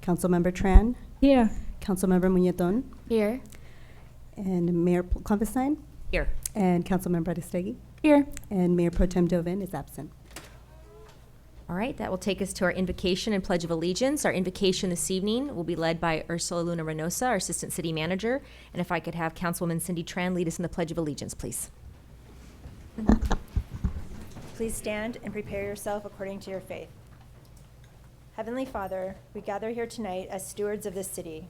Councilmember Tran, Here. Councilmember Muñetón, Here. and Mayor Klopfenstein, Here. and Councilmember Aristegui, Here. and Mayor Pro Tem Dovin is absent. All right, that will take us to our invocation and pledge of allegiance. Our invocation this evening will be led by Ursula Luna Reynosa, our Assistant City Manager. And if I could have Councilwoman Cindy Tran lead us in the pledge of allegiance, please. Please stand and prepare yourself according to your faith. Heavenly Father, we gather here tonight as stewards of this city,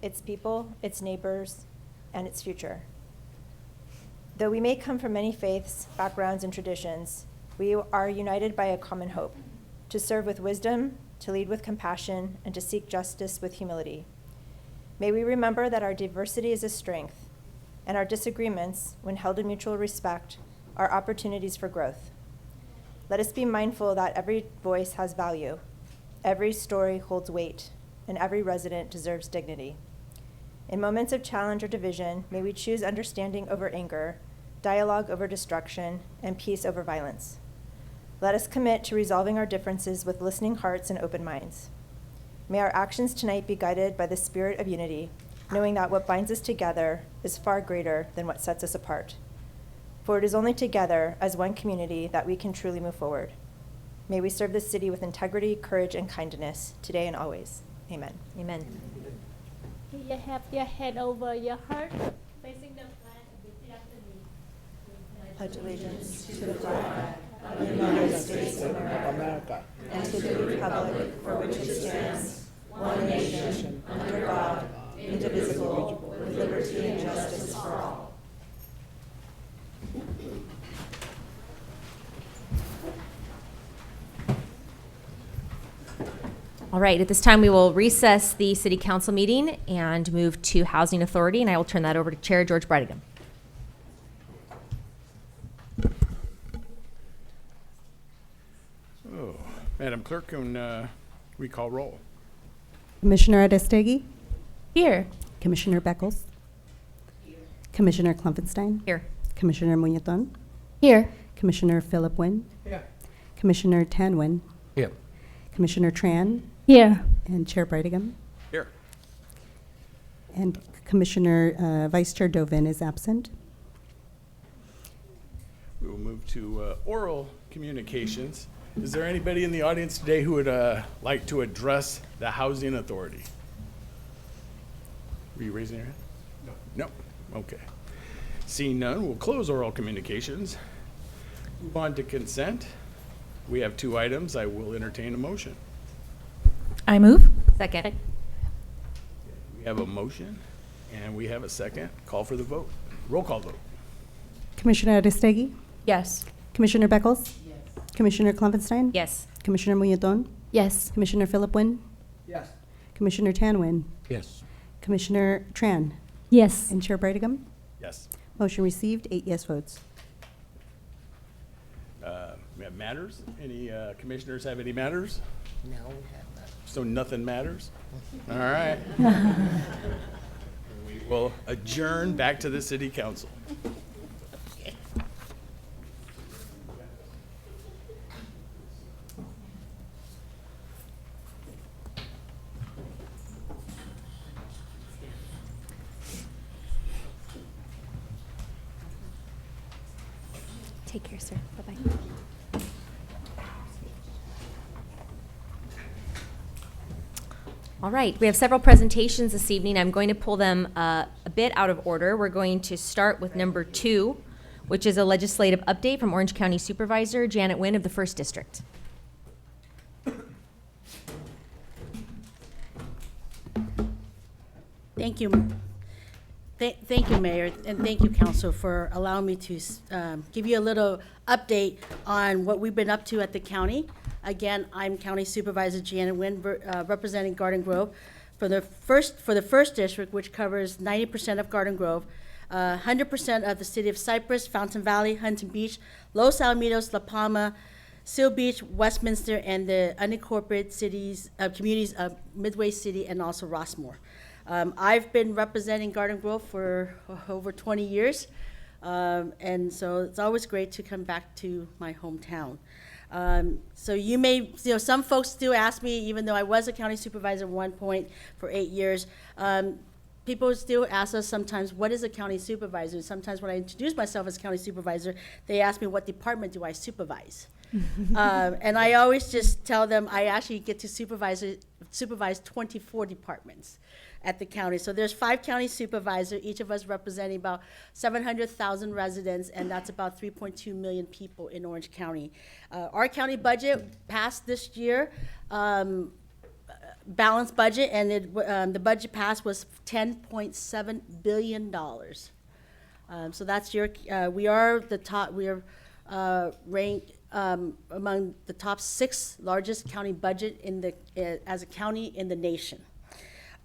its people, its neighbors, and its future. Though we may come from many faiths, backgrounds, and traditions, we are united by a common hope: to serve with wisdom, to lead with compassion, and to seek justice with humility. May we remember that our diversity is a strength, and our disagreements, when held in mutual respect, are opportunities for growth. Let us be mindful that every voice has value, every story holds weight, and every resident deserves dignity. In moments of challenge or division, may we choose understanding over anger, dialogue over destruction, and peace over violence. Let us commit to resolving our differences with listening hearts and open minds. May our actions tonight be guided by the spirit of unity, knowing that what binds us together is far greater than what sets us apart. For it is only together as one community that we can truly move forward. May we serve this city with integrity, courage, and kindness, today and always. Amen. Amen. You have your head over your heart, facing the flag and repeat after me. Pledge allegiance to the flag of the United States of America and to the republic for which it stands, one nation, under God, indivisible, with liberty and justice for all. All right, at this time, we will recess the City Council meeting and move to Housing Authority, and I will turn that over to Chair George Brightingham. Oh, Madam Clerk, can we call roll? Commissioner Aristegui, Here. Commissioner Beckles, Commissioner Klopfenstein, Here. Commissioner Muñetón, Here. Commissioner Philip Nguyen, Commissioner Tan Nguyen, Here. Commissioner Tran, Here. and Chair Brightingham, Here. and Commissioner Vice Chair Dovin is absent. We will move to oral communications. Is there anybody in the audience today who would like to address the Housing Authority? Were you raising your hand? No. No? Okay. Seeing none, we'll close oral communications. Move on to consent. We have two items. I will entertain a motion. I move. Second. We have a motion and we have a second. Call for the vote. Roll call vote. Commissioner Aristegui, Yes. Commissioner Beckles, Commissioner Klopfenstein, Yes. Commissioner Muñetón, Yes. Commissioner Philip Nguyen, Yes. Commissioner Tan Nguyen, Yes. Commissioner Tran, Yes. and Chair Brightingham. Yes. Motion received, 8 yes votes. We have matters. Any commissioners have any matters? No, we have not. So nothing matters? All right. We will adjourn back to the city council. Take care, sir. Bye-bye. All right, we have several presentations this evening. I'm going to pull them a bit out of order. We're going to start with number 2, which is a legislative update from Orange County Supervisor Janet Nguyen of the 1st District. Thank you. Thank you, Mayor, and thank you, Council, for allowing me to give you a little update on what we've been up to at the county. Again, I'm County Supervisor Janet Nguyen, representing Garden Grove for the first district, which covers 90% of Garden Grove, 100% of the city of Cypress, Fountain Valley, Huntington Beach, Los Alamitos, La Palma, Seal Beach, Westminster, and the unincorporated communities of Midway City and also Rossmore. I've been representing Garden Grove for over 20 years, and so it's always great to come back to my hometown. So you may, some folks still ask me, even though I was a county supervisor at one point for 8 years, people still ask us sometimes, what is a county supervisor? Sometimes when I introduce myself as county supervisor, they ask me, what department do I supervise? And I always just tell them I actually get to supervise 24 departments at the county. So there's 5 county supervisors, each of us representing about 700,000 residents, and that's about 3.2 million people in Orange County. Our county budget passed this year, balanced budget, and the budget passed was $10.7 billion. So that's we are the top, we are ranked among the top 6 largest county budget as a county in the nation.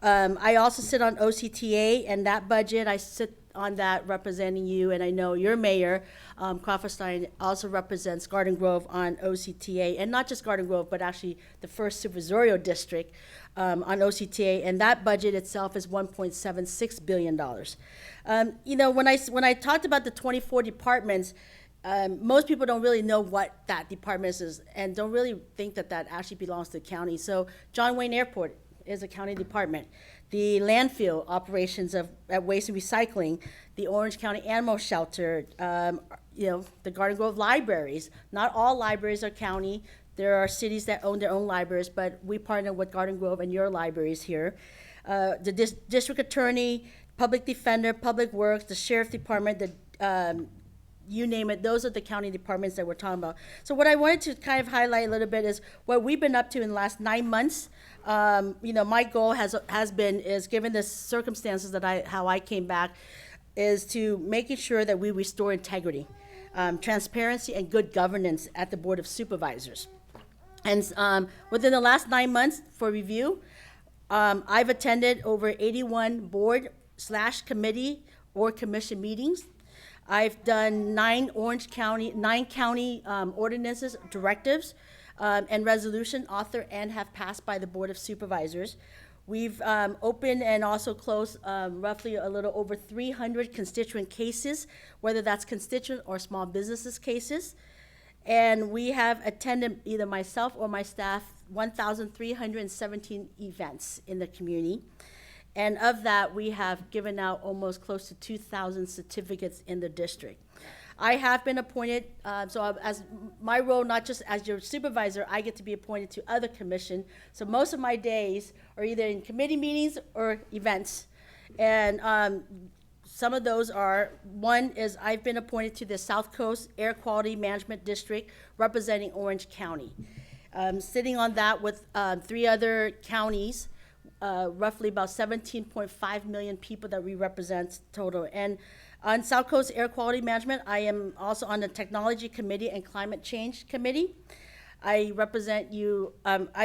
I also sit on OCTA, and that budget, I sit on that representing you, and I know your mayor, Crawfordstein, also represents Garden Grove on OCTA, and not just Garden Grove, but actually the first supervisorial district on OCTA, and that budget itself is $1.76 billion. When I talked about the 24 departments, most people don't really know what that department is and don't really think that that actually belongs to the county. So John Wayne Airport is a county department. The landfill operations at Waste and Recycling, the Orange County Animal Shelter, the Garden Grove libraries. Not all libraries are county. There are cities that own their own libraries, but we partner with Garden Grove and your libraries here. The district attorney, public defender, public works, the sheriff department, you name it, those are the county departments that we're talking about. So what I wanted to kind of highlight a little bit is what we've been up to in the last 9 months. My goal has been, given the circumstances how I came back, is to making sure that we restore integrity, transparency, and good governance at the Board of Supervisors. And within the last 9 months for review, I've attended over 81 board/committee or commission meetings. I've done 9 county ordinances, directives, and resolution authored and have passed by the Board of Supervisors. We've opened and also closed roughly a little over 300 constituent cases, whether that's constituent or small businesses cases. And we have attended, either myself or my staff, 1,317 events in the community. And of that, we have given out almost close to 2,000 certificates in the district. I have been appointed, as my role, not just as your supervisor, I get to be appointed to other commission. So most of my days are either in committee meetings or events. And some of those are, one is I've been appointed to the South Coast Air Quality Management District representing Orange County. Sitting on that with 3 other counties, roughly about 17.5 million people that we represent total. And on South Coast Air Quality Management, I am also on the Technology Committee and Climate Change Committee. I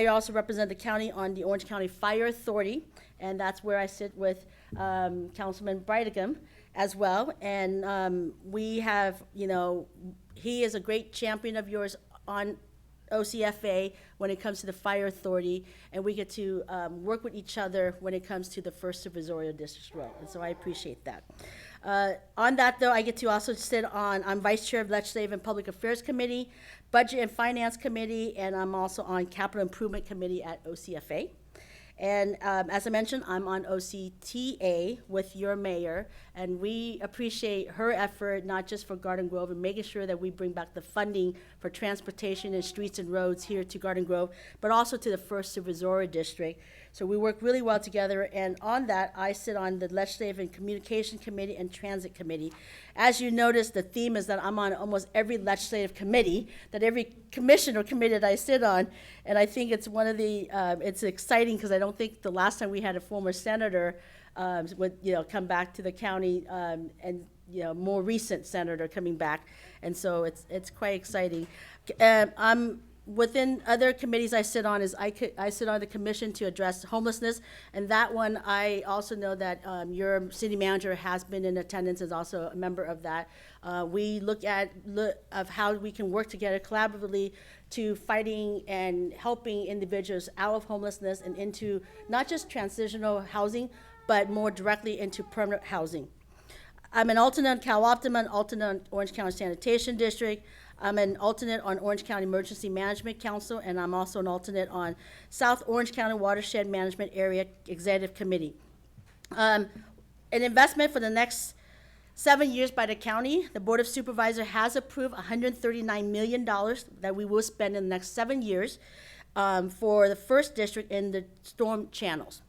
also represent the county on the Orange County Fire Authority, and that's where I sit with Councilman Brightigam as well. And we have, he is a great champion of yours on OCFA when it comes to the Fire Authority, and we get to work with each other when it comes to the first supervisorial district role, and so I appreciate that. On that, though, I get to also sit I'm Vice Chair of Legislative and Public Affairs Committee, Budget and Finance Committee, and I'm also on Capital Improvement Committee at OCFA. And as I mentioned, I'm on OCTA with your mayor, and we appreciate her effort, not just for Garden Grove, and making sure that we bring back the funding for transportation and streets and roads here to Garden Grove, but also to the first supervisorial district. So we work really well together, and on that, I sit on the Legislative and Communication Committee and Transit Committee. As you notice, the theme is that I'm on almost every legislative committee, that every commission or committee that I sit on, and I think it's one of the, it's exciting because I don't think the last time we had a former senator would, come back to the county, and, more recent senator coming back, and so it's quite exciting. Within other committees I sit on I sit on the commission to address homelessness, and that one I also know that your city manager has been in attendance, is also a member of that. We look at how we can work together collaboratively to fighting and helping individuals out of homelessness and into not just transitional housing, but more directly into permanent housing. I'm an alternate on Cal Optima, an alternate on Orange County Sanitation District. I'm an alternate on Orange County Emergency Management Council, and I'm also an alternate on South Orange County Watershed Management Area Executive Committee. An investment for the next 7 years by the county. The Board of Supervisors has approved $139 million that we will spend in the next 7 years for the first district in the storm channels.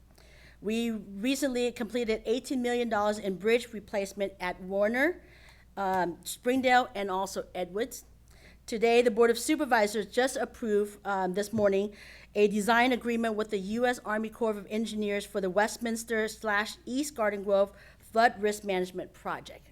We recently completed $18 million in bridge replacement at Warner, Springdale, and also Edwards. Today, the Board of Supervisors just approved this morning a design agreement with the U.S. Army Corps of Engineers for the Westminster/East Garden Grove Flood Risk Management Project,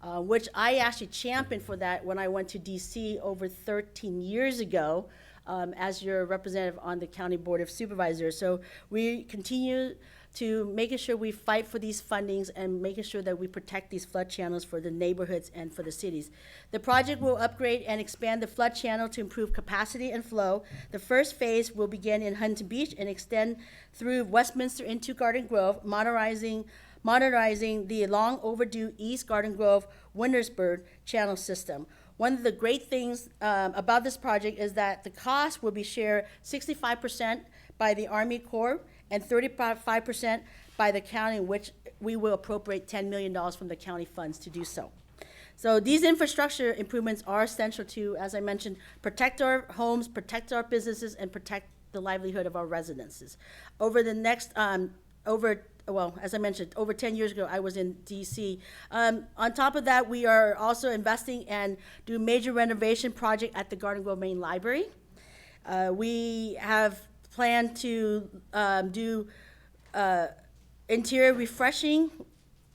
which I actually championed for that when I went to D.C. over 13 years ago as your representative on the County Board of Supervisors. So we continue to making sure we fight for these fundings and making sure that we protect these flood channels for the neighborhoods and for the cities. The project will upgrade and expand the flood channel to improve capacity and flow. The first phase will begin in Huntington Beach and extend through Westminster into Garden Grove, modernizing the long overdue East Garden Grove Wintersburg channel system. One of the great things about this project is that the cost will be shared 65% by the Army Corps and 35% by the county, which we will appropriate $10 million from the county funds to do so. So these infrastructure improvements are essential to, as I mentioned, protect our homes, protect our businesses, and protect the livelihood of our residences. Over the next, as I mentioned, over 10 years ago, I was in DC. On top of that, we are also investing and do major renovation project at the Garden Grove Main Library. We have planned to do interior refreshing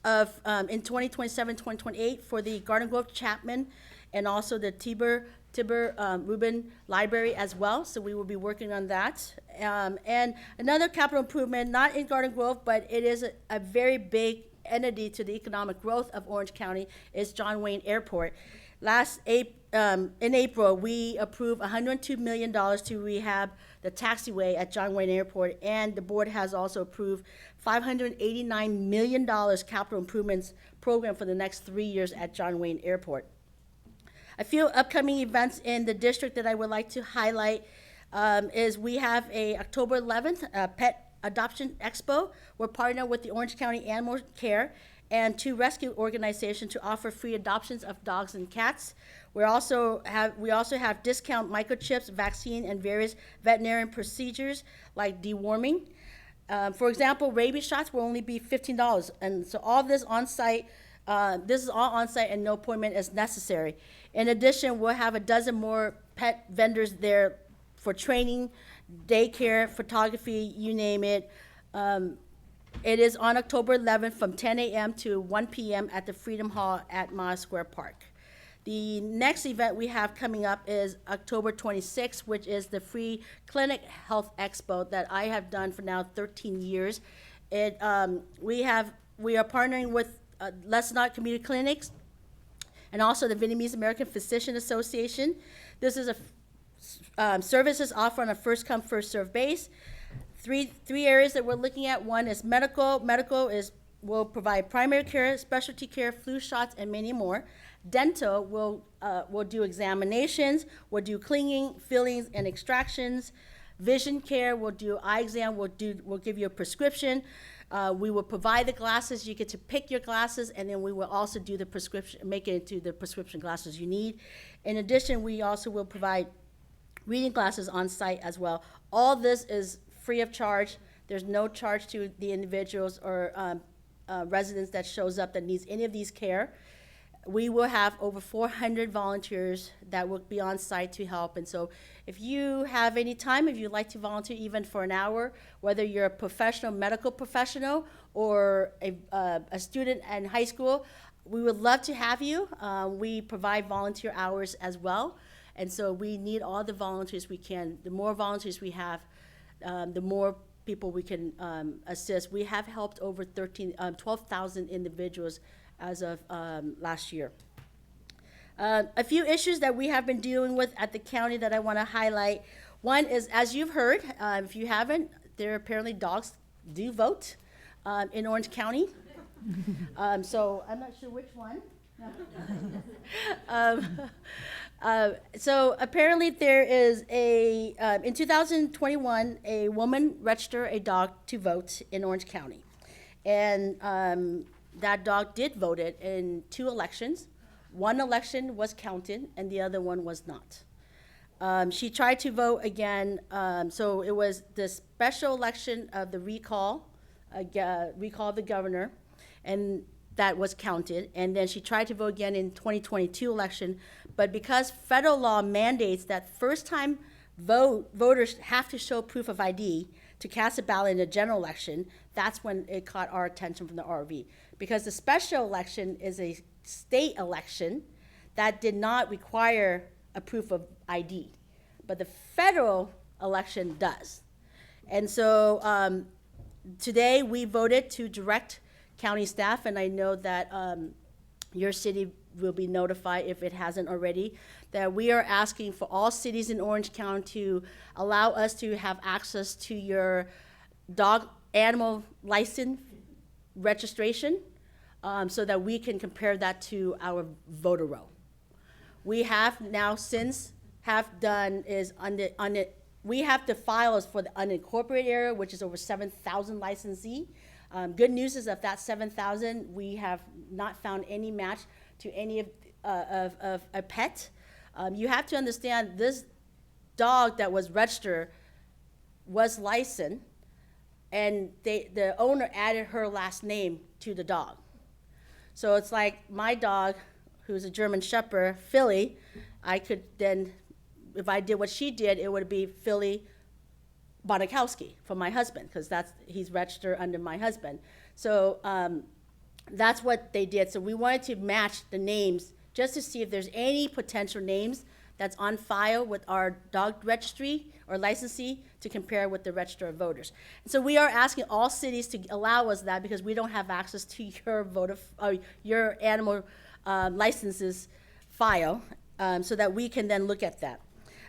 of in 2027, 2028 for the Garden Grove Chapman and also the Tiber Rubin Library as well. So we will be working on that. And another capital improvement, not in Garden Grove, but it is a very big entity to the economic growth of Orange County, is John Wayne Airport. In April, we approved $102 million to rehab the taxiway at John Wayne Airport, and the board has also approved $589 million capital improvements program for the next 3 years at John Wayne Airport. A few upcoming events in the district that I would like to highlight is we have a October 11th Pet Adoption Expo. We're partnering with the Orange County Animal Care and 2 rescue organizations to offer free adoptions of dogs and cats. We also have discount microchips, vaccine, and various veterinarian procedures like deworming. For example, rabies shots will only be $15, and so all this on-site. This is all on-site and no appointment is necessary. In addition, we'll have a dozen more pet vendors there for training, daycare, photography, you name it. It is on October 11th from 10 a.m. to 1 p.m. at the Freedom Hall at Mile Square Park. The next event we have coming up is October 26th, which is the Free Clinic Health Expo that I have done for now 13 years. We are partnering with Lesnot Community Clinics and also the Vietnamese American Physician Association. This is a services offered on a first-come, first-served base. Three areas that we're looking at. One is medical. Medical will provide primary care, specialty care, flu shots, and many more. Dental will do examinations, will do cleaning, fillings, and extractions. Vision care will do eye exam, will give you a prescription. We will provide the glasses. You get to pick your glasses, and then we will also do the prescription, make it into the prescription glasses you need. In addition, we also will provide reading glasses on site as well. All this is free of charge. There's no charge to the individuals or residents that shows up that needs any of these care. We will have over 400 volunteers that will be on site to help. And so if you have any time, if you'd like to volunteer even for an hour, whether you're a professional, medical professional, or a student in high school, we would love to have you. We provide volunteer hours as well. And so we need all the volunteers we can. The more volunteers we have, the more people we can assist. We have helped over 12,000 individuals as of last year. A few issues that we have been dealing with at the county that I want to highlight. One is, as you've heard, if you haven't, there apparently dogs do vote in Orange County. So I'm not sure which one. So apparently there is in 2021, a woman registered a dog to vote in Orange County. And that dog did vote it in 2 elections. One election was counted and the other one was not. She tried to vote again, so it was the special election of the recall of the governor, and that was counted. And then she tried to vote again in 2022 election, but because federal law mandates that first-time voters have to show proof of ID to cast a ballot in a general election, that's when it caught our attention from the RV. Because the special election is a state election that did not require a proof of ID, but the federal election does. And so today we voted to direct county staff, and I know that your city will be notified if it hasn't already, that we are asking for all cities in Orange County to allow us to have access to your dog animal license registration, so that we can compare that to our voter roll. We have now we have to file for the unincorporated area, which is over 7,000 licensee. Good news is of that 7,000, we have not found any match to any of a pet. You have to understand, this dog that was registered was licensed, and the owner added her last name to the dog. So it's like my dog, who's a German Shepherd, Philly, I could then, if I did what she did, it would be Philly Bonikowski for my husband, because he's registered under my husband. So that's what they did. So we wanted to match the names just to see if there's any potential names that's on file with our dog registry or licensee to compare with the register of voters. And so we are asking all cities to allow us that, because we don't have access to your animal licenses file, so that we can then look at that.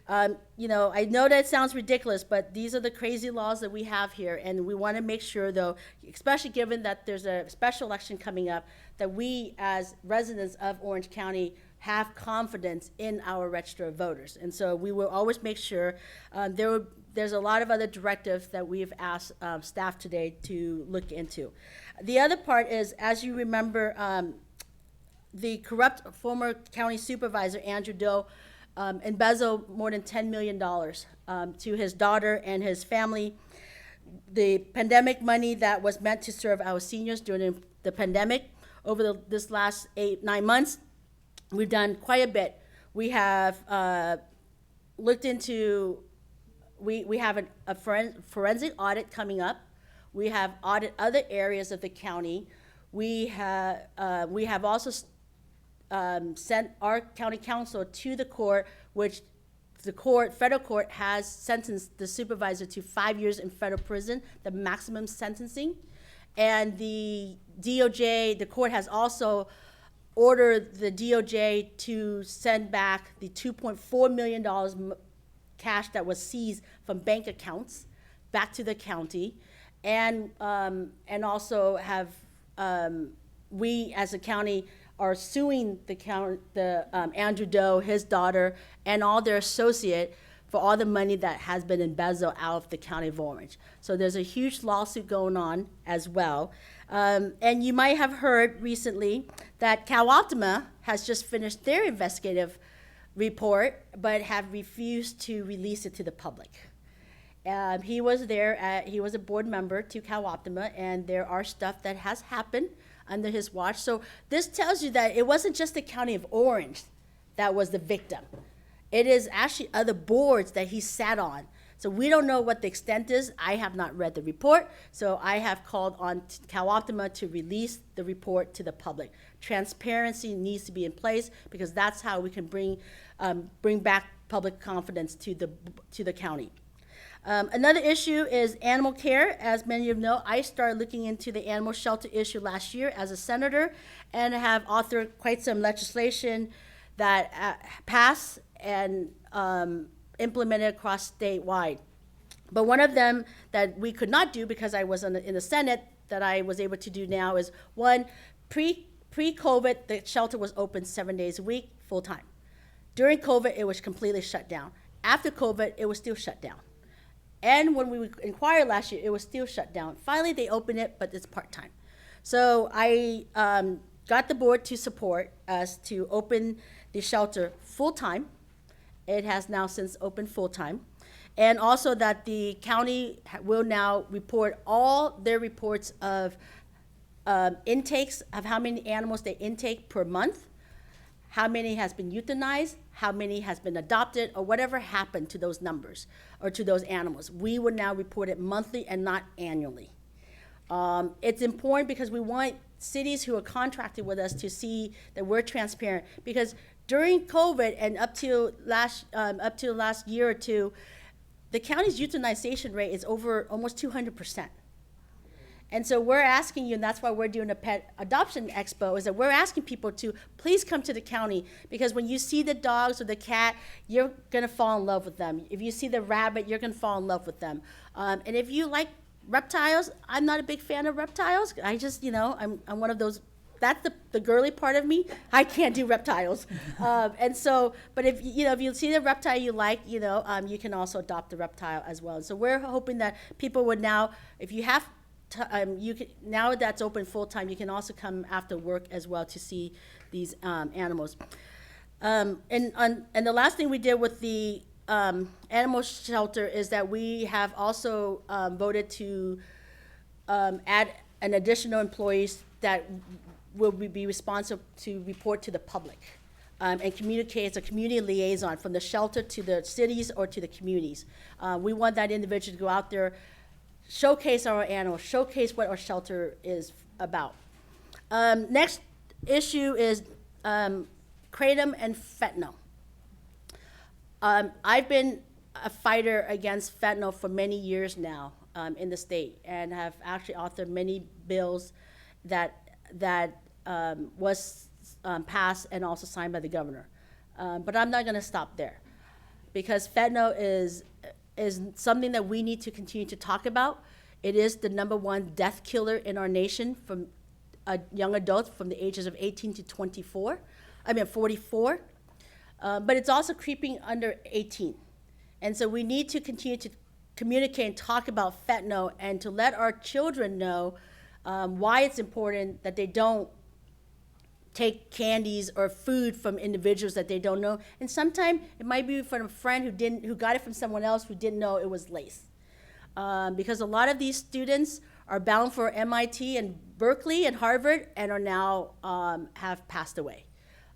I know that it sounds ridiculous, but these are the crazy laws that we have here, and we want to make sure, though, especially given that there's a special election coming up, that we, as residents of Orange County, have confidence in our register of voters. And so we will always make sure. There's a lot of other directives that we've asked staff today to look into. The other part is, as you remember, the corrupt former county supervisor, Andrew Doe, embezzled more than $10 million to his daughter and his family. The pandemic money that was meant to serve our seniors during the pandemic, over this last 8-9 months, we've done quite a bit. We have looked into, we have a forensic audit coming up. We have audited other areas of the county. We have also sent our county council to the court, which the federal court has sentenced the supervisor to 5 years in federal prison, the maximum sentencing. And the DOJ, the court has also ordered the DOJ to send back the $2.4 million cash that was seized from bank accounts back to the county. And also have, we as a county are suing Andrew Doe, his daughter, and all their associate for all the money that has been embezzled out of the county of Orange. So there's a huge lawsuit going on as well. And you might have heard recently that CalOptima has just finished their investigative report, but have refused to release it to the public. He was there, he was a board member to CalOptima, and there are stuff that has happened under his watch. So this tells you that it wasn't just the county of Orange that was the victim. It is actually other boards that he sat on. So we don't know what the extent is. I have not read the report, so I have called on CalOptima to release the report to the public. Transparency needs to be in place, because that's how we can bring back public confidence to the county. Another issue is animal care. As many of you know, I started looking into the animal shelter issue last year as a senator, and have authored quite some legislation that passed and implemented across statewide. But one of them that we could not do, because I was in the Senate, that I was able to do now is, one, Pre-COVID, the shelter was open 7 days a week, full-time. During COVID, it was completely shut down. After COVID, it was still shut down. And when we inquired last year, it was still shut down. Finally, they opened it, but it's part-time. So I got the board to support us to open the shelter full-time. It has now since opened full-time. And also that the county will now report all their reports of intakes of how many animals they intake per month, how many has been euthanized, how many has been adopted, or whatever happened to those numbers or to those animals. We would now report it monthly and not annually. It's important because we want cities who are contracted with us to see that we're transparent. Because during COVID and up to last year or two, the county's euthanization rate is over almost 200%. And so we're asking you, and that's why we're doing a pet adoption expo, is that we're asking people to please come to the county, because when you see the dogs or the cat, you're gonna fall in love with them. If you see the rabbit, you're gonna fall in love with them. And if you like reptiles, I'm not a big fan of reptiles. I just, I'm one of those, that's the girly part of me. I can't do reptiles. And so, but if you see the reptile you like, you can also adopt the reptile as well. And so we're hoping that people would now, if you have now that's open full-time, you can also come after work as well to see these animals. And the last thing we did with the animal shelter is that we have also voted to add an additional employees that will be responsible to report to the public and communicate as a community liaison from the shelter to the cities or to the communities. We want that individual to go out there, showcase our animals, showcase what our shelter is about. Next issue is kratom and fentanyl. I've been a fighter against fentanyl for many years now in the state, and have actually authored many bills that was passed and also signed by the governor. But I'm not going to stop there, because fentanyl is something that we need to continue to talk about. It is the #1 death killer in our nation from young adults from the ages of 18 to 44. 44. But it's also creeping under 18. And so we need to continue to communicate and talk about fentanyl, and to let our children know why it's important that they don't take candies or food from individuals that they don't know. And sometimes it might be from a friend who got it from someone else who didn't know it was lace. Because a lot of these students are bound for MIT and Berkeley and Harvard, and are now have passed away,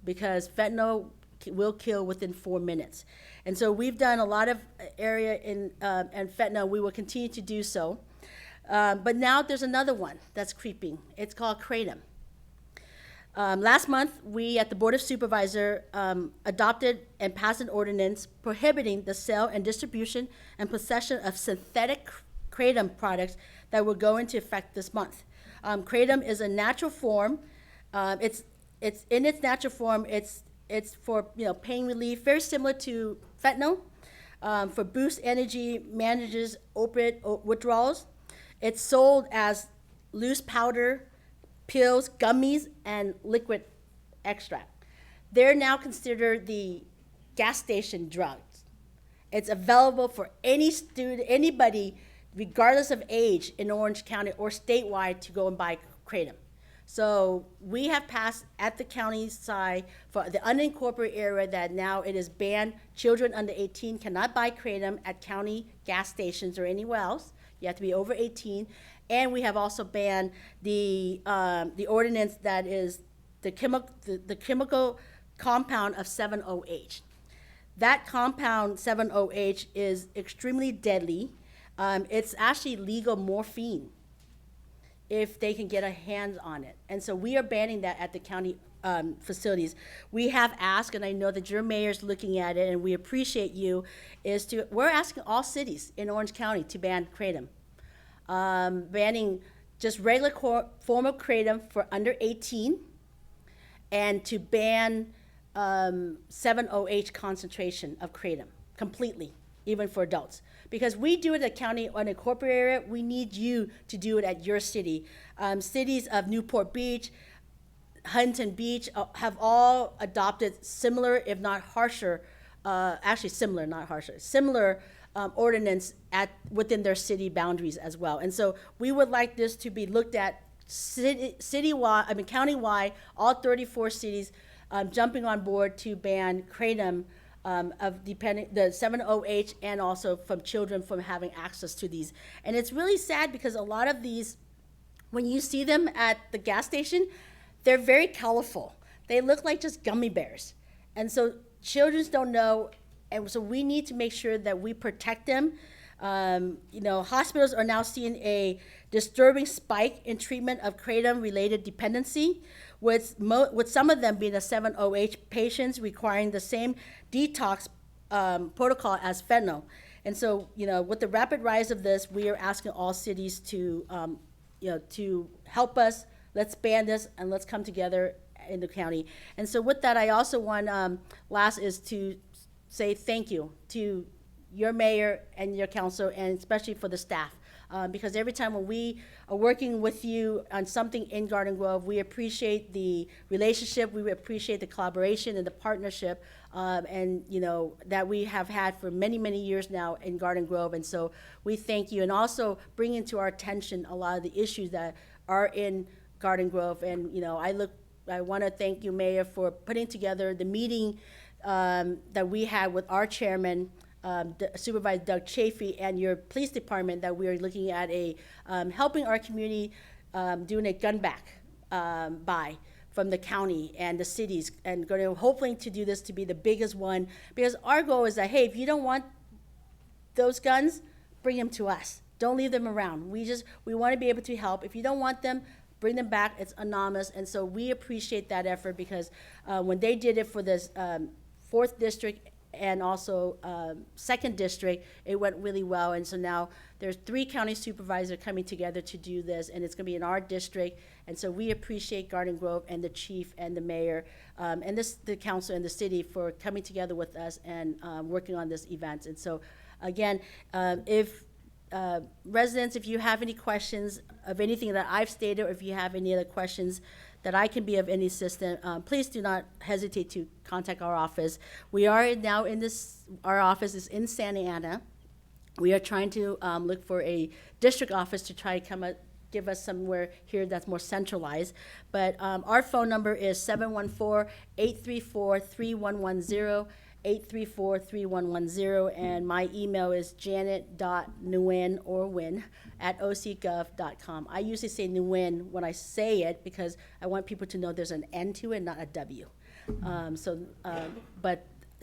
because fentanyl will kill within 4 minutes. And so we've done a lot of area in and fentanyl. We will continue to do so. But now there's another one that's creeping. It's called kratom. Last month, we at the Board of Supervisors adopted and passed an ordinance prohibiting the sale and distribution and possession of synthetic kratom products that will go into effect this month. Kratom is a natural form. It's in its natural form. It's for pain relief, very similar to fentanyl, for boost energy, manages opiate withdrawals. It's sold as loose powder, pills, gummies, and liquid extract. They're now considered the gas station drugs. It's available for any student, anybody, regardless of age, in Orange County or statewide, to go and buy kratom. So we have passed at the county side for the unincorporated area that now it is banned. Children under 18 cannot buy kratom at county gas stations or anywhere else. You have to be over 18. And we have also banned the ordinance that is the chemical compound of 7-OH. That compound 7-OH is extremely deadly. It's actually legal morphine if they can get a hand on it. And so we are banning that at the county facilities. We have asked, and I know that your mayor's looking at it, and we appreciate you, we're asking all cities in Orange County to ban kratom. Banning just regular form of kratom for under 18, and to ban 7-OH concentration of kratom completely, even for adults. Because we do it at county unincorporated area, we need you to do it at your city. Cities of Newport Beach, Huntington Beach have all adopted similar, if not harsher, actually similar, not harsher, similar ordinance within their city boundaries as well. And so we would like this to be looked at countywide, all 34 cities jumping on board to ban kratom of the 7-OH and also from children from having access to these. And it's really sad because a lot of these, when you see them at the gas station, they're very colorful. They look like just gummy bears. And so children don't know, and so we need to make sure that we protect them. Hospitals are now seeing a disturbing spike in treatment of kratom-related dependency, with some of them being the 7-OH patients requiring the same detox protocol as fentanyl. And so, with the rapid rise of this, we are asking all cities to help us. Let's ban this and let's come together in the county. And so with that, I also want, last is to say thank you to your mayor and your council, and especially for the staff. Because every time when we are working with you on something in Garden Grove, we appreciate the relationship, we appreciate the collaboration and the partnership, that we have had for many, many years now in Garden Grove. And so we thank you, and also bringing to our attention a lot of the issues that are in Garden Grove. And I want to thank you, Mayor, for putting together the meeting that we had with our chairman, Supervisor Doug Chafee, and your police department, that we are looking at helping our community doing a gun back buy from the county and the cities, and going to hopefully to do this to be the biggest one, because our goal is that, hey, if you don't want those guns, bring them to us. Don't leave them around. We want to be able to help. If you don't want them, bring them back. It's anonymous. And so we appreciate that effort, because when they did it for this 4th district and also 2nd district, it went really well. And so now there's 3 county supervisors coming together to do this, and it's going to be in our district. And so we appreciate Garden Grove and the chief and the mayor and the council and the city for coming together with us and working on this event. And so again, if residents, if you have any questions of anything that I've stated, or if you have any other questions that I can be of any assistance, please do not hesitate to contact our office. We are now our office is in Santa Ana. We are trying to look for a district office to try to give us somewhere here that's more centralized. But our phone number is 714-834-3110, 834-3110, and my email is janet.nguyen@ocgov.com. I usually say Nguyen when I say it, because I want people to know there's an N to it, not a W.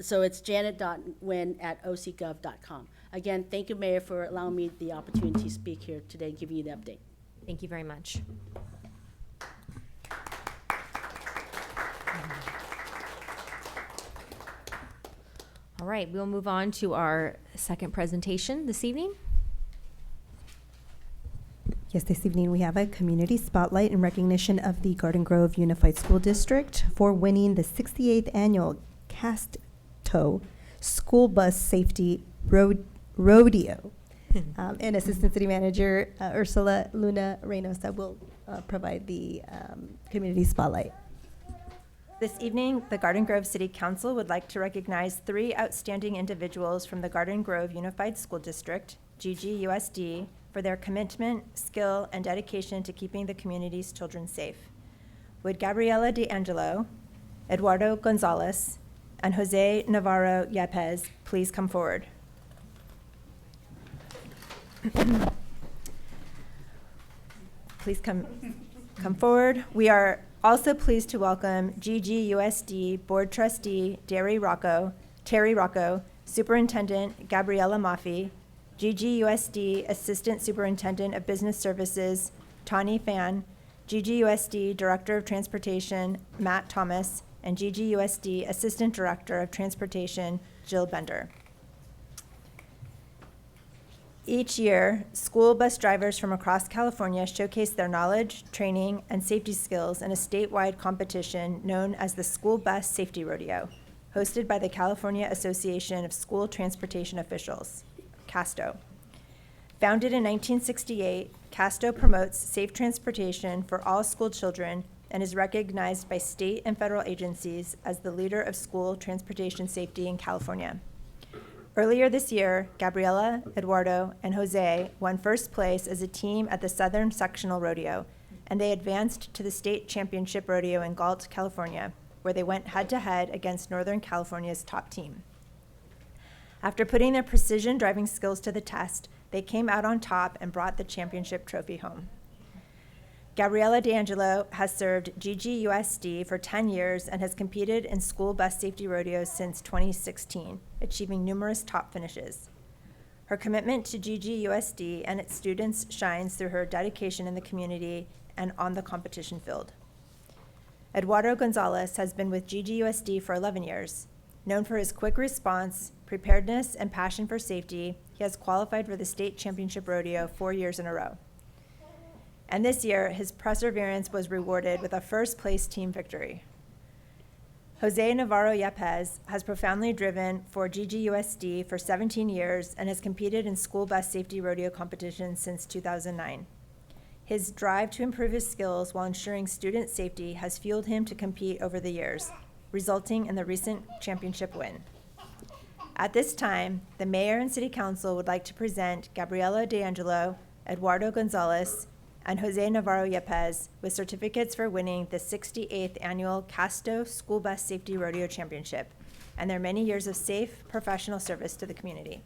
So it's janet.nguyen@ocgov.com. Again, thank you, Mayor, for allowing me the opportunity to speak here today and giving you the update. Thank you very much. All right, we'll move on to our second presentation this evening. Yes, this evening we have a community spotlight in recognition of the Garden Grove Unified School District for winning the 68th annual CASTO School Bus Safety Rodeo. And Assistant City Manager Ursula Luna Reynosa will provide the community spotlight. This evening, the Garden Grove City Council would like to recognize 3 outstanding individuals from the Garden Grove Unified School District, GGUSD, for their commitment, skill, and dedication to keeping the community's children safe. Would Gabriela D'Angelo, Eduardo Gonzalez, and Jose Navarro Yepes please come forward? Please come forward. We are also pleased to welcome GGUSD Board Trustee Terry Rocco, Superintendent Gabriella Maffei, GGUSD Assistant Superintendent of Business Services Tani Fan, GGUSD Director of Transportation Matt Thomas, and GGUSD Assistant Director of Transportation Jill Bender. Each year, school bus drivers from across California showcase their knowledge, training, and safety skills in a statewide competition known as the School Bus Safety Rodeo, hosted by the California Association of School Transportation Officials, CASTO. Founded in 1968, CASTO promotes safe transportation for all school children and is recognized by state and federal agencies as the leader of school transportation safety in California. Earlier this year, Gabriela, Eduardo, and Jose won first place as a team at the Southern Sectional Rodeo, and they advanced to the state championship rodeo in Galt, California, where they went head-to-head against Northern California's top team. After putting their precision driving skills to the test, they came out on top and brought the championship trophy home. Gabriela D'Angelo has served GGUSD for 10 years and has competed in school bus safety rodeos since 2016, achieving numerous top finishes. Her commitment to GGUSD and its students shines through her dedication in the community and on the competition field. Eduardo Gonzalez has been with GGUSD for 11 years. Known for his quick response, preparedness, and passion for safety, he has qualified for the state championship rodeo 4 years in a row. And this year, his perseverance was rewarded with a first-place team victory. Jose Navarro Yepes has profoundly driven for GGUSD for 17 years and has competed in school bus safety rodeo competitions since 2009. His drive to improve his skills while ensuring student safety has fueled him to compete over the years, resulting in the recent championship win. At this time, the mayor and city council would like to present Gabriela D'Angelo, Eduardo Gonzalez, and Jose Navarro Yepes with certificates for winning the 68th annual Casto School Bus Safety Rodeo Championship and their many years of safe, professional service to the community.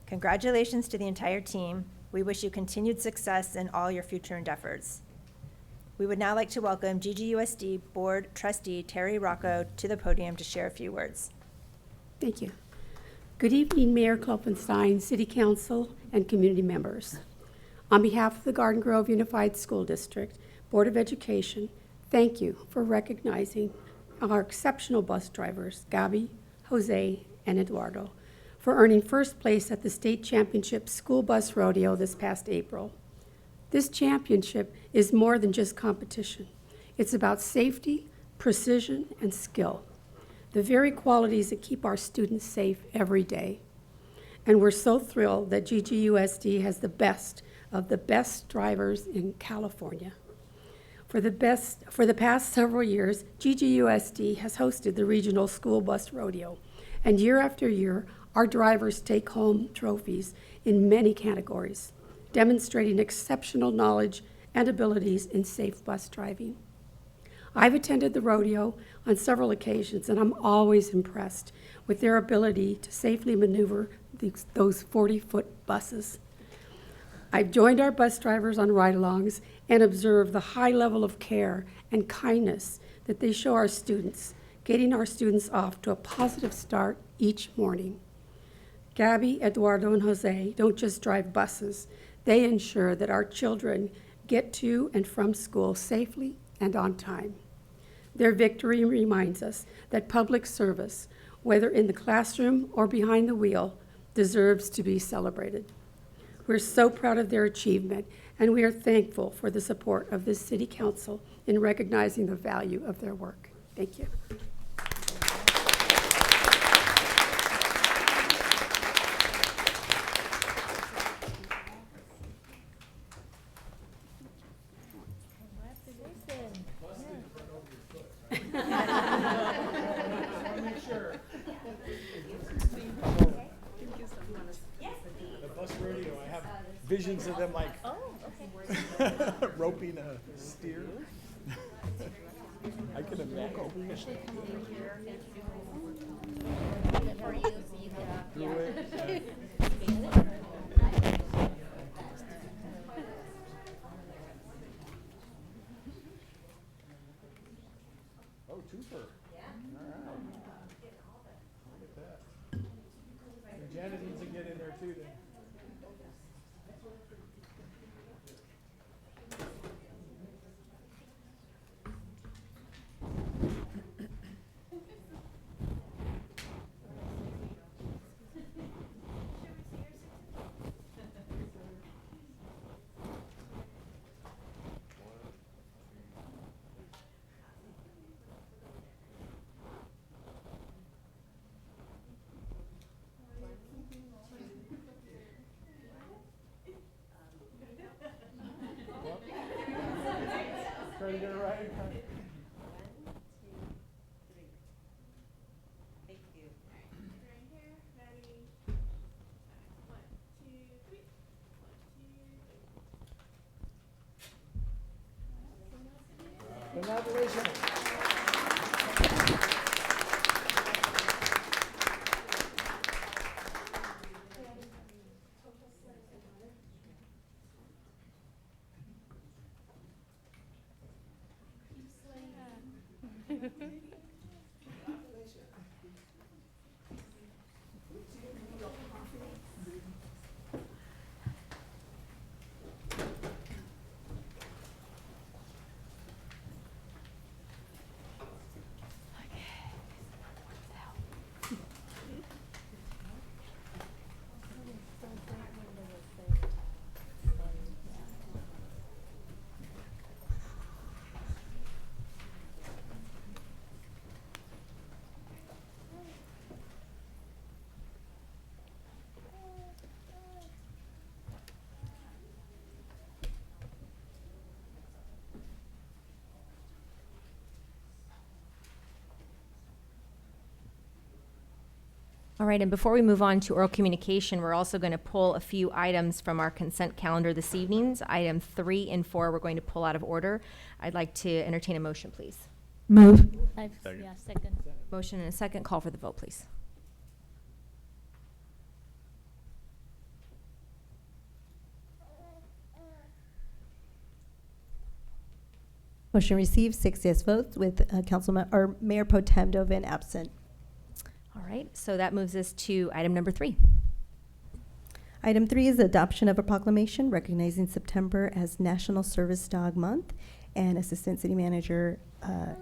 Congratulations to the entire team. We wish you continued success in all your future endeavors. We would now like to welcome GGUSD Board Trustee Terry Rocco to the podium to share a few words. Thank you. Good evening, Mayor Klopfenstein, City Council, and community members. On behalf of the Garden Grove Unified School District Board of Education, thank you for recognizing our exceptional bus drivers, Gabi, Jose, and Eduardo, for earning first place at the State Championship School Bus Rodeo this past April. This championship is more than just competition. It's about safety, precision, and skill, the very qualities that keep our students safe every day. And we're so thrilled that GGUSD has the best of the best drivers in California. For the past several years, GGUSD has hosted the Regional School Bus Rodeo, and year after year, our drivers take home trophies in many categories, demonstrating exceptional knowledge and abilities in safe bus driving. I've attended the rodeo on several occasions, and I'm always impressed with their ability to safely maneuver those 40-foot buses. I've joined our bus drivers on ride-alongs and observed the high level of care and kindness that they show our students, getting our students off to a positive start each morning. Gabby, Eduardo, and Jose don't just drive buses. They ensure that our children get to and from school safely and on time. Their victory reminds us that public service, whether in the classroom or behind the wheel, deserves to be celebrated. We're so proud of their achievement, and we are thankful for the support of this City Council in recognizing the value of their work. Thank you. Visions of them like roping a steer. I can imagine. Oh, twofer. Yeah. All right. Look at that. And Janet needs to get in there too then. Try to get it right. Congratulations. All right, and before we move on to oral communication, we're also going to pull a few items from our consent calendar this evening. Item 3 and 4, we're going to pull out of order. I'd like to entertain a motion, please. Move. Yeah, second. Motion and a second. Call for the vote, please. Motion received, 6 yes votes with Councilman, or Mayor Pro Tem Dovin absent. All right, so that moves us to item number 3. Item 3 is adoption of a proclamation recognizing September as National Service Dog Month, and Assistant City Manager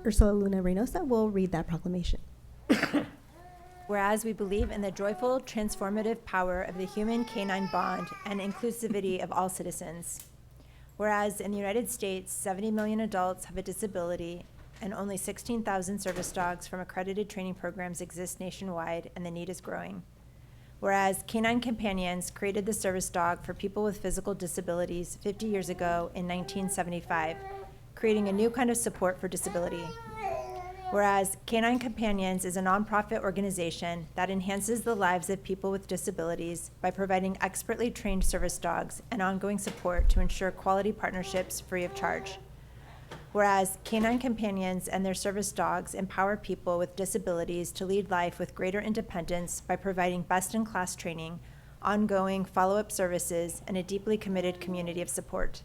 Ursula Luna Reynosa will read that proclamation. Whereas we believe in the joyful, transformative power of the human canine bond and inclusivity of all citizens. Whereas in the United States, 70 million adults have a disability and only 16,000 service dogs from accredited training programs exist nationwide, and the need is growing. Whereas Canine Companions created the service dog for people with physical disabilities 50 years ago in 1975, creating a new kind of support for disability. Whereas Canine Companions is a nonprofit organization that enhances the lives of people with disabilities by providing expertly trained service dogs and ongoing support to ensure quality partnerships free of charge. Whereas Canine Companions and their service dogs empower people with disabilities to lead life with greater independence by providing best-in-class training, ongoing follow-up services, and a deeply committed community of support.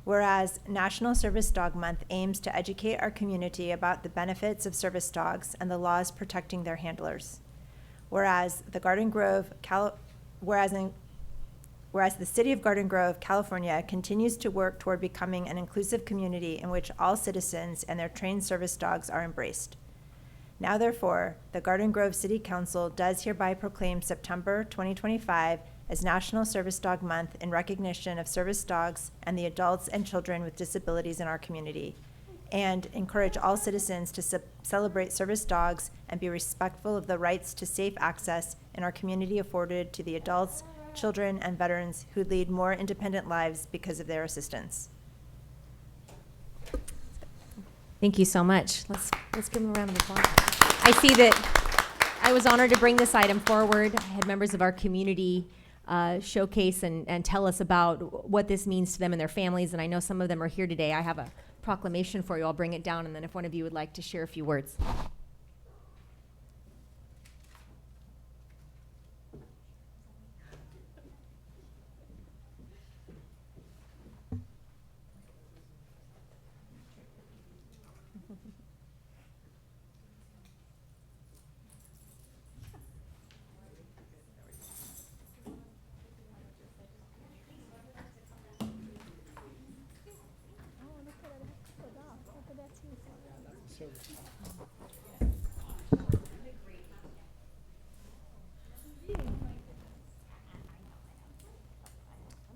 Whereas National Service Dog Month aims to educate our community about the benefits of service dogs and the laws protecting their handlers. Whereas the City of Garden Grove, California continues to work toward becoming an inclusive community in which all citizens and their trained service dogs are embraced. Now therefore, the Garden Grove City Council does hereby proclaim September 2025 as National Service Dog Month in recognition of service dogs and the adults and children with disabilities in our community, and encourage all citizens to celebrate service dogs and be respectful of the rights to safe access in our community afforded to the adults, children, and veterans who lead more independent lives because of their assistance. Thank you so much. Let's give them a round of applause. I see that I was honored to bring this item forward. I had members of our community showcase and tell us about what this means to them and their families, and I know some of them are here today. I have a proclamation for you. I'll bring it down, and then if one of you would like to share a few words.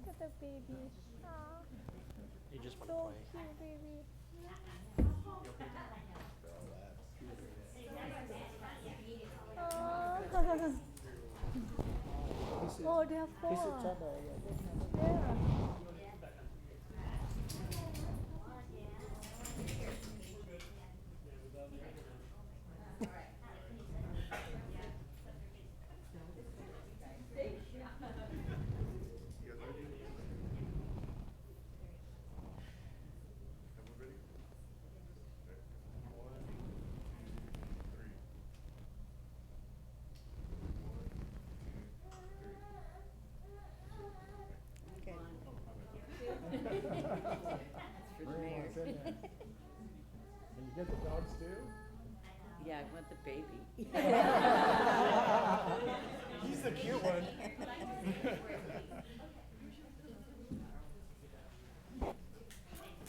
Look at the baby. Aw. You just want So cute, baby. Aw. Oh, they have 4. Yeah. you get the dogs too? Yeah, I want the baby. He's the cute one.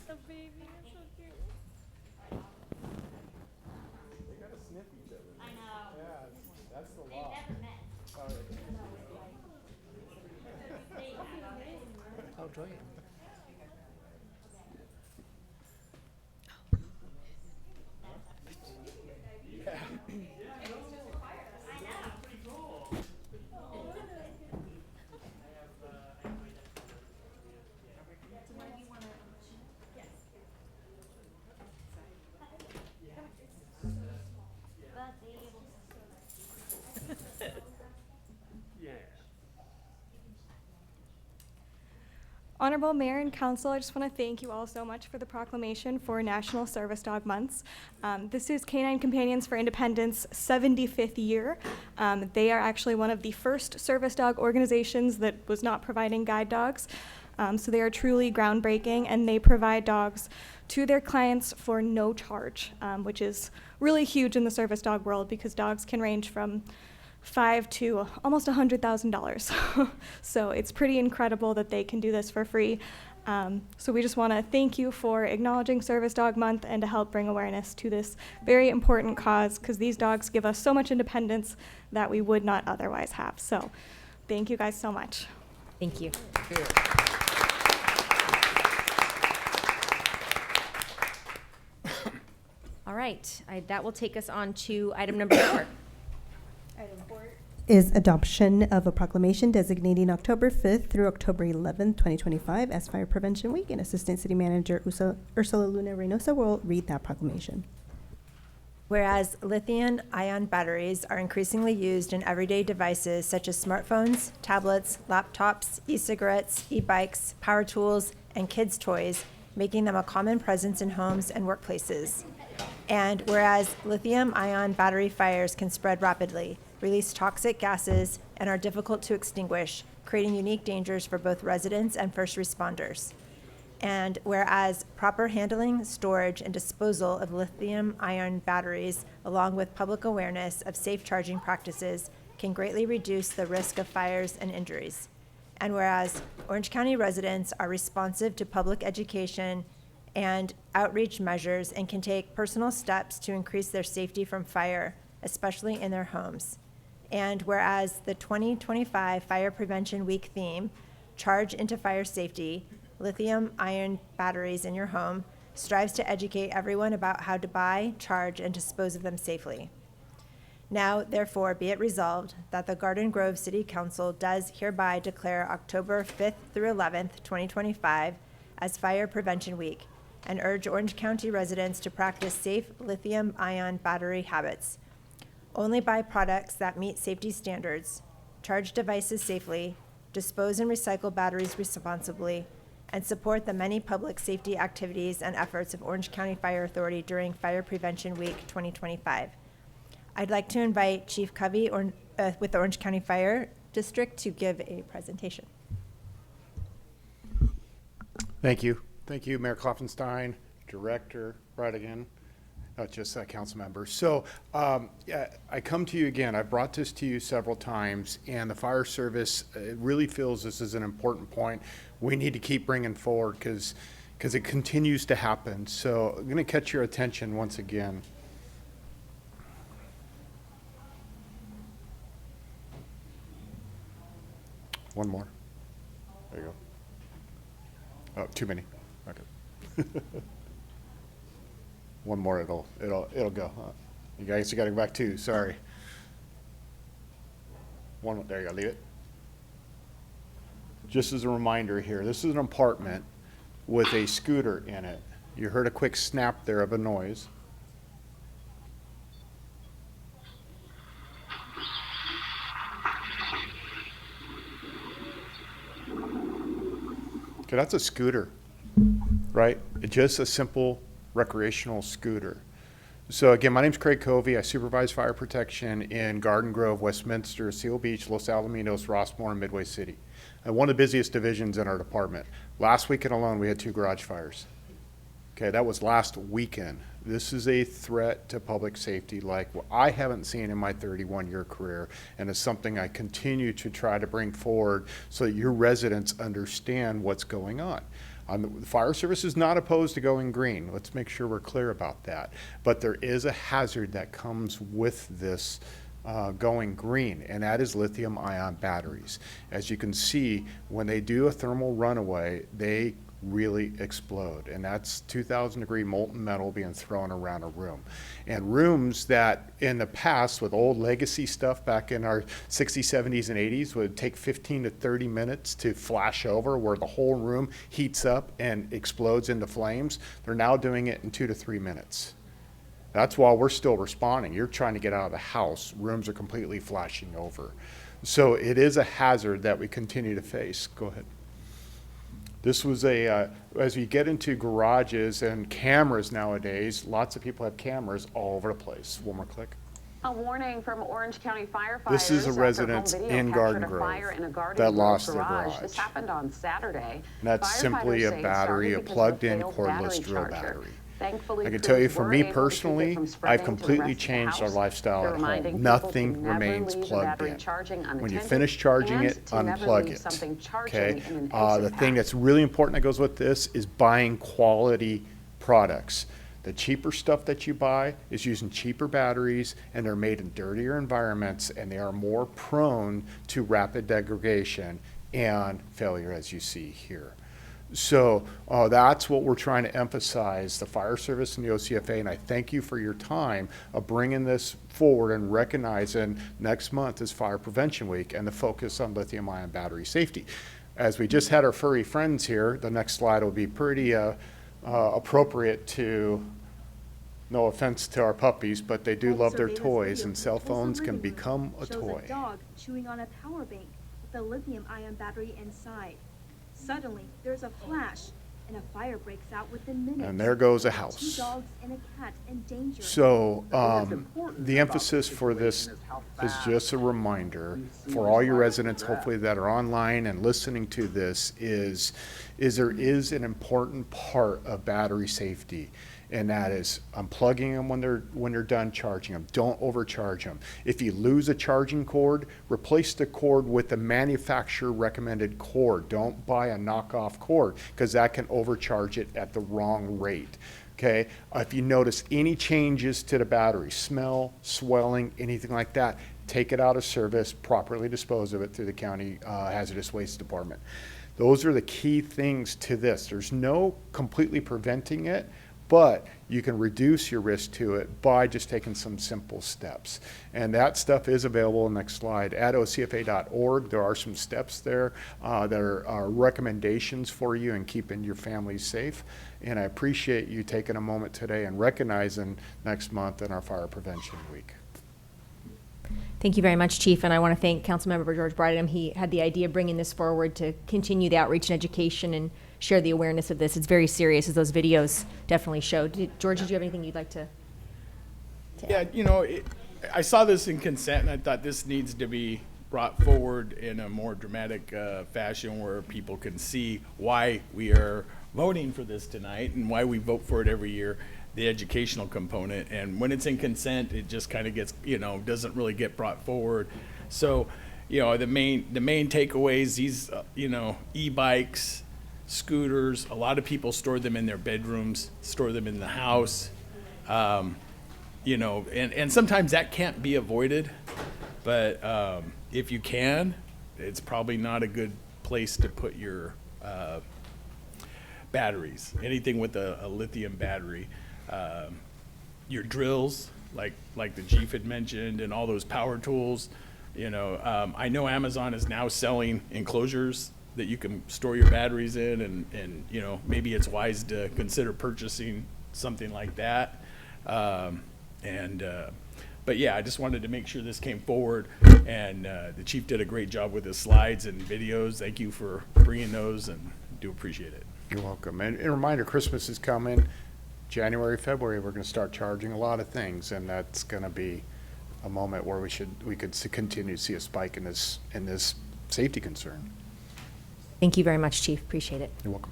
The baby is so cute. They gotta sniff each other. I know. Yeah, that's the They law. never met. Oh, joy. Honorable Mayor and Council, I just want to thank you all so much for the proclamation for National Service Dog Months. This is Canine Companions for Independence 75th year. They are actually one of the first service dog organizations that was not providing guide dogs. So they are truly groundbreaking, and they provide dogs to their clients for no charge, which is really huge in the service dog world because dogs can range from $5,000 to almost $100,000. So it's pretty incredible that they can do this for free. So we just want to thank you for acknowledging Service Dog Month and to help bring awareness to this very important cause, because these dogs give us so much independence that we would not otherwise have. So thank you guys so much. Thank you. All right, that will take us on to item number 4. Item 4 is adoption of a proclamation designating October 5th through October 11th, 2025 as Fire Prevention Week, and Assistant City Manager Ursula Luna Reynosa will read that proclamation. Whereas lithium-ion batteries are increasingly used in everyday devices such as smartphones, tablets, laptops, e-cigarettes, e-bikes, power tools, and kids' toys, making them a common presence in homes and workplaces. And whereas lithium-ion battery fires can spread rapidly, release toxic gases, and are difficult to extinguish, creating unique dangers for both residents and first responders. And whereas proper handling, storage, and disposal of lithium-ion batteries, along with public awareness of safe charging practices, can greatly reduce the risk of fires and injuries. And whereas Orange County residents are responsive to public education and outreach measures and can take personal steps to increase their safety from fire, especially in their homes. And whereas the 2025 Fire Prevention Week theme, Charge into Fire Safety, Lithium-Ion Batteries in Your Home, strives to educate everyone about how to buy, charge, and dispose of them safely. Now, therefore, be it resolved that the Garden Grove City Council does hereby declare October 5th through 11th, 2025 as Fire Prevention Week, and urge Orange County residents to practice safe lithium-ion battery habits. Only buy products that meet safety standards, charge devices safely, dispose and recycle batteries responsibly, and support the many public safety activities and efforts of Orange County Fire Authority during Fire Prevention Week 2025. I'd like to invite Chief Covey with the Orange County Fire District to give a presentation. Thank you. Thank you, Mayor Klopfenstein, Director Bradigan, not just council members. So yeah, I come to you again. I've brought this to you several times, and the fire service really feels this is an important point we need to keep bringing forward because it continues to happen. So I'm going to catch your attention once again. One more. There you go. Oh, too many. Okay. One more, it'll go. You guys got to go back 2. Sorry. One. There you go. Leave it. Just as a reminder here, this is an apartment with a scooter in it. You heard a quick snap there of a noise. Okay, that's a scooter, right? It's just a simple recreational scooter. So again, my name's Craig Covey. I supervise fire protection in Garden Grove, Westminster, Seal Beach, Los Alamitos, Rossmore, and Midway City. And one of the busiest divisions in our department. Last weekend alone, we had 2 garage fires. Okay, that was last weekend. This is a threat to public safety like what I haven't seen in my 31-year career, and it's something I continue to try to bring forward so that your residents understand what's going on. The fire service is not opposed to going green. Let's make sure we're clear about that. But there is a hazard that comes with this going green, and that is lithium-ion batteries. As you can see, when they do a thermal runaway, they really explode, and that's 2,000-degree molten metal being thrown around a room. And rooms that in the past with old legacy stuff back in our 60s, 70s, and 80s would take 15 to 30 minutes to flash over, where the whole room heats up and explodes into flames, they're now doing it in 2 to 3 minutes. That's while we're still responding. You're trying to get out of the house. Rooms are completely flashing over. So it is a hazard that we continue to face. Go ahead. This was as we get into garages and cameras nowadays, lots of people have cameras all over the place. One more click. A warning from Orange County firefighters. This is a after residence home video in captured Garden a Grove fire in a Garden that Grove lost their garage. This happened on Saturday. And that's simply a Firefighters say it battery, a started because of plugged-in failed cordless battery drill charger. battery. Thankfully, I can tell you, crews for were me able to keep it personally, from I've spreading to the completely rest of the changed our house. lifestyle They're at reminding home. people to Nothing never remains leave the plugged battery in. charging When you unattended finish charging and it, to never unplug leave it. something charging Okay. in an The exit thing path. that's really important that goes with this is buying quality products. The cheaper stuff that you buy is using cheaper batteries, and they're made in dirtier environments, and they are more prone to rapid degradation and failure, as you see here. So that's what we're trying to emphasize, the fire service and the OCFA, and I thank you for your time of bringing this forward and recognizing next month is Fire Prevention Week and the focus on lithium-ion battery safety. As we just had our furry friends here, the next slide will be pretty appropriate to, no offense to our puppies, but they do love their toys, and cell phones can become a toy. A dog chewing on a power bank with a lithium-ion battery inside. Suddenly, there's a flash, and a fire breaks out within minutes. And there goes a 2 house. dogs and a cat in danger. So the emphasis for this is just a reminder for all your residents, hopefully that are online and listening to this, is there is an important part of battery safety. And that is unplugging them when they're done charging them. Don't overcharge them. If you lose a charging cord, replace the cord with the manufacturer recommended cord. Don't buy a knockoff cord, because that can overcharge it at the wrong rate. Okay? If you notice any changes to the battery, smell, swelling, anything like that, take it out of service, properly dispose of it through the county hazardous waste department. Those are the key things to this. There's no completely preventing it, but you can reduce your risk to it by just taking some simple steps. And that stuff is available, next slide, at ocfa.org. There are some steps there that are recommendations for you in keeping your families safe. And I appreciate you taking a moment today and recognizing next month in our Fire Prevention Week. Thank you very much, Chief, and I want to thank Councilmember George Bradham. He had the idea of bringing this forward to continue the outreach and education and share the awareness of this. It's very serious, as those videos definitely showed. George, did you have anything you'd like to Yeah, you know, I saw this in consent, and I thought this needs to be brought forward in a more dramatic fashion where people can see why we are voting for this tonight and why we vote for it every year, the educational component. And when it's in consent, it just kind of gets, you know, doesn't really get brought forward. So, you know, the main takeaways, these, you know, e-bikes, scooters, a lot of people store them in their bedrooms, store them in the house. You know, and sometimes that can't be avoided, but if you can, it's probably not a good place to put your batteries, anything with a lithium battery. Your drills, like the chief had mentioned, and all those power tools. You know, I know Amazon is now selling enclosures that you can store your batteries in, and you know, maybe it's wise to consider purchasing something like that. But yeah, I just wanted to make sure this came forward, and the chief did a great job with his slides and videos. Thank you for bringing those, and do appreciate it. You're welcome. And a reminder, Christmas is coming. January, February, we're going to start charging a lot of things, and that's going to be a moment where we could continue to see a spike in this safety concern. Thank you very much, Chief. Appreciate it. You're welcome.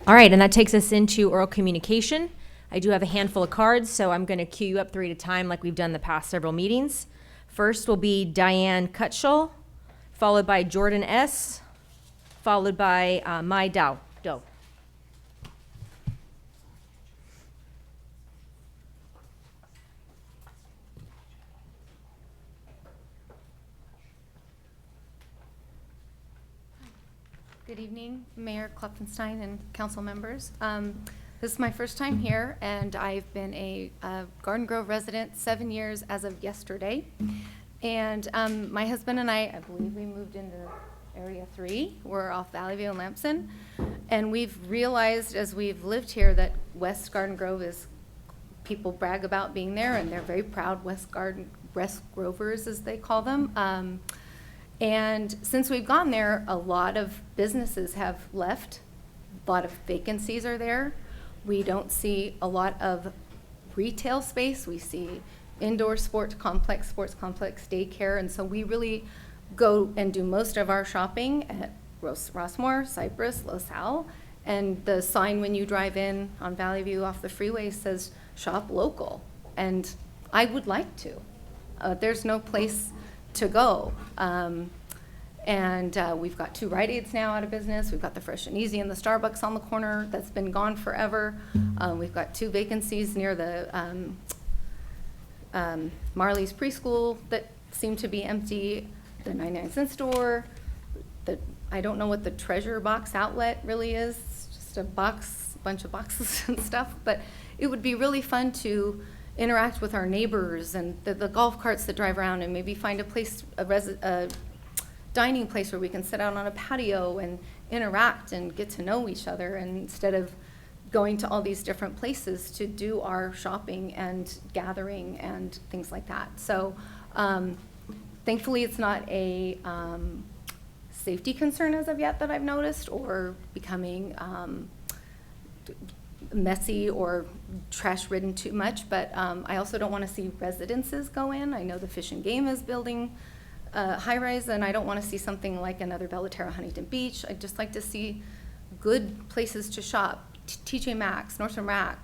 All right, and that takes us into oral communication. I do have a handful of cards, so I'm going to cue you up 3 at a time like we've done the past several meetings. First will be Diane Cutshall, followed by Jordan S., followed by Mai Dao. Do. Good evening, Mayor Klopfenstein and council members. This is my first time here, and I've been a Garden Grove resident 7 years as of yesterday. And my husband and I believe we moved into Area 3. We're off Valley View and Lamson. And we've realized as we've lived here that West Garden Grove is, people brag about being there, and they're very proud West Grovers, as they call them. And since we've gone there, a lot of businesses have left. A lot of vacancies are there. We don't see a lot of retail space. We see indoor sports complex, daycare. And so we really go and do most of our shopping at Rossmore, Cypress, LaSalle. And the sign when you drive in on Valley View off the freeway says shop local. And I would like to. There's no place to go. We've got 2 Rite Aids now out of business. We've got the Fresh and Easy and the Starbucks on the corner that's been gone forever. We've got 2 vacancies near the Marley's preschool that seem to be empty, the 99-cent store. I don't know what the Treasure Box outlet really is. It's just a bunch of boxes and stuff. But it would be really fun to interact with our neighbors and the golf carts that drive around, and maybe find a place, a dining place where we can sit out on a patio and interact and get to know each other, and instead of going to all these different places to do our shopping and gathering and things like that. So thankfully it's not a safety concern as of yet that I've noticed, or becoming messy or trash ridden too much, but I also don't want to see residences go in. I know the Fish and Game is building high-rise, and I don't want to see something like another Bellaterra Huntington Beach. I'd just like to see good places to shop, TJ Maxx, Nordstrom Rack,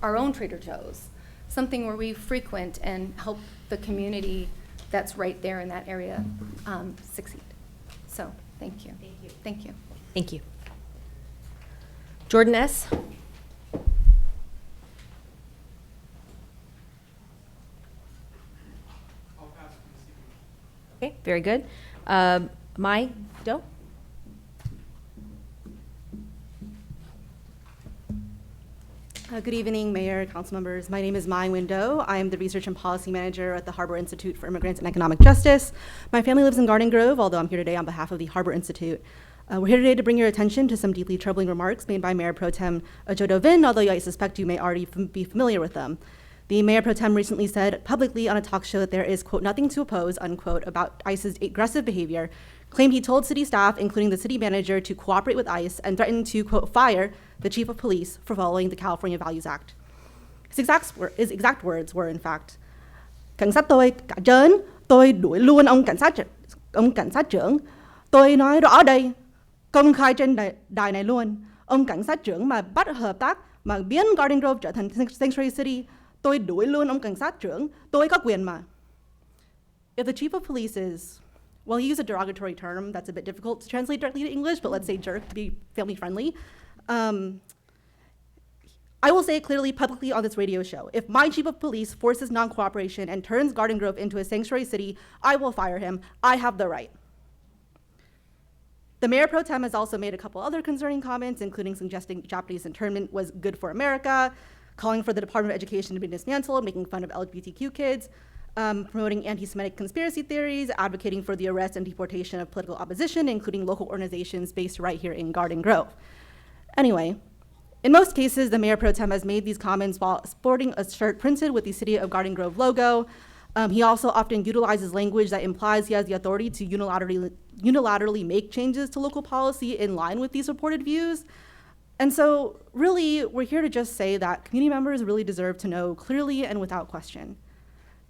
our own Trader Joe's, something where we frequent and help the community that's right there in that area succeed. So, thank you. Thank you. Thank you. Thank you. Jordan S. Okay, very good. Mai Do. Good evening, Mayor, council members. My name is Mai Window. I am the Research and Policy Manager at the Harbor Institute for Immigrants and Economic Justice. My family lives in Garden Grove, although I'm here today on behalf of the Harbor Institute. We're here today to bring your attention to some deeply troubling remarks made by Mayor Pro Tem Joe Dovin, although I suspect you may already be familiar with them. The Mayor Pro Tem recently said publicly on a talk show that there is, quote, nothing to oppose, unquote, about ICE's aggressive behavior, claimed he told city staff, including the city manager, to cooperate with ICE, and threatened to, quote, fire the chief of police for following the California Values Act. His exact words were, in fact, cảnh sát tôi cả trớn, tôi đuổi luôn ông cảnh sát trưởng. Tôi nói rõ đây, công khai trên đài này luôn, ông cảnh sát trưởng mà bắt hợp tác mà biến Garden Grove trở thành Sanctuary City, tôi đuổi luôn ông cảnh sát trưởng, tôi có quyền mà. If the chief of police is, well, he used a derogatory term that's a bit difficult to translate directly to English, but let's say jerk to be family friendly. I will say it clearly publicly on this radio show. If my chief of police forces non-cooperation and turns Garden Grove into a sanctuary city, I will fire him. I have the right. The Mayor Pro Tem has also made a couple other concerning comments, including suggesting Japanese internment was good for America, calling for the Department of Education to be dismantled, making fun of LGBTQ kids, promoting anti-Semitic conspiracy theories, advocating for the arrest and deportation of political opposition, including local organizations based right here in Garden Grove. Anyway, in most cases, the Mayor Pro Tem has made these comments while sporting a shirt printed with the City of Garden Grove logo. He also often utilizes language that implies he has the authority to unilaterally make changes to local policy in line with these reported views. And so really, we're here to just say that community members really deserve to know clearly and without question.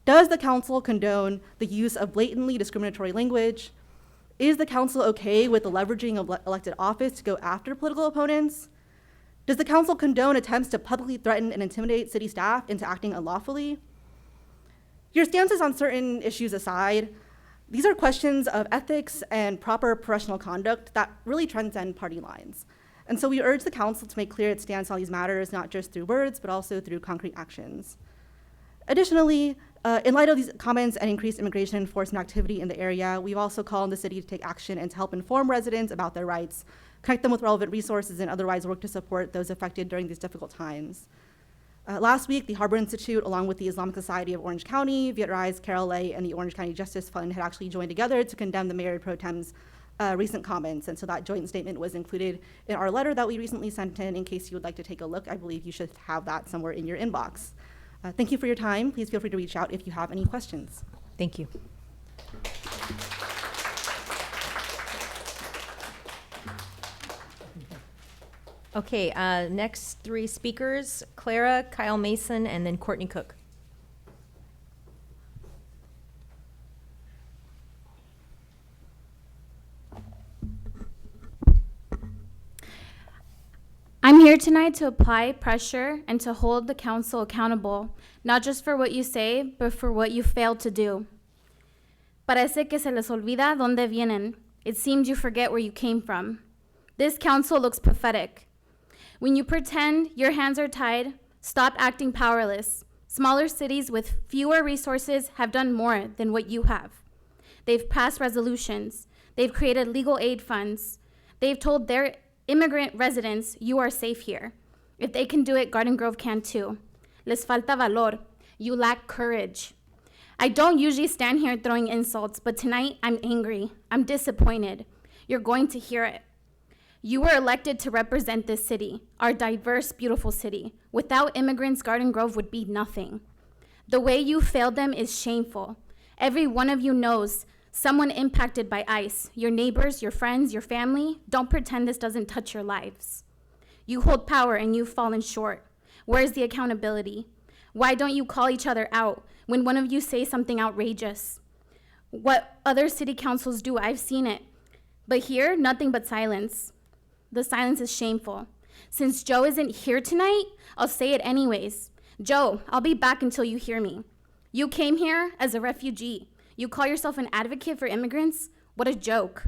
Does the council condone the use of blatantly discriminatory language? Is the council okay with the leveraging of elected office to go after political opponents? Does the council condone attempts to publicly threaten and intimidate city staff into acting unlawfully? Your stances on certain issues aside, these are questions of ethics and proper professional conduct that really transcend party lines. And so we urge the council to make clear its stance on these matters, not just through words, but also through concrete actions. Additionally, in light of these comments and increased immigration enforcement activity in the area, we've also called on the city to take action and to help inform residents about their rights, connect them with relevant resources, and otherwise work to support those affected during these difficult times. Last week, the Harbor Institute, along with the Islamic Society of Orange County, Viet Rise, Carol Lay, and the Orange County Justice Fund had actually joined together to condemn the Mayor Pro Tem's recent comments. And so that joint statement was included in our letter that we recently sent in case you would like to take a look. I believe you should have that somewhere in your inbox. Thank you for your time. Please feel free to reach out if you have any questions. Thank you. Okay, next three speakers, Clara, Kyle Mason, and then Courtney Cook. I'm here tonight to apply pressure and to hold the council accountable, not just for what you say, but for what you failed to do. Parece que se les olvida dónde vienen. It seems you forget where you came from. This council looks pathetic. When you pretend your hands are tied, stop acting powerless. Smaller cities with fewer resources have done more than what you have. They've passed resolutions. They've created legal aid funds. They've told their immigrant residents, you are safe here. If they can do it, Garden Grove can too. Les falta valor. You lack courage. I don't usually stand here throwing insults, but tonight I'm angry. I'm disappointed. You're going to hear it. You were elected to represent this city, our diverse, beautiful city. Without immigrants, Garden Grove would be nothing. The way you failed them is shameful. Every one of you knows someone impacted by ICE, your neighbors, your friends, your family. Don't pretend this doesn't touch your lives. You hold power and you've fallen short. Where's the accountability? Why don't you call each other out when one of you says something outrageous? What other city councils do, I've seen it. But here, nothing but silence. The silence is shameful. Since Joe isn't here tonight, I'll say it anyways. Joe, I'll be back until you hear me. You came here as a refugee. You call yourself an advocate for immigrants? What a joke.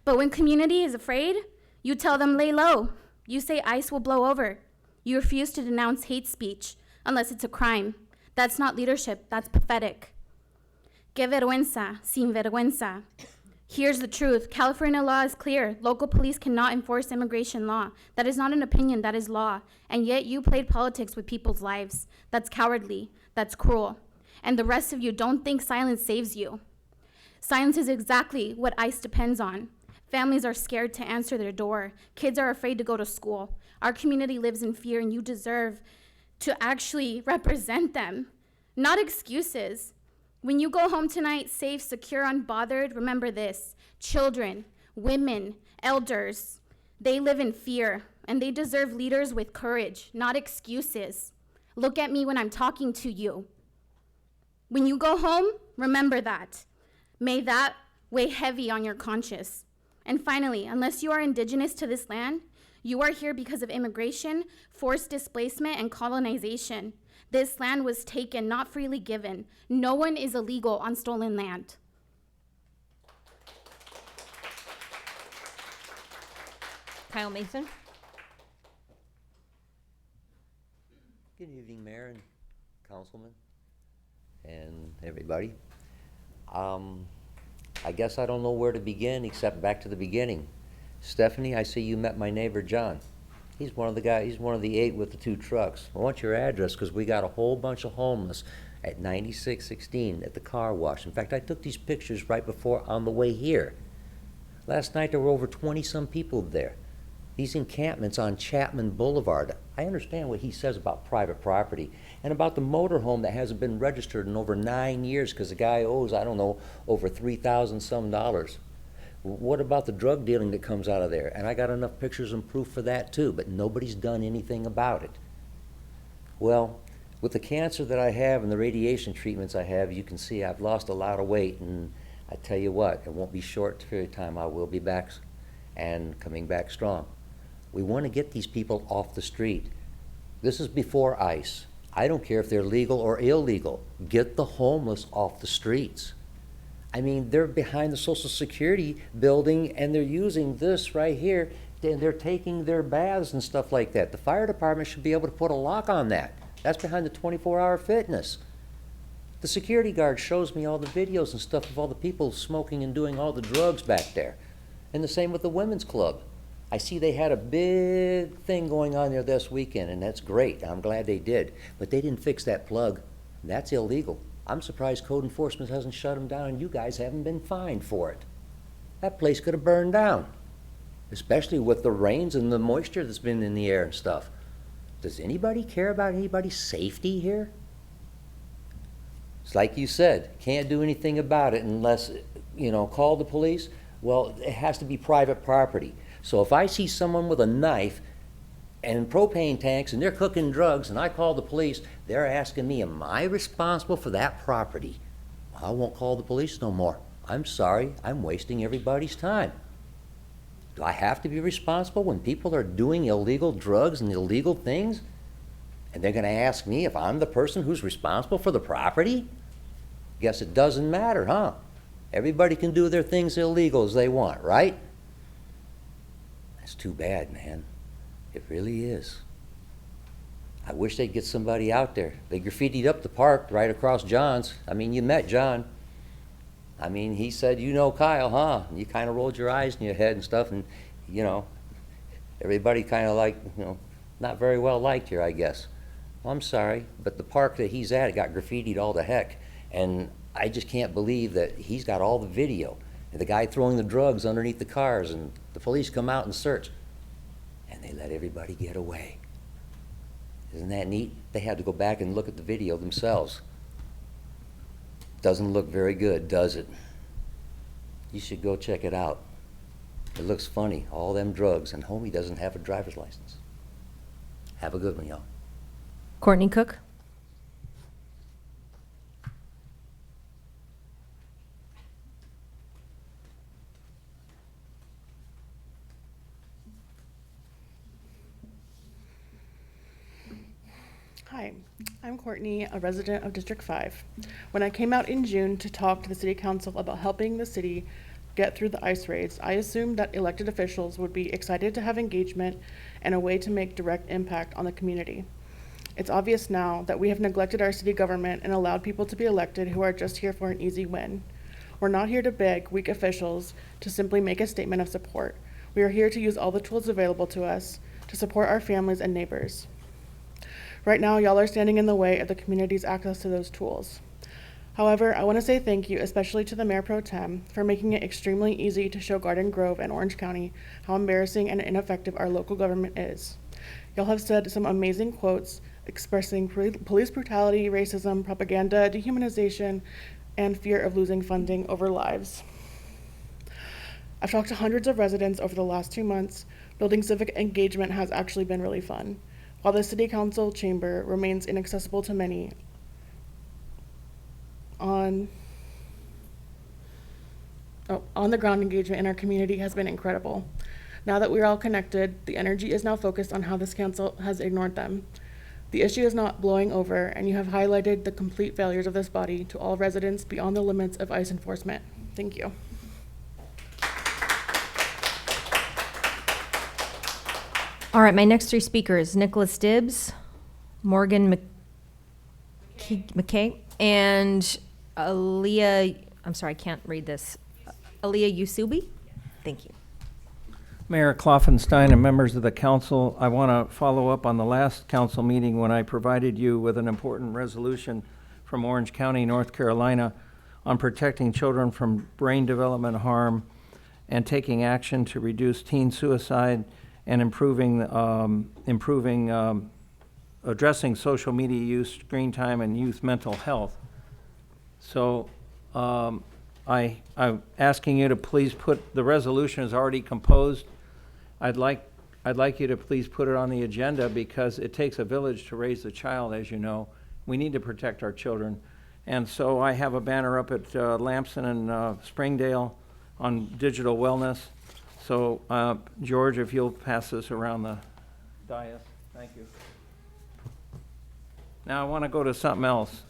But when community is afraid, you tell them lay low. You say ICE will blow over. You refuse to denounce hate speech unless it's a crime. That's not leadership, that's pathetic. Que vergüenza, sin vergüenza. Here's the truth. California law is clear. Local police cannot enforce immigration law. That is not an opinion, that is law. And yet you played politics with people's lives. That's cowardly, that's cruel. And the rest of you don't think silence saves you. Silence is exactly what ICE depends on. Families are scared to answer their door. Kids are afraid to go to school. Our community lives in fear, and you deserve to actually represent them, not excuses. When you go home tonight, safe, secure, unbothered, remember this. Children, women, elders, they live in fear, and they deserve leaders with courage, not excuses. Look at me when I'm talking to you. When you go home, remember that. May that weigh heavy on your conscience. And finally, unless you are indigenous to this land, you are here because of immigration, forced displacement, and colonization. This land was taken, not freely given. No one is illegal on stolen land. Kyle Mason. Good evening, Mayor and Councilman and everybody. I guess I don't know where to begin except back to the beginning. Stephanie, I see you met my neighbor, John. He's one of the guys, he's one of the 8 with the 2 trucks. I want your address because we got a whole bunch of homeless at 9616 at the car wash. In fact, I took these pictures right before on the way here. Last night there were over 20-some people there. These encampments on Chapman Boulevard. I understand what he says about private property and about the motorhome that hasn't been registered in over 9 years because the guy owes, I don't know, over $3,000 some. What about the drug dealing that comes out of there? And I got enough pictures and proof for that too, but nobody's done anything about it. Well, with the cancer that I have and the radiation treatments I have, you can see I've lost a lot of weight, and I tell you what, it won't be short period of time. I will be back and coming back strong. We want to get these people off the street. This is before ICE. I don't care if they're legal or illegal. Get the homeless off the streets. I mean, they're behind the Social Security building and they're using this right here, and they're taking their baths and stuff like that. The fire department should be able to put a lock on that. That's behind the 24-hour fitness. The security guard shows me all the videos and stuff of all the people smoking and doing all the drugs back there. And the same with the women's club. I see they had a big thing going on there this weekend, and that's great. I'm glad they did. But they didn't fix that plug. That's illegal. I'm surprised code enforcement hasn't shut them down and you guys haven't been fined for it. That place could have burned down, especially with the rains and the moisture that's been in the air and stuff. Does anybody care about anybody's safety here? It's like you said, can't do anything about it unless, call the police. Well, it has to be private property. So if I see someone with a knife and propane tanks and they're cooking drugs and I call the police, they're asking me, am I responsible for that property? Well, I won't call the police no more. I'm sorry, I'm wasting everybody's time. Do I have to be responsible when people are doing illegal drugs and illegal things? And they're gonna ask me if I'm the person who's responsible for the property? Guess it doesn't matter, huh? Everybody can do their things illegal as they want, right? That's too bad, man. It really is. I wish they'd get somebody out there. They graffitied up the park right across John's. I mean, you met John. I mean, he said, you know Kyle, huh? And you kind of rolled your eyes in your head and stuff, and, everybody kind of not very well liked here, I guess. Well, I'm sorry, but the park that he's at, it got graffitied all to heck. And I just can't believe that he's got all the video. And the guy throwing the drugs underneath the cars, and the police come out and search. And they let everybody get away. Isn't that neat? They had to go back and look at the video themselves. Doesn't look very good, does it? You should go check it out. It looks funny, all them drugs, and homie doesn't have a driver's license. Have a good one, y'all. Courtney Cook. Hi, I'm Courtney, a resident of District 5. When I came out in June to talk to the City Council about helping the city get through the ICE raids, I assumed that elected officials would be excited to have engagement and a way to make direct impact on the community. It's obvious now that we have neglected our city government and allowed people to be elected who are just here for an easy win. We're not here to beg weak officials to simply make a statement of support. We are here to use all the tools available to us to support our families and neighbors. Right now, y'all are standing in the way of the community's access to those tools. However, I want to say thank you, especially to the Mayor Pro Tem, for making it extremely easy to show Garden Grove and Orange County how embarrassing and ineffective our local government is. Y'all have said some amazing quotes expressing police brutality, racism, propaganda, dehumanization, and fear of losing funding over lives. I've talked to hundreds of residents over the last 2 months. Building civic engagement has actually been really fun. While the City Council chamber remains inaccessible to many, on the ground engagement in our community has been incredible. Now that we're all connected, the energy is now focused on how this council has ignored them. The issue is not blowing over, and you have highlighted the complete failures of this body to all residents beyond the limits of ICE enforcement. Thank you. All right, my next three speakers, Nicholas Dibbs, Morgan McKay, and Aaliyah, I'm sorry, I can't read this. Aaliyah Yusubi? Thank you. Mayor Kloffenstein and members of the council, I want to follow up on the last council meeting when I provided you with an important resolution from Orange County, North Carolina on protecting children from brain development harm and taking action to reduce teen suicide and addressing social media use, screen time, and youth mental health. So I'm asking you to please put, the resolution is already composed. I'd like you to please put it on the agenda because it takes a village to raise a child, as you know. We need to protect our children. And so I have a banner up at Lamson and Springdale on digital wellness. So, George, if you'll pass this around the dais, thank you. Now, I want to go to something else.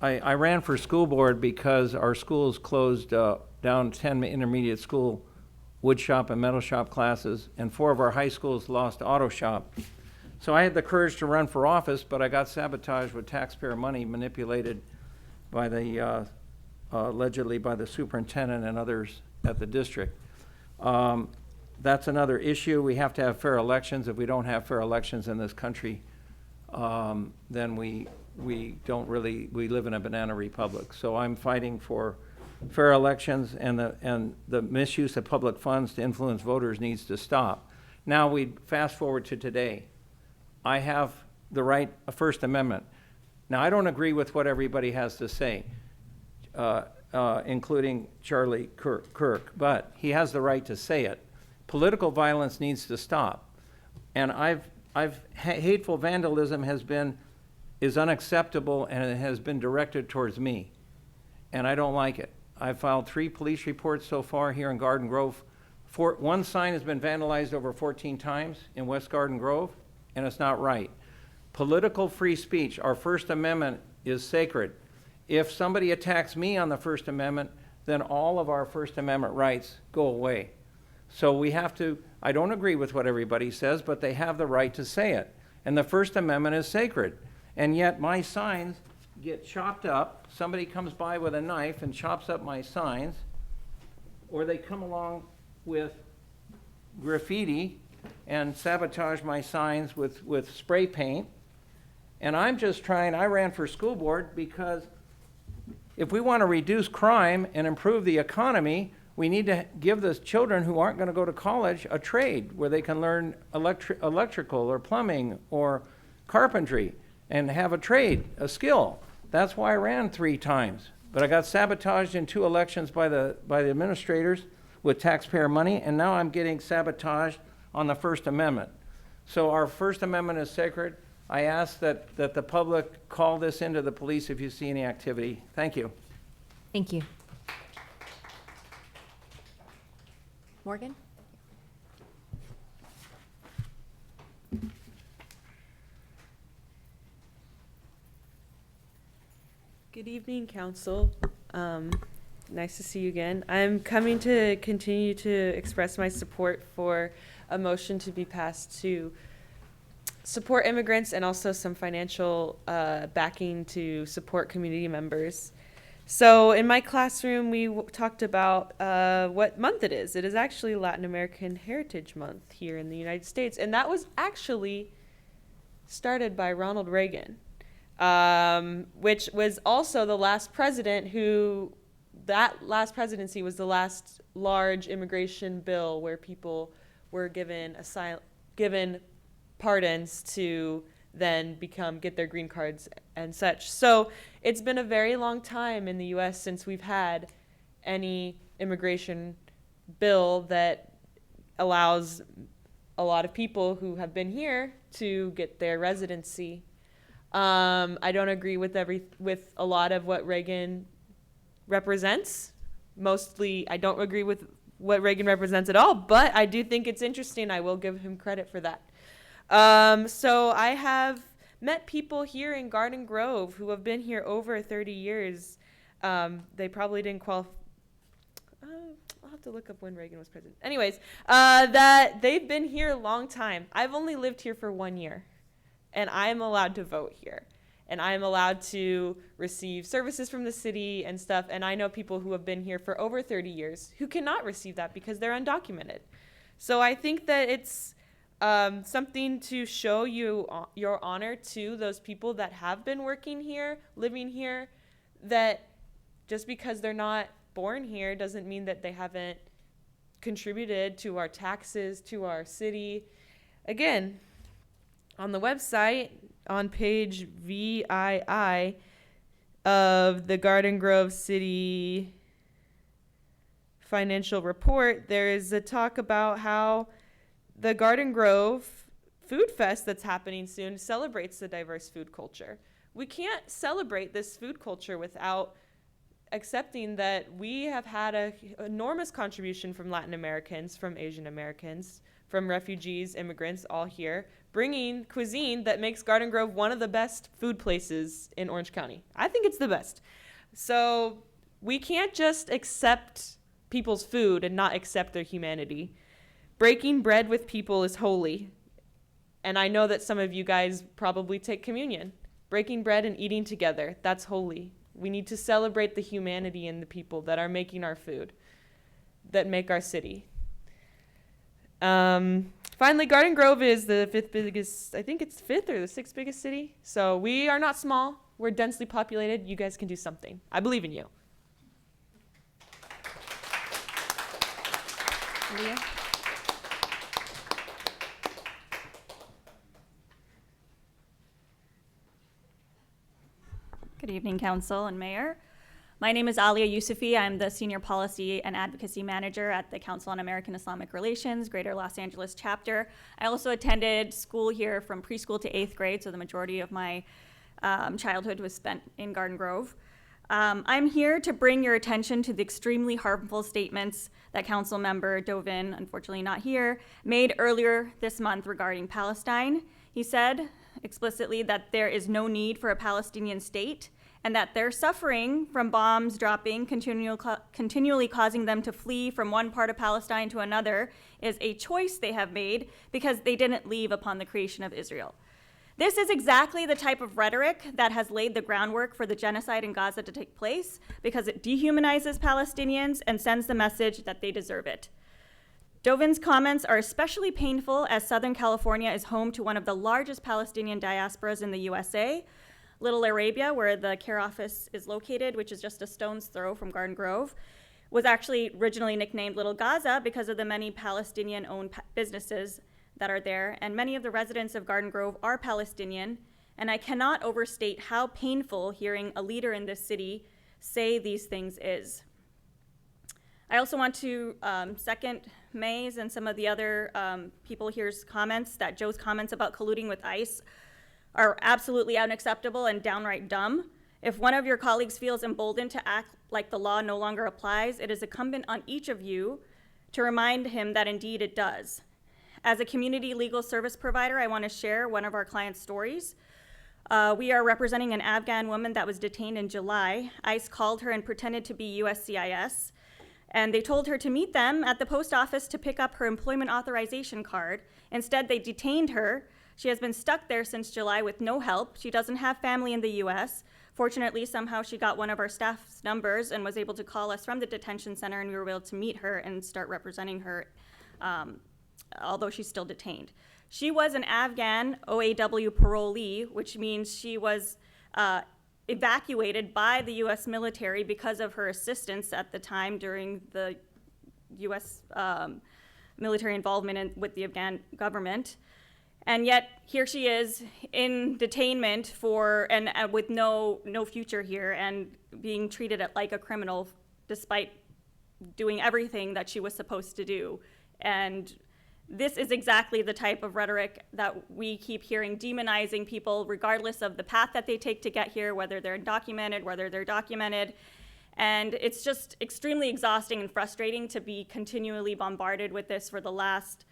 I ran for school board because our schools closed down 10 intermediate school wood shop and metal shop classes, and 4 of our high schools lost auto shop. So I had the courage to run for office, but I got sabotaged with taxpayer money manipulated by the, allegedly by the superintendent and others at the district. That's another issue. We have to have fair elections. If we don't have fair elections in this country, then we don't really, we live in a banana republic. So I'm fighting for fair elections, and the misuse of public funds to influence voters needs to stop. Now we fast forward to today. I have the right, a First Amendment. Now I don't agree with what everybody has to say, including Charlie Kirk, but he has the right to say it. Political violence needs to stop. And hateful vandalism is unacceptable, and it has been directed towards me. And I don't like it. I've filed 3 police reports so far here in Garden Grove. 1 sign has been vandalized over 14 times in West Garden Grove, and it's not right. Political free speech, our First Amendment is sacred. If somebody attacks me on the First Amendment, then all of our First Amendment rights go away. So we have to, I don't agree with what everybody says, but they have the right to say it. And the First Amendment is sacred. And yet my signs get chopped up. Somebody comes by with a knife and chops up my signs, or they come along with graffiti and sabotage my signs with spray paint. And I'm just trying, I ran for school board because if we want to reduce crime and improve the economy, we need to give the children who aren't going to go to college a trade where they can learn electrical or plumbing or carpentry and have a trade, a skill. That's why I ran 3 times. But I got sabotaged in 2 elections by the administrators with taxpayer money, and now I'm getting sabotaged on the First Amendment. So our First Amendment is sacred. I ask that the public call this into the police if you see any activity. Thank you. Thank you. Morgan? Good evening, Council. Nice to see you again. I'm coming to continue to express my support for a motion to be passed to support immigrants and also some financial backing to support community members. So in my classroom, we talked about what month it is. It is actually Latin American Heritage Month here in the United States, and that was actually started by Ronald Reagan. Which was also the last president that last presidency was the last large immigration bill where people were given pardons to then get their green cards and such. So it's been a very long time in the U.S. since we've had any immigration bill that allows a lot of people who have been here to get their residency. I don't agree with a lot of what Reagan represents. Mostly, I don't agree with what Reagan represents at all, but I do think it's interesting. I will give him credit for that. So I have met people here in Garden Grove who have been here over 30 years. They probably didn't qualify. I'll have to look up when Reagan was president. Anyways, that they've been here a long time. I've only lived here for 1 year. And I am allowed to vote here. And I am allowed to receive services from the city and stuff. And I know people who have been here for over 30 years who cannot receive that because they're undocumented. So I think that it's something to show your honor to those people that have been working here, living here, that just because they're not born here doesn't mean that they haven't contributed to our taxes, to our city. Again, on the website, on page VII of the Garden Grove City Financial Report, there is a talk about how the Garden Grove Food Fest that's happening soon celebrates the diverse food culture. We can't celebrate this food culture without accepting that we have had an enormous contribution from Latin Americans, from Asian Americans, from refugees, immigrants, all here, bringing cuisine that makes Garden Grove one of the best food places in Orange County. I think it's the best. So we can't just accept people's food and not accept their humanity. Breaking bread with people is holy. And I know that some of you guys probably take communion. Breaking bread and eating together, that's holy. We need to celebrate the humanity in the people that are making our food, that make our city. Finally, Garden Grove is the 5th biggest, I think it's 5th or the 6th biggest city. So we are not small. We're densely populated. You guys can do something. I believe in you. Leah? Good evening, Council and Mayor. My name is Alia Yousufi. I'm the Senior Policy and Advocacy Manager at the Council on American Islamic Relations, Greater Los Angeles chapter. I also attended school here from preschool to 8th grade, so the majority of my childhood was spent in Garden Grove. I'm here to bring your attention to the extremely harmful statements that Council Member Dovin, unfortunately not here, made earlier this month regarding Palestine. He said explicitly that there is no need for a Palestinian state and that their suffering from bombs dropping, continually causing them to flee from one part of Palestine to another, is a choice they have made because they didn't leave upon the creation of Israel. This is exactly the type of rhetoric that has laid the groundwork for the genocide in Gaza to take place because it dehumanizes Palestinians and sends the message that they deserve it. Dovin's comments are especially painful as Southern California is home to one of the largest Palestinian diasporas in the USA. Little Arabia, where the care office is located, which is just a stone's throw from Garden Grove, was actually originally nicknamed Little Gaza because of the many Palestinian-owned businesses that are there, and many of the residents of Garden Grove are Palestinian, and I cannot overstate how painful hearing a leader in this city say these things is. I also want to second May's and some of the other people here's comments, that Joe's comments about colluding with ICE are absolutely unacceptable and downright dumb. If one of your colleagues feels emboldened to act like the law no longer applies, it is incumbent on each of you to remind him that indeed it does. As a community legal service provider, I want to share one of our clients' stories. We are representing an Afghan woman that was detained in July. ICE called her and pretended to be USCIS, and they told her to meet them at the post office to pick up her employment authorization card. Instead, they detained her. She has been stuck there since July with no help. She doesn't have family in the US. Fortunately, somehow she got one of our staff's numbers and was able to call us from the detention center, and we were able to meet her and start representing her, although she's still detained. She was an Afghan OAW parolee, which means she was evacuated by the US military because of her assistance at the time during the US military involvement with the Afghan government. And yet here she is in detainment and with no future here and being treated like a criminal despite doing everything that she was supposed to do. And this is exactly the type of rhetoric that we keep hearing, demonizing people regardless of the path that they take to get here, whether they're undocumented, whether they're documented. And it's just extremely exhausting and frustrating to be continually bombarded with this for the last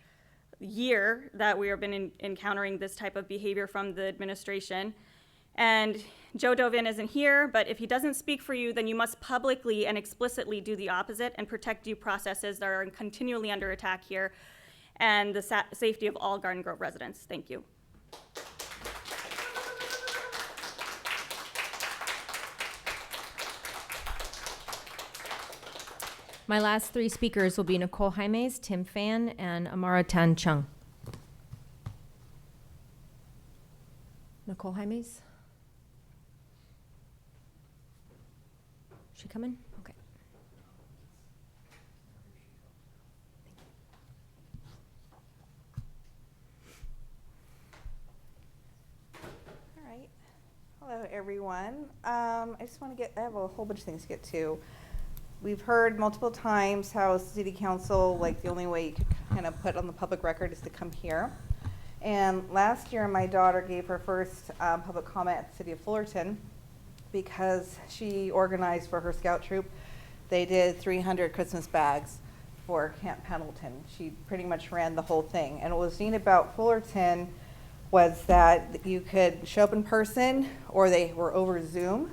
year that we have been encountering this type of behavior from the administration. And Joe Dovin isn't here, but if he doesn't speak for you, then you must publicly and explicitly do the opposite and protect due processes that are continually under attack here and the safety of all Garden Grove residents. Thank you. My last three speakers will be Nicole Jaimes, Tim Fan, and Amara Tan Chung. Nicole Jaimes? She coming? Okay. All right. Hello, everyone. I just want to I have a whole bunch of things to get to. We've heard multiple times how City Council, like the only way you could kind of put on the public record is to come here. And last year, my daughter gave her first public comment at the City of Fullerton. because she organized for her scout troop. They did 300 Christmas bags for Camp Pendleton. She pretty much ran the whole thing. And what was neat about Fullerton was that you could show up in person, or they were over Zoom,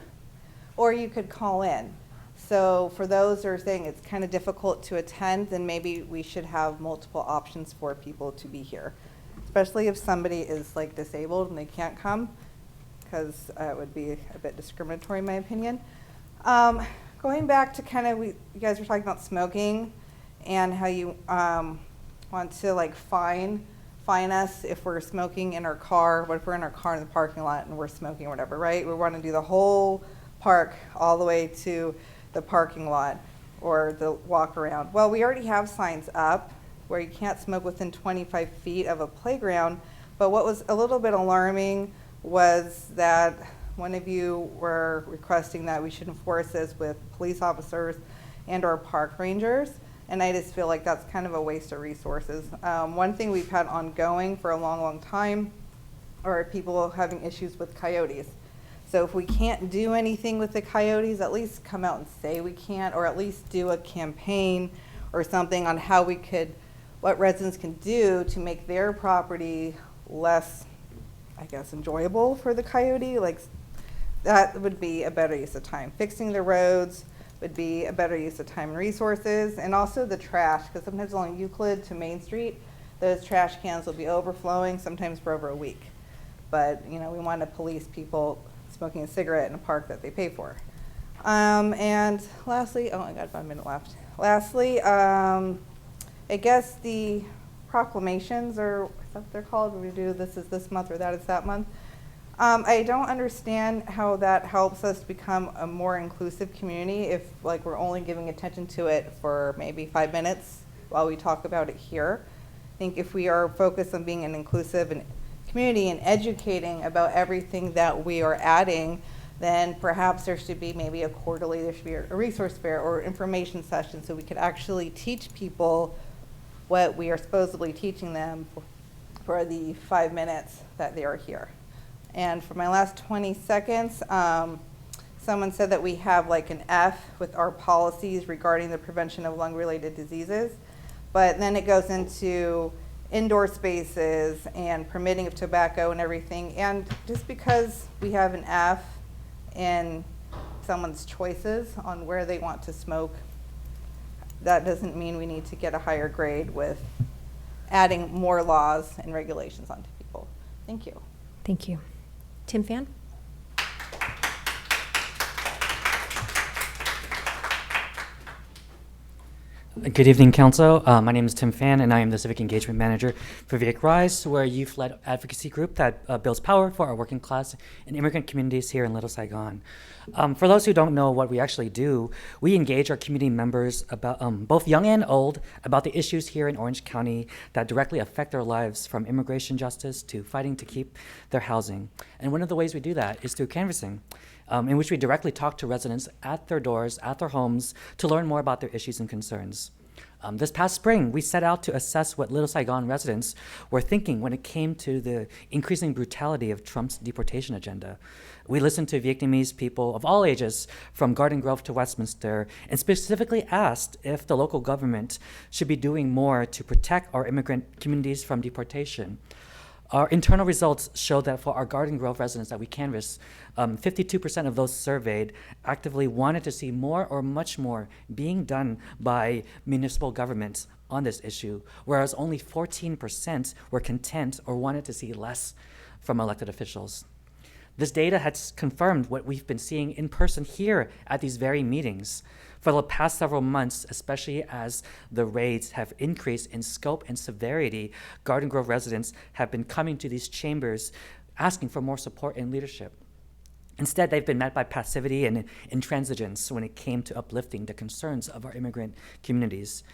or you could call in. So for those who are saying it's kind of difficult to attend, then maybe we should have multiple options for people to be here, especially if somebody is like disabled and they can't come, because it would be a bit discriminatory in my opinion. Going back to kind of, you guys were talking about smoking and how you want to like fine us if we're smoking in our car. What if we're in our car in the parking lot and we're smoking or whatever, right? We want to do the whole park all the way to the parking lot or the walk around. Well, we already have signs up where you can't smoke within 25 feet of a playground, but what was a little bit alarming was that one of you were requesting that we should enforce this with police officers and or park rangers, and I just feel like that's kind of a waste of resources. One thing we've had ongoing for a long time are people having issues with coyotes. So if we can't do anything with the coyotes, at least come out and say we can't, or at least do a campaign or something on how we could, what residents can do to make their property less, I guess, enjoyable for the coyote. Like, that would be a better use of time. Fixing the roads would be a better use of time and resources, and also the trash, because sometimes along Euclid to Main Street, those trash cans will be overflowing, sometimes for over a week. But, you know, we want to police people smoking a cigarette in a park that they pay for. And lastly, oh, I got about a minute left. Lastly, I guess the proclamations, or is that what they're called, when we do this is this month or that is that month. I don't understand how that helps us become a more inclusive community if like we're only giving attention to it for maybe 5 minutes while we talk about it here. I think if we are focused on being an inclusive and community and educating about everything that we are adding, then perhaps there should be maybe a quarterly, there should be a resource fair or information session so we could actually teach people what we are supposedly teaching them for the 5 minutes that they are here. And for my last 20 seconds, someone said that we have like an F with our policies regarding the prevention of lung-related diseases, but then it goes into indoor spaces and permitting of tobacco and everything. And just because we have an F in someone's choices on where they want to smoke, that doesn't mean we need to get a higher grade with adding more laws and regulations onto people. Thank you. Thank you. Tim Phan? Good evening, Council. My name is Tim Phan, and I am the Civic Engagement Manager for Vic Rise. We're a youth-led advocacy group that builds power for our working class and immigrant communities here in Little Saigon. For those who don't know what we actually do, we engage our community members, about both young and old, about the issues here in Orange County that directly affect their lives, from immigration justice to fighting to keep their housing. And one of the ways we do that is through canvassing, in which we directly talk to residents at their doors, at their homes, to learn more about their issues and concerns. This past spring, we set out to assess what Little Saigon residents were thinking when it came to the increasing brutality of Trump's deportation agenda. We listened to Vietnamese people of all ages, from Garden Grove to Westminster, and specifically asked if the local government should be doing more to protect our immigrant communities from deportation. Our internal results show that for our Garden Grove residents that we canvassed, 52% of those surveyed actively wanted to see more or much more being done by municipal governments on this issue, whereas only 14% were content or wanted to see less from elected officials. This data has confirmed what we've been seeing in person here at these very meetings. For the past several months, especially as the raids have increased in scope and severity, Garden Grove residents have been coming to these chambers asking for more support and leadership. Instead, they've been met by passivity and intransigence when it came to uplifting the concerns of our immigrant communities.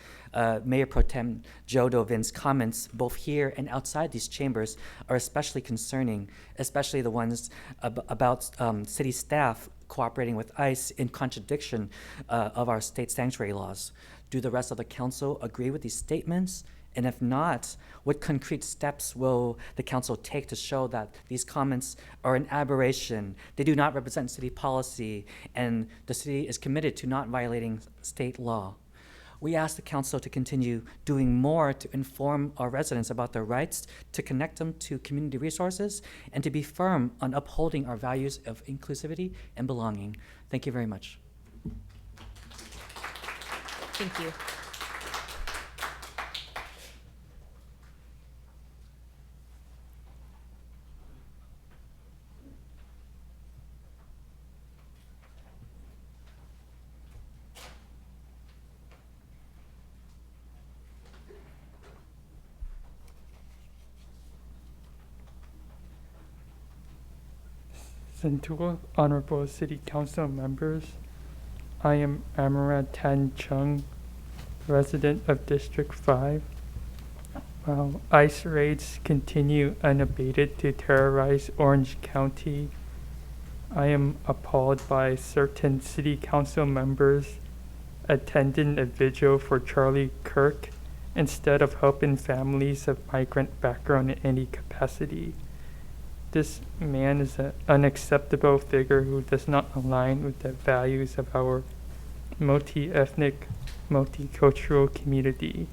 Mayor Pro Tem Joe Dovin's comments, both here and outside these chambers, are especially concerning, especially the ones about city staff cooperating with ICE in contradiction of our state sanctuary laws. Do the rest of the council agree with these statements? And if not, what concrete steps will the council take to show that these comments are an aberration, they do not represent city policy, and the city is committed to not violating state law? We ask the council to continue doing more to inform our residents about their rights, to connect them to community resources, and to be firm on upholding our values of inclusivity and belonging. Thank you very much. Thank you. Sentul, Honorable City Council members, I am Amara Tan Chung, resident of District 5. While ICE raids continue unabated to terrorize Orange County, I am appalled by certain City Council members attending a vigil for Charlie Kirk instead of helping families of migrant background in any capacity. This man is an unacceptable figure who does not align with the values of our multi-ethnic, multicultural community.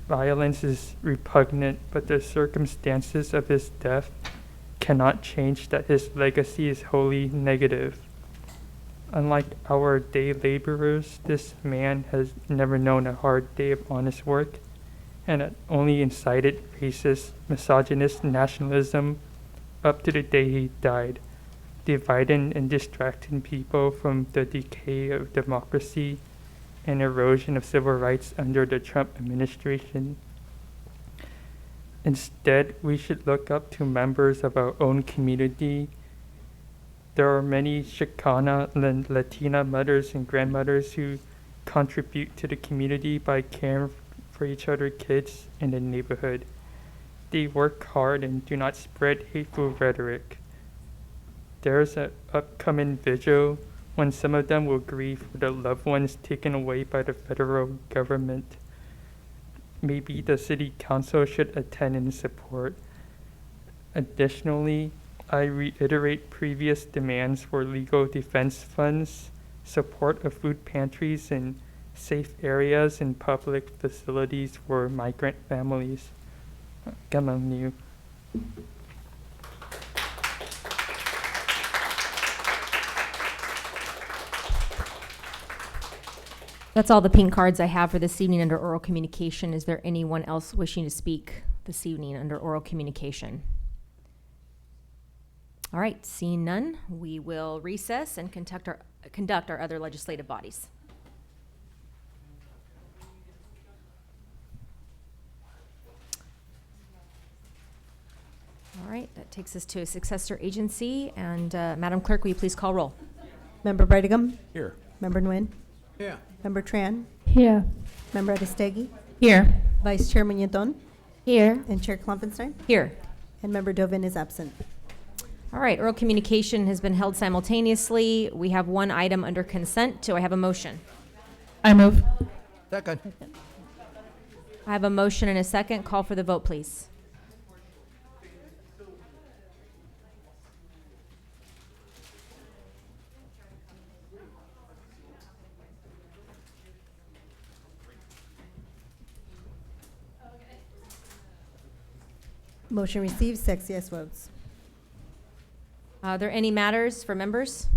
Violence is repugnant, but the circumstances of his death cannot change that his legacy is wholly negative. Unlike our day laborers, this man has never known a hard day of honest work, and it only incited racist, misogynist nationalism up to the day he died, dividing and distracting people from the decay of democracy and erosion of civil rights under the Trump administration. Instead, we should look up to members of our own community. There are many Chicana and Latina mothers and grandmothers who contribute to the community by caring for each other's kids in the neighborhood. They work hard and do not spread hateful rhetoric. There's an upcoming vigil when some of them will grieve for their loved ones taken away by the federal government. Maybe the city council should attend and support. Additionally, I reiterate previous demands for legal defense funds, support of food pantries, and safe areas and public facilities for migrant families. Gamal. That's all the pink cards I have for this evening under oral communication. Is there anyone else wishing to speak this evening under oral communication? All right, seeing none, we will recess and conduct our other legislative bodies. All right, that takes us to a successor agency. And Madam Clerk, will you please call roll? Member Brigham? Here. Member Nguyen? Yeah. Member Tran? Here. Member Aristegui? Here. Vice Chair Muñetón? Here. And Chair Klopfenstein? Here. And Member Dovin is absent. All right, oral communication has been held simultaneously. We have one item under consent. Do I have a motion? I move. Second. I have a motion and a second. Call for the vote, please. Motion receives, 6 yes votes. Are there any matters for members?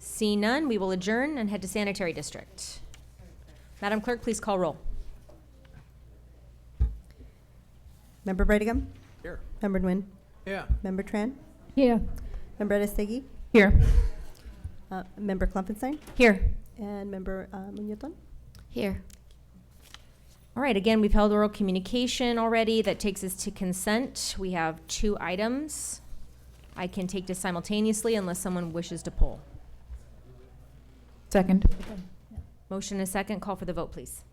See none, we will adjourn and head to Sanitary District. Madam Clerk, please call roll. Member Brigham? Here. Member Nguyen? Yeah. Member Tran? Here. Member Aristegui? Here. Member Klopfenstein? Here. And Member Muñetón? Here. All right, again, we've held oral communication already. That takes us to consent. We have 2 items. I can take this simultaneously unless someone wishes to pull. Second. Motion and a second. Call for the vote, please.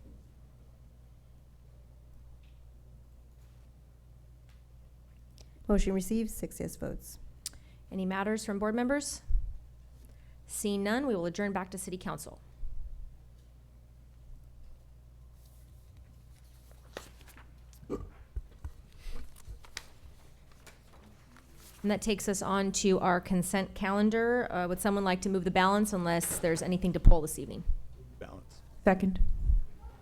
Motion receives, 6 yes votes. Any matters from board members? Seeing none, we will adjourn back to City Council. And that takes us on to our consent calendar. Would someone like to move the balance unless there's anything to pull this evening? Balance. Second.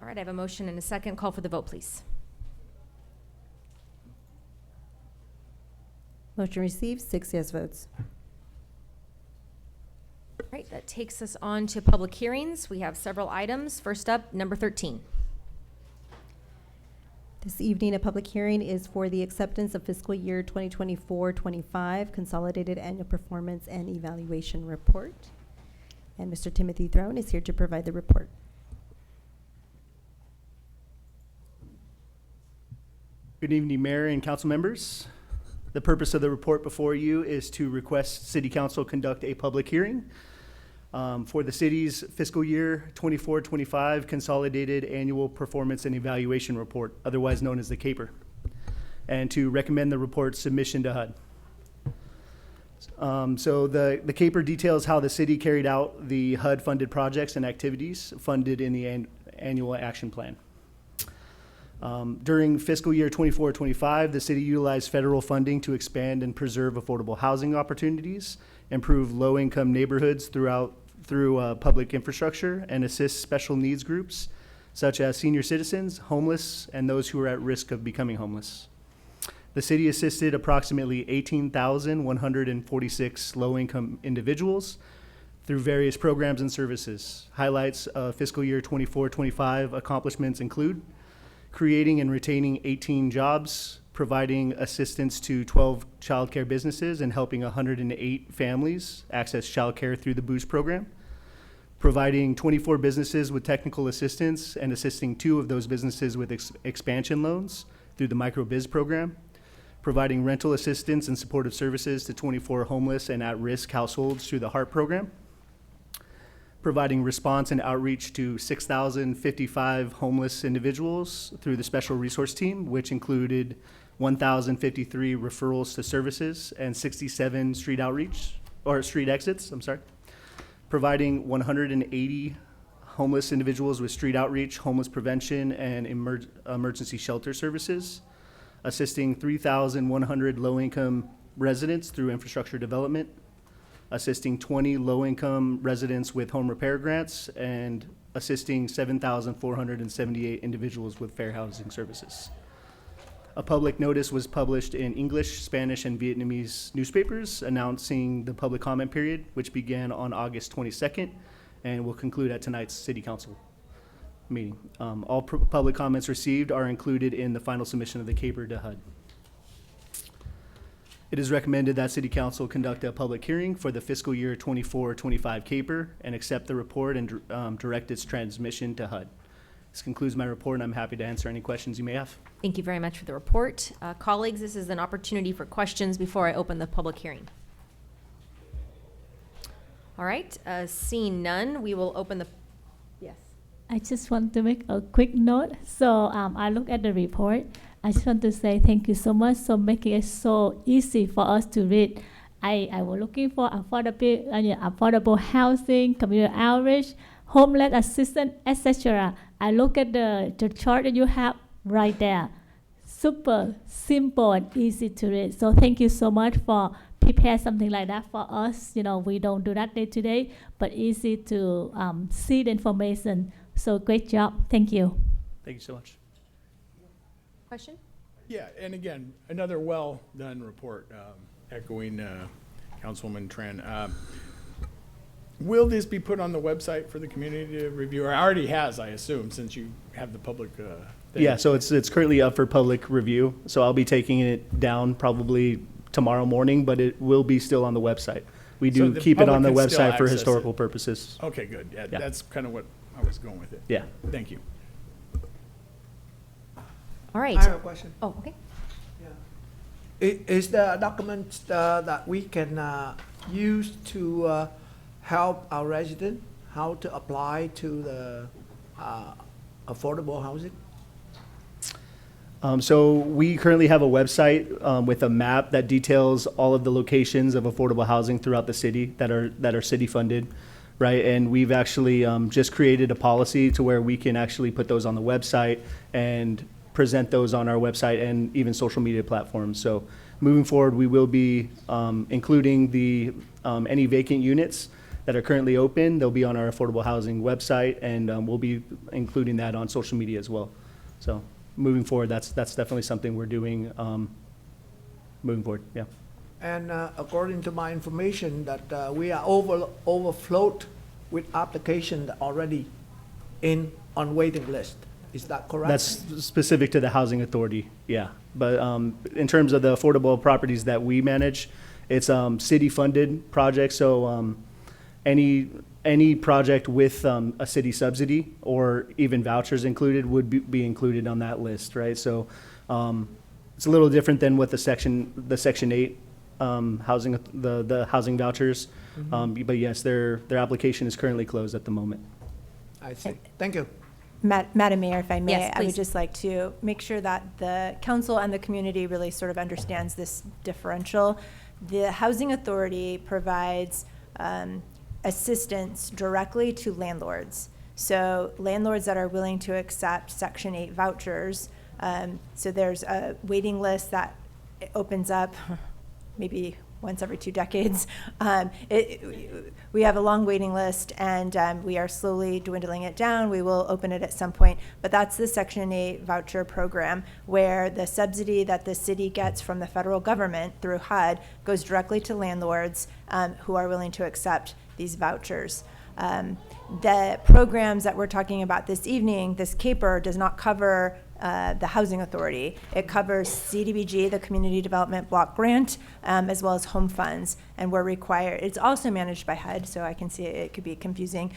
All right, I have a motion and a second. Call for the vote, please. Motion received, 6 yes votes. All right, that takes us on to public hearings. We have several items. First up, number 13. This evening, a public hearing is for the acceptance of fiscal year 2024-25 Consolidated Annual Performance and Evaluation Report. And Mr. Timothy Throne is here to provide the report. Good evening, Mayor and council members. The purpose of the report before you is to request City Council conduct a public hearing for the city's fiscal year 24-25 Consolidated Annual Performance and Evaluation Report, otherwise known as the CAPER, and to recommend the report's submission to HUD. So the CAPER details how the city carried out the HUD-funded projects and activities funded in the annual action plan. During fiscal year 24-25, the city utilized federal funding to expand and preserve affordable housing opportunities, improve low-income neighborhoods through public infrastructure, and assist special needs groups such as senior citizens, homeless, and those who are at risk of becoming homeless. The city assisted approximately 18,146 low-income individuals through various programs and services. Highlights of fiscal year 24-25 accomplishments include creating and retaining 18 jobs, providing assistance to 12 childcare businesses and helping 108 families access childcare through the Boost program, providing 24 businesses with technical assistance and assisting 2 of those businesses with expansion loans through the MicroBiz program, providing rental assistance and supportive services to 24 homeless and at-risk households through the HEART program, providing response and outreach to 6,055 homeless individuals through the Special Resource Team, which included 1,053 referrals to services and 67 street exits, providing 180 homeless individuals with street outreach, homeless prevention, and emergency shelter services, assisting 3,100 low-income residents through infrastructure development, assisting 20 low-income residents with home repair grants, and assisting 7,478 individuals with fair housing services. A public notice was published in English, Spanish, and Vietnamese newspapers announcing the public comment period, which began on August 22nd and will conclude at tonight's City Council meeting. All public comments received are included in the final submission of the CAPER to HUD. It is recommended that City Council conduct a public hearing for the fiscal year 24-25 CAPER and accept the report and direct its transmission to HUD. This concludes my report, and I'm happy to answer any questions you may have. Thank you very much for the report. Colleagues, this is an opportunity for questions before I open the public hearing. All right, seeing none, we will open the, yes. I just want to make a quick note. So I look at the report. I just want to say thank you so much for making it so easy for us to read. I was looking for affordable housing, community outreach, homeless assistance, etc. I look at the chart that you have right there. Super simple and easy to read. So thank you so much for prepare something like that for us. You know, we don't do that day to day, but easy to see the information. So great job. Thank you. Thank you so much. Question? Yeah, and again, another well-done report, echoing Councilwoman Tran. Will this be put on the website for the community to review? Or already has, I assume, since you have the public thing. Yeah, so it's currently up for public review. So I'll be taking it down probably tomorrow morning, but it will be still on the website. We do keep it on the website for historical purposes. Okay, good. Yeah, Yeah. that's kind of what I was going with it. Yeah. Thank you. All right. I have a question. Oh, okay. Is the document that we can use to help our resident how to apply to the affordable housing? So we currently have a website with a map that details all of the locations of affordable housing throughout the city that are city funded, right? And we've actually just created a policy to where we can actually put those on the website and present those on our website and even social media platforms. So moving forward, we will be including any vacant units that are currently open. They'll be on our affordable housing website, and we'll be including that on social media as well. So moving forward, that's definitely something we're doing moving forward, yeah. And according to my information, that we are overflowed with applications already on waiting list. Is that correct? That's specific to the housing authority, yeah. But in terms of the affordable properties that we manage, it's city-funded projects, so any project with a city subsidy or even vouchers included would be included on that list, right? So it's a little different than what the Section 8 housing, the housing vouchers. But yes, their application is currently closed at the moment. I see. Thank you. Madam Mayor, if I may, Yes, I would please. just like to make sure that the council and the community really sort of understands this differential. The Housing Authority provides assistance directly to landlords. So landlords that are willing to accept Section 8 vouchers, so there's a waiting list that opens up maybe once every 2 decades. We have a long waiting list, and we are slowly dwindling it down. We will open it at some point, but that's the Section 8 voucher program, where the subsidy that the city gets from the federal government through HUD goes directly to landlords who are willing to accept these vouchers. The programs that we're talking about this evening, this CAPER, does not cover the Housing Authority. It covers CDBG, the Community Development Block Grant, as well as home funds, and we're required. It's also managed by HUD, so I can see it could be confusing.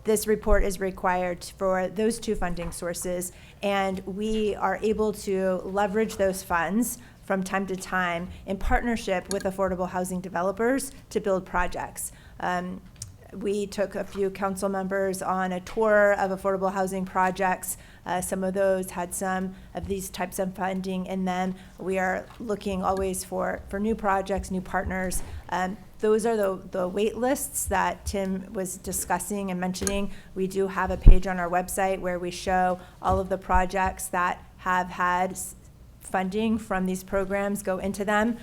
This report is required for those 2 funding sources, and we are able to leverage those funds from time to time in partnership with affordable housing developers to build projects. We took a few council members on a tour of affordable housing projects. Some of those had some of these types of funding in them. We are looking always for new projects, new partners. Those are the wait lists that Tim was discussing and mentioning. We do have a page on our website where we show all of the projects that have had funding from these programs go into them.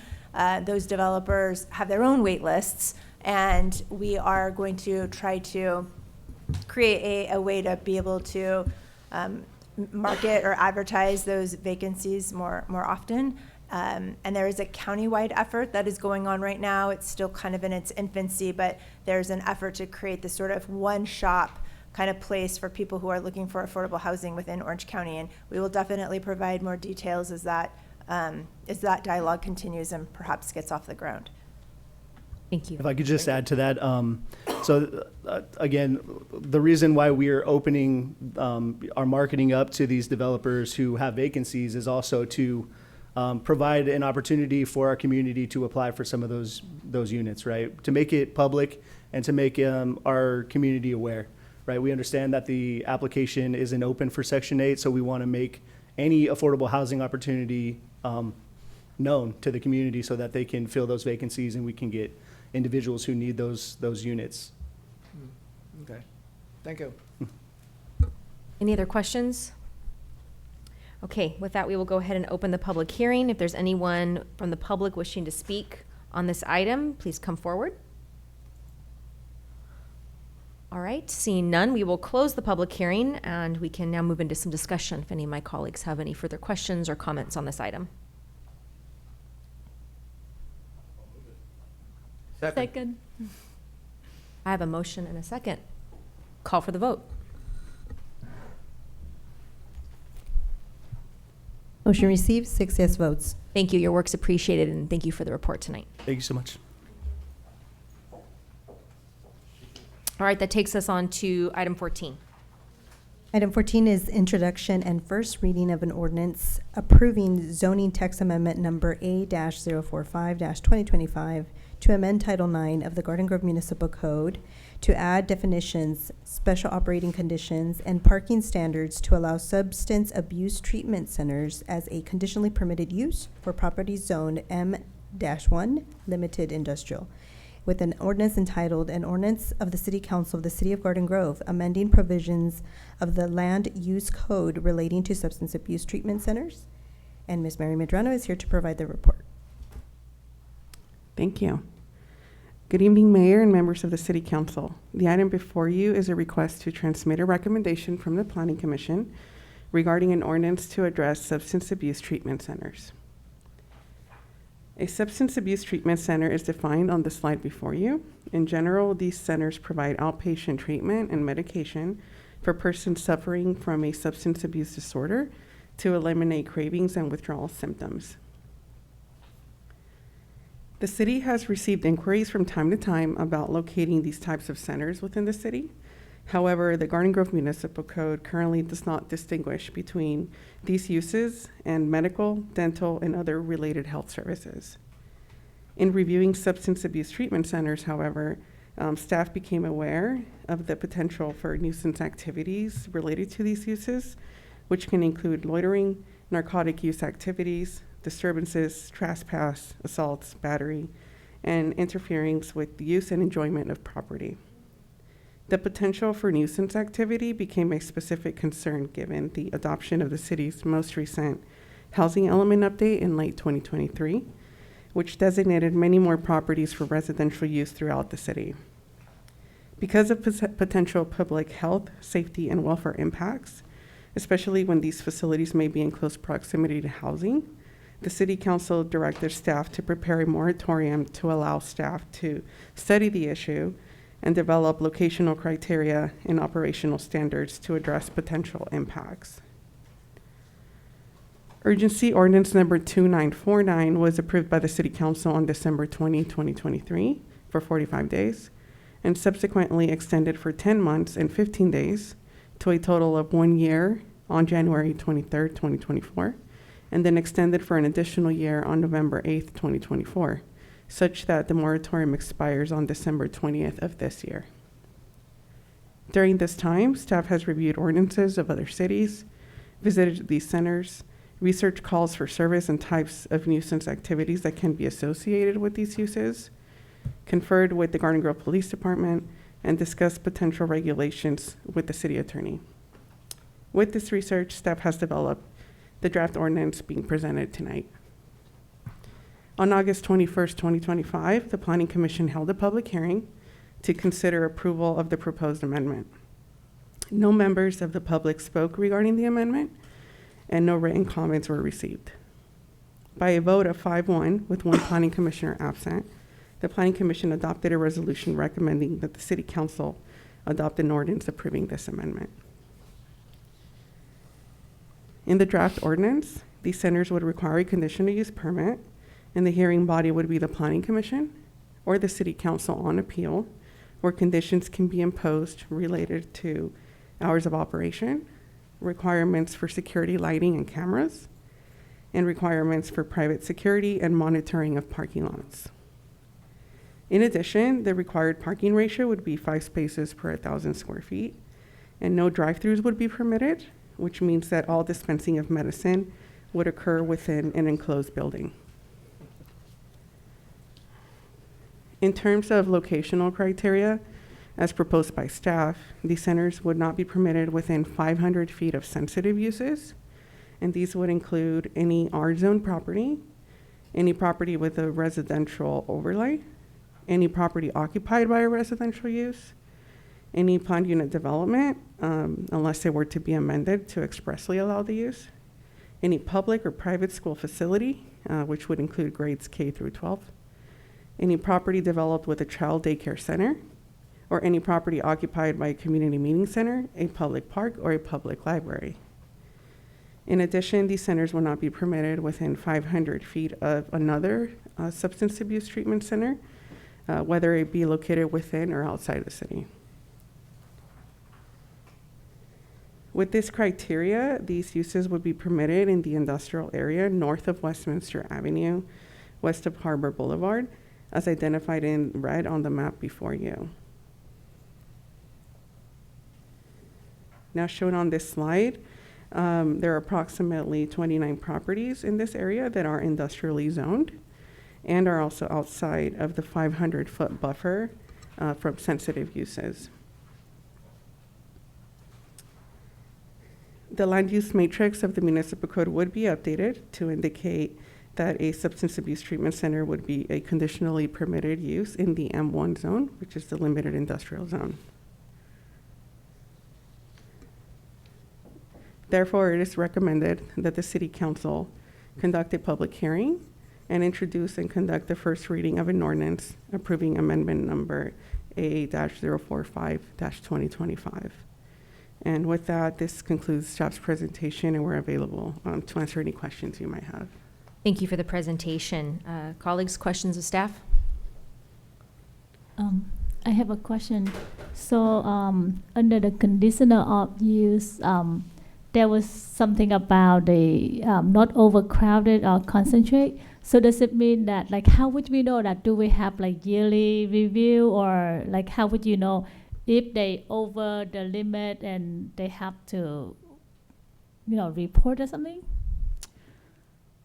Those developers have their own wait lists, and we are going to try to create a way to be able to market or advertise those vacancies more often. And there is a countywide effort that is going on right now. It's still kind of in its infancy, but there's an effort to create this sort of one-shop kind of place for people who are looking for affordable housing within Orange County. And we will definitely provide more details as that dialogue continues and perhaps gets off the ground. Thank you. If I could just add to that, again, the reason why we are opening our marketing up to these developers who have vacancies is also to provide an opportunity for our community to apply for some of those units, right? To make it public and to make our community aware, right? We understand that the application isn't open for Section 8, so we want to make any affordable housing opportunity known to the community so that they can fill those vacancies and we can get individuals who need those units. Okay, thank you. Any other questions? Okay, with that, we will go ahead and open the public hearing. If there's anyone from the public wishing to speak on this item, please come forward. All right, seeing none, we will close the public hearing, and we can now move into some discussion if any of my colleagues have any further questions or comments on this item. Second. I have a motion and a second. Call for the vote. Motion received, 6 yes votes. Thank you. Your work's appreciated, and thank you for the report tonight. Thank you so much. All right, that takes us on to item 14. Item 14 is introduction and first reading of an ordinance approving zoning text amendment number A-045-2025 to amend Title IX of the Garden Grove Municipal Code to add definitions, special operating conditions, and parking standards to allow substance abuse treatment centers as a conditionally permitted use for properties zoned M-1 limited industrial, with an ordinance entitled, An Ordinance of the City Council of the City of Garden Grove amending provisions of the Land Use Code relating to substance abuse treatment centers. And Ms. Mary Medrano is here to provide the report. Thank you. Good evening, Mayor and members of the City Council. The item before you is a request to transmit a recommendation from the Planning Commission regarding an ordinance to address substance abuse treatment centers. A substance abuse treatment center is defined on the slide before you. In general, these centers provide outpatient treatment and medication for persons suffering from a substance abuse disorder to eliminate cravings and withdrawal symptoms. The city has received inquiries from time to time about locating these types of centers within the city. However, the Garden Grove Municipal Code currently does not distinguish between these uses and medical, dental, and other related health services. In reviewing substance abuse treatment centers, however, staff became aware of the potential for nuisance activities related to these uses, which can include loitering, narcotic use activities, disturbances, trespass, assaults, battery, and interference with the use and enjoyment of property. The potential for nuisance activity became a specific concern given the adoption of the city's most recent housing element update in late 2023, which designated many more properties for residential use throughout the city. Because of potential public health, safety, and welfare impacts, especially when these facilities may be in close proximity to housing, the City Council directed staff to prepare a moratorium to allow staff to study the issue and develop locational criteria and operational standards to address potential impacts. Urgency Ordinance Number 2949 was approved by the City Council on December 20, 2023 for 45 days and subsequently extended for 10 months and 15 days to a total of 1 year on January 23, 2024, and then extended for an additional year on November 8, 2024, such that the moratorium expires on December 20th of this year. During this time, staff has reviewed ordinances of other cities, visited these centers, researched calls for service and types of nuisance activities that can be associated with these uses, conferred with the Garden Grove Police Department, and discussed potential regulations with the city attorney. With this research, staff has developed the draft ordinance being presented tonight. On August 21st, 2025, the Planning Commission held a public hearing to consider approval of the proposed amendment. No members of the public spoke regarding the amendment, and no written comments were received. By a vote of 5-1 with one Planning Commissioner absent, the Planning Commission adopted a resolution recommending that the City Council adopt an ordinance approving this amendment. In the draft ordinance, these centers would require a conditional use permit, and the hearing body would be the Planning Commission or the City Council on appeal, where conditions can be imposed related to hours of operation, requirements for security lighting and cameras, and requirements for private security and monitoring of parking lots. In addition, the required parking ratio would be 5 spaces per 1,000 square feet, and no drive-throughs would be permitted, which means that all dispensing of medicine would occur within an enclosed building. In terms of locational criteria, as proposed by staff, these centers would not be permitted within 500 feet of sensitive uses, and these would include any R-zone property, any property with a residential overlay, any property occupied by a residential use, any planned unit development, unless they were to be amended to expressly allow the use, any public or private school facility, which would include grades K through 12, any property developed with a child daycare center, or any property occupied by a community meeting center, a public park, or a public library. In addition, these centers will not be permitted within 500 feet of another substance abuse treatment center, whether it be located within or outside the city. With this criteria, these uses would be permitted in the industrial area north of Westminster Avenue, west of Harbor Boulevard, as identified in red on the map before you. Now shown on this slide, there are approximately 29 properties in this area that are industrially zoned and are also outside of the 500-foot buffer from sensitive uses. The land use matrix of the municipal code would be updated to indicate that a substance abuse treatment center would be a conditionally permitted use in the M1 zone, which is the limited industrial zone. Therefore, it is recommended that the City Council conduct a public hearing and introduce and conduct the first reading of an ordinance approving amendment number A-045-2025. And with that, this concludes staff's presentation, and we're available to answer any questions you might have. Thank you for the presentation. Colleagues, questions of staff? I have a question. So, under the conditional of use, there was something about the not overcrowded or concentrate. So does it mean that, like, how would we know that? Do we have like yearly review, or like how would you know if they over the limit and they have to, report or something?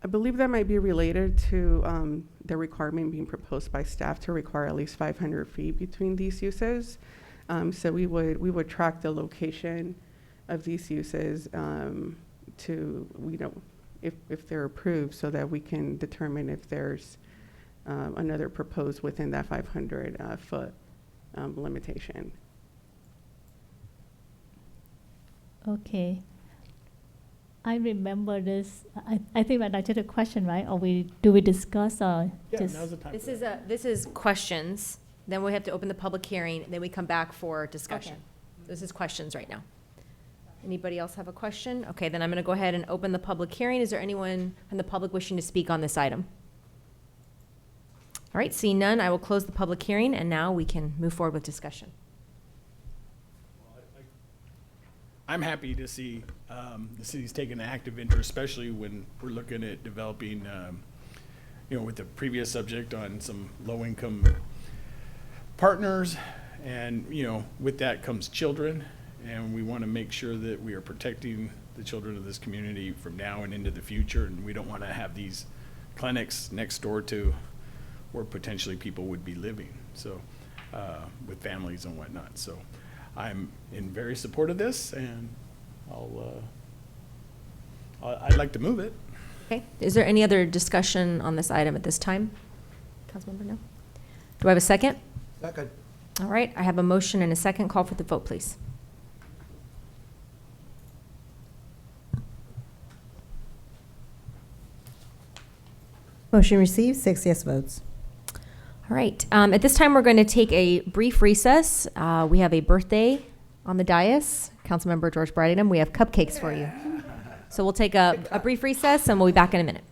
I believe that might be related to the requirement being proposed by staff to require at least 500 feet between these uses. So we would track the location of these uses to, if they're approved, so that we can determine if there's another proposed within that 500 foot limitation. Okay. I remember this. I think that's just a question, right? Or do we discuss or just? Now's the time. This is questions. Then we have to open the public hearing, and then we come back for discussion. Okay. This is questions right now. Anybody else have a question? Okay, then I'm going to go ahead and open the public hearing. Is there anyone from the public wishing to speak on this item? All right, seeing none, I will close the public hearing, and now we can move forward with discussion. I'm happy to see the city's taking an active interest, especially when we're looking at developing, with the previous subject on some low-income partners. And, with that comes children. And we want to make sure that we are protecting the children of this community from now and into the future. And we don't want to have these clinics next door to where potentially people would be living, so with families and whatnot. So I'm in very support of this, and I'd like to move it. Okay, is there any other discussion on this item at this time? Councilmember, no? Do I have a second? Second. All right, I have a motion and a second. Call for the vote, please. Motion received, 6 yes votes. All right, at this time, we're going to take a brief recess. We have a birthday on the dais. Councilmember George Bradingham, we have cupcakes for you. So we'll take a brief recess, and we'll be back in a minute.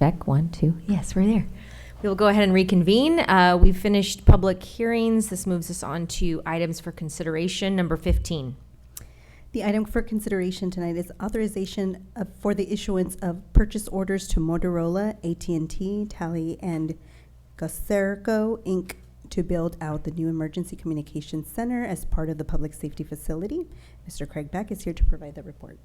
Check, 1, 2. Yes, we're there. We will go ahead and reconvene. We've finished public hearings. This moves us on to items for consideration. Number 15. The item for consideration tonight is authorization for the issuance of purchase orders to Motorola, AT&T, Tally, and Goserco, Inc. to build out the new Emergency Communications Center as part of the public safety facility. Mr. Craig Beck is here to provide the report.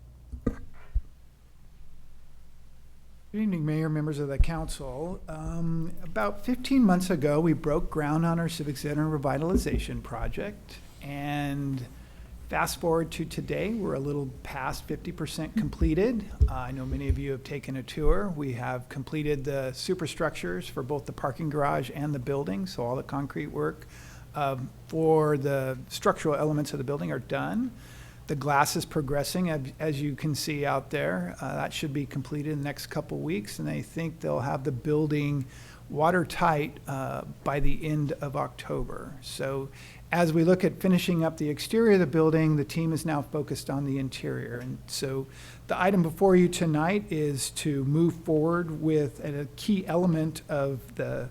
Good evening, Mayor, members of the council. About 15 months ago, we broke ground on our Civic Center revitalization project, and fast forward to today, we're a little past 50% completed. I know many of you have taken a tour. We have completed the superstructures for both the parking garage and the building, so all the concrete work for the structural elements of the building are done. The glass is progressing, as you can see out there. That should be completed in the next couple weeks, and I think they'll have the building watertight by the end of October. So as we look at finishing up the exterior of the building, the team is now focused on the interior. And so the item before you tonight is to move forward with a key element of the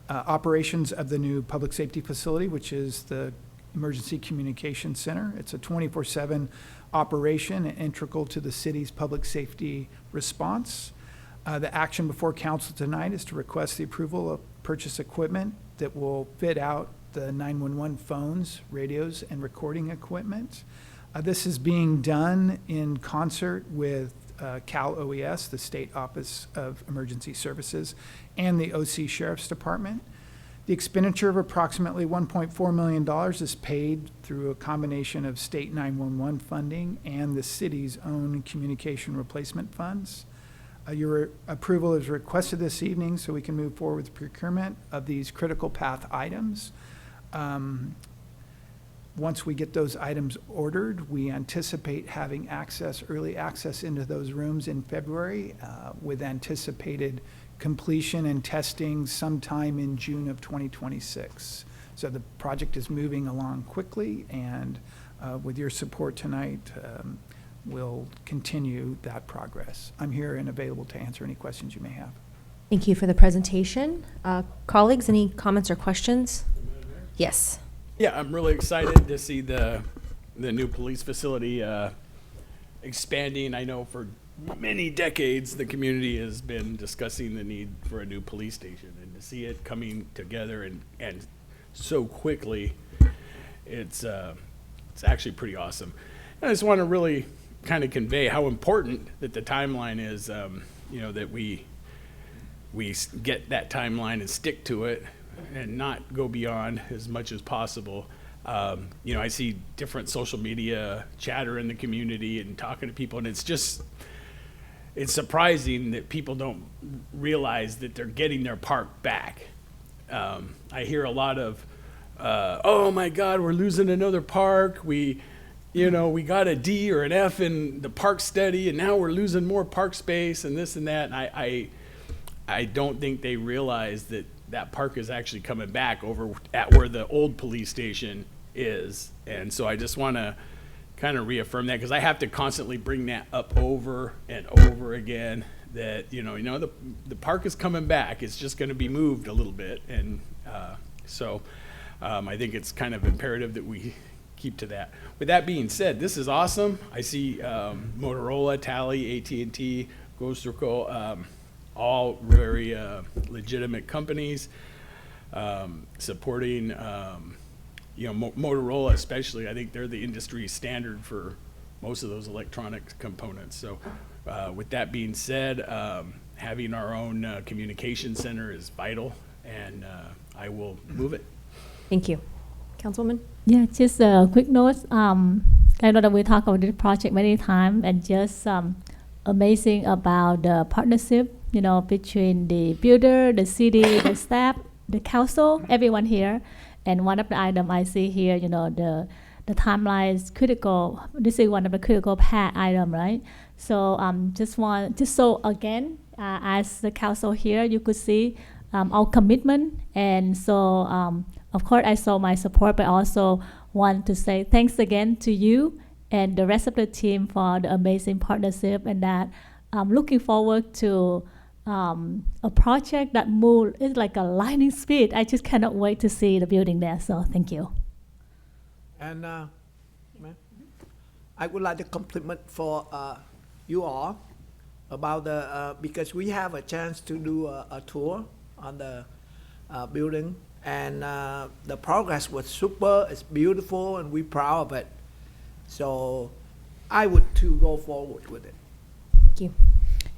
operations of the new public safety facility, which is the Emergency Communications Center. It's a 24/7 operation and integral to the city's public safety response. The action before council tonight is to request the approval of purchase equipment that will fit out the 911 phones, radios, and recording equipment. This is being done in concert with Cal OES, the State Office of Emergency Services, and the OC Sheriff's Department. The expenditure of approximately $1.4 million is paid through a combination of state 911 funding and the city's own communication replacement funds. Your approval is requested this evening so we can move forward with procurement of these critical path items. Once we get those items ordered, we anticipate having early access into those rooms in February with anticipated completion and testing sometime in June of 2026. So the project is moving along quickly, and with your support tonight, we'll continue that progress. I'm here and available to answer any questions you may have. Thank you for the presentation. Colleagues, any comments or questions? Yes. Yeah, I'm really excited to see the new police facility expanding. I know for many decades the community has been discussing the need for a new police station, and to see it coming together and so quickly, it's actually pretty awesome. And I just want to really kind of convey how important that the timeline is, that we get that timeline and stick to it and not go beyond as much as possible. I see different social media chatter in the community and talking to people, and it's surprising that people don't realize that they're getting their park back. I hear a lot of, oh my God, we're losing another park. We got a D or an F in the park study, and now we're losing more park space and this and that. And I don't think they realize that park is actually coming back over at where the old police station is. And so I just want to kind of reaffirm that, because I have to constantly bring that up over and over again, that the park is coming back. It's just going to be moved a little bit, and so I think it's kind of imperative that we keep to that. With that being said, this is awesome. I see Motorola, Tally, AT&T, Goserco, all very legitimate companies supporting. Motorola especially, I think they're the industry standard for most of those electronic components. So with that being said, having our own communication center is vital, and I will move it. Thank you. Councilwoman? Yeah, just a quick note. I know that we talked about this project many times, and just amazing about the partnership, between the builder, the city, the staff, the council, everyone here. And one of the items I see here, the timeline is critical. This is one of the critical path item, right? So so again, as the council here, you could see our commitment. And so, of course, I saw my support, but also want to say thanks again to you and the rest of the team for the amazing partnership, and that I'm looking forward to a project that moves is like a lightning speed. I just cannot wait to see the building there. So thank you. And ma'am, I would like to compliment for you all about the because we have a chance to do a tour on the building, and the progress was super. It's beautiful, and we're proud of it. So I would to go forward with it. Thank you.